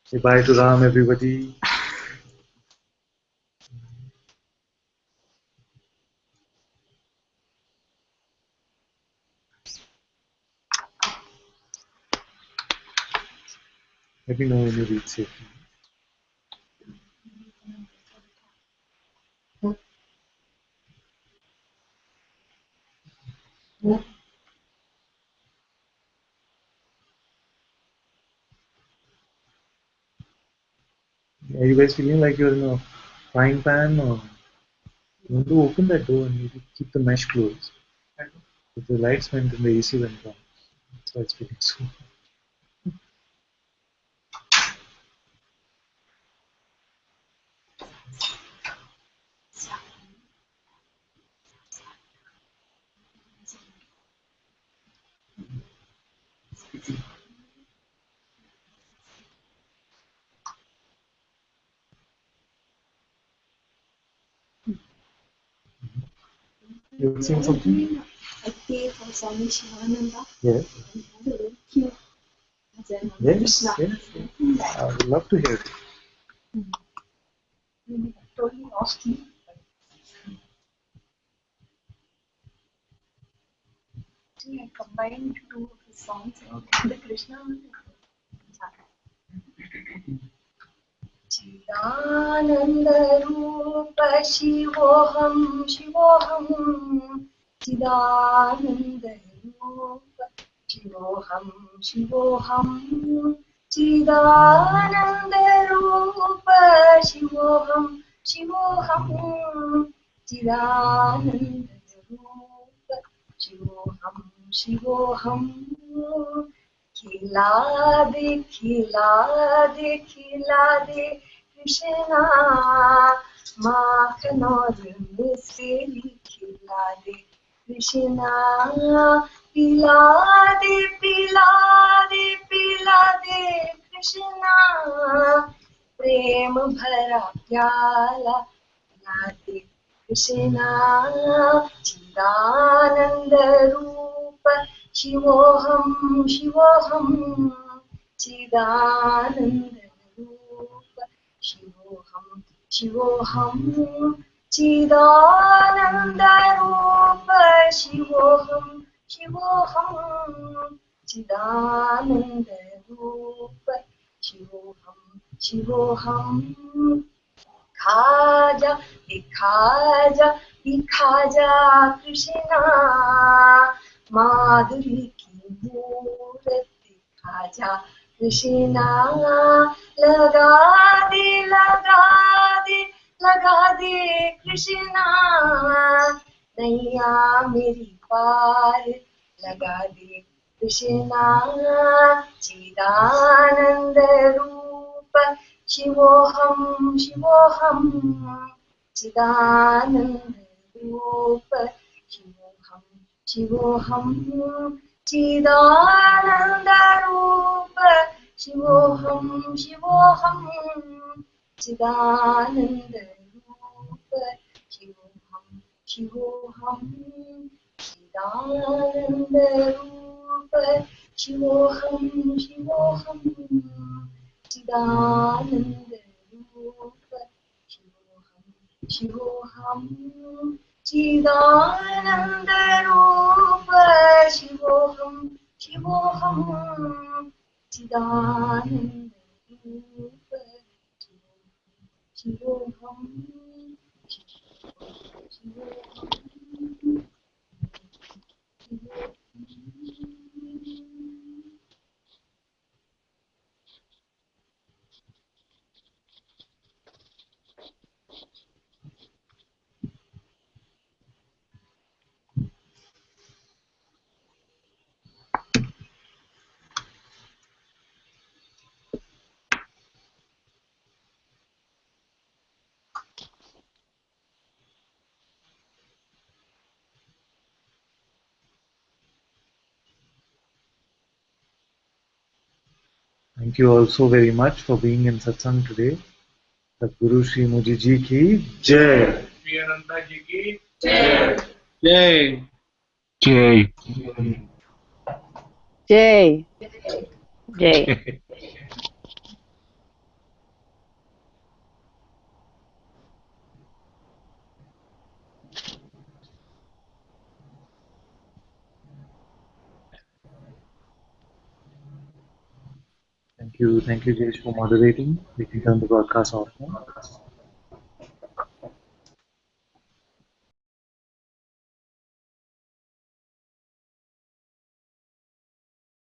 Say bye to Ram, everybody. Let me know when you reach safely. Are you guys feeling like you're in a frying pan, or you want to open that door and maybe keep the mesh closed? If the lights went and the AC went on, that's why it's feeling so. You've seen something? I pay for Swami Shivananda. Yes. And he has a very cute bhajan on Yes. Krishna. Yes. I would love to hear it. Maybe totally off key. Actually, I combined two of his songs and the Krishna one. Chidananda Rupa Shivoham Shivoham Chidananda Rupa Shivoham Shivoham Chidananda Rupa Shivoham Shivoham Chidananda Rupa Shivoham Shivoham Khilade, khilade, khilade, Krishna, माखन और मिश्री खिला दे Krishna, पिला दे Krishna, प्रेम भरा प्याला पिला दे Krishna, चिदानंद रूप शिवोहम शिवोहम चिदानंद रूप शिवोहम शिवोहम चिदानंद रूप शिवोहम शिवोहम चिदानंद रूप शिवोहम शिवोहम खाजा दिखा जा कृष्णा माधुरी की मूरत दिखा जा कृष्णा लगा दे कृष्णा नैया मेरी पार लगा दे कृष्णा चिदानंद रूप शिवोहम शिवोहम चिदानंद रूप शिवोहम शिवोहम चिदानंद रूप शिवोहम शिवोहम चिदानंद रूप शिवोहम शिवोहम चिदानन्दरूप शिवोऽहं शिवोऽहं चिदानन्दरूप शिवोऽहं शिवोऽहं चिदानन्दरूप शिवोऽहं शिवोऽहं चिदानन्दरूप शिवोऽहं शिवोऽहं Thank you also very much for being in Satsang today. Sadhguru Sri Muji Ji ki Jai. Ananta ji ki Yay! Jai. Jay. Jay. Thank you, Jayesh, for moderating. We can turn the broadcast off now.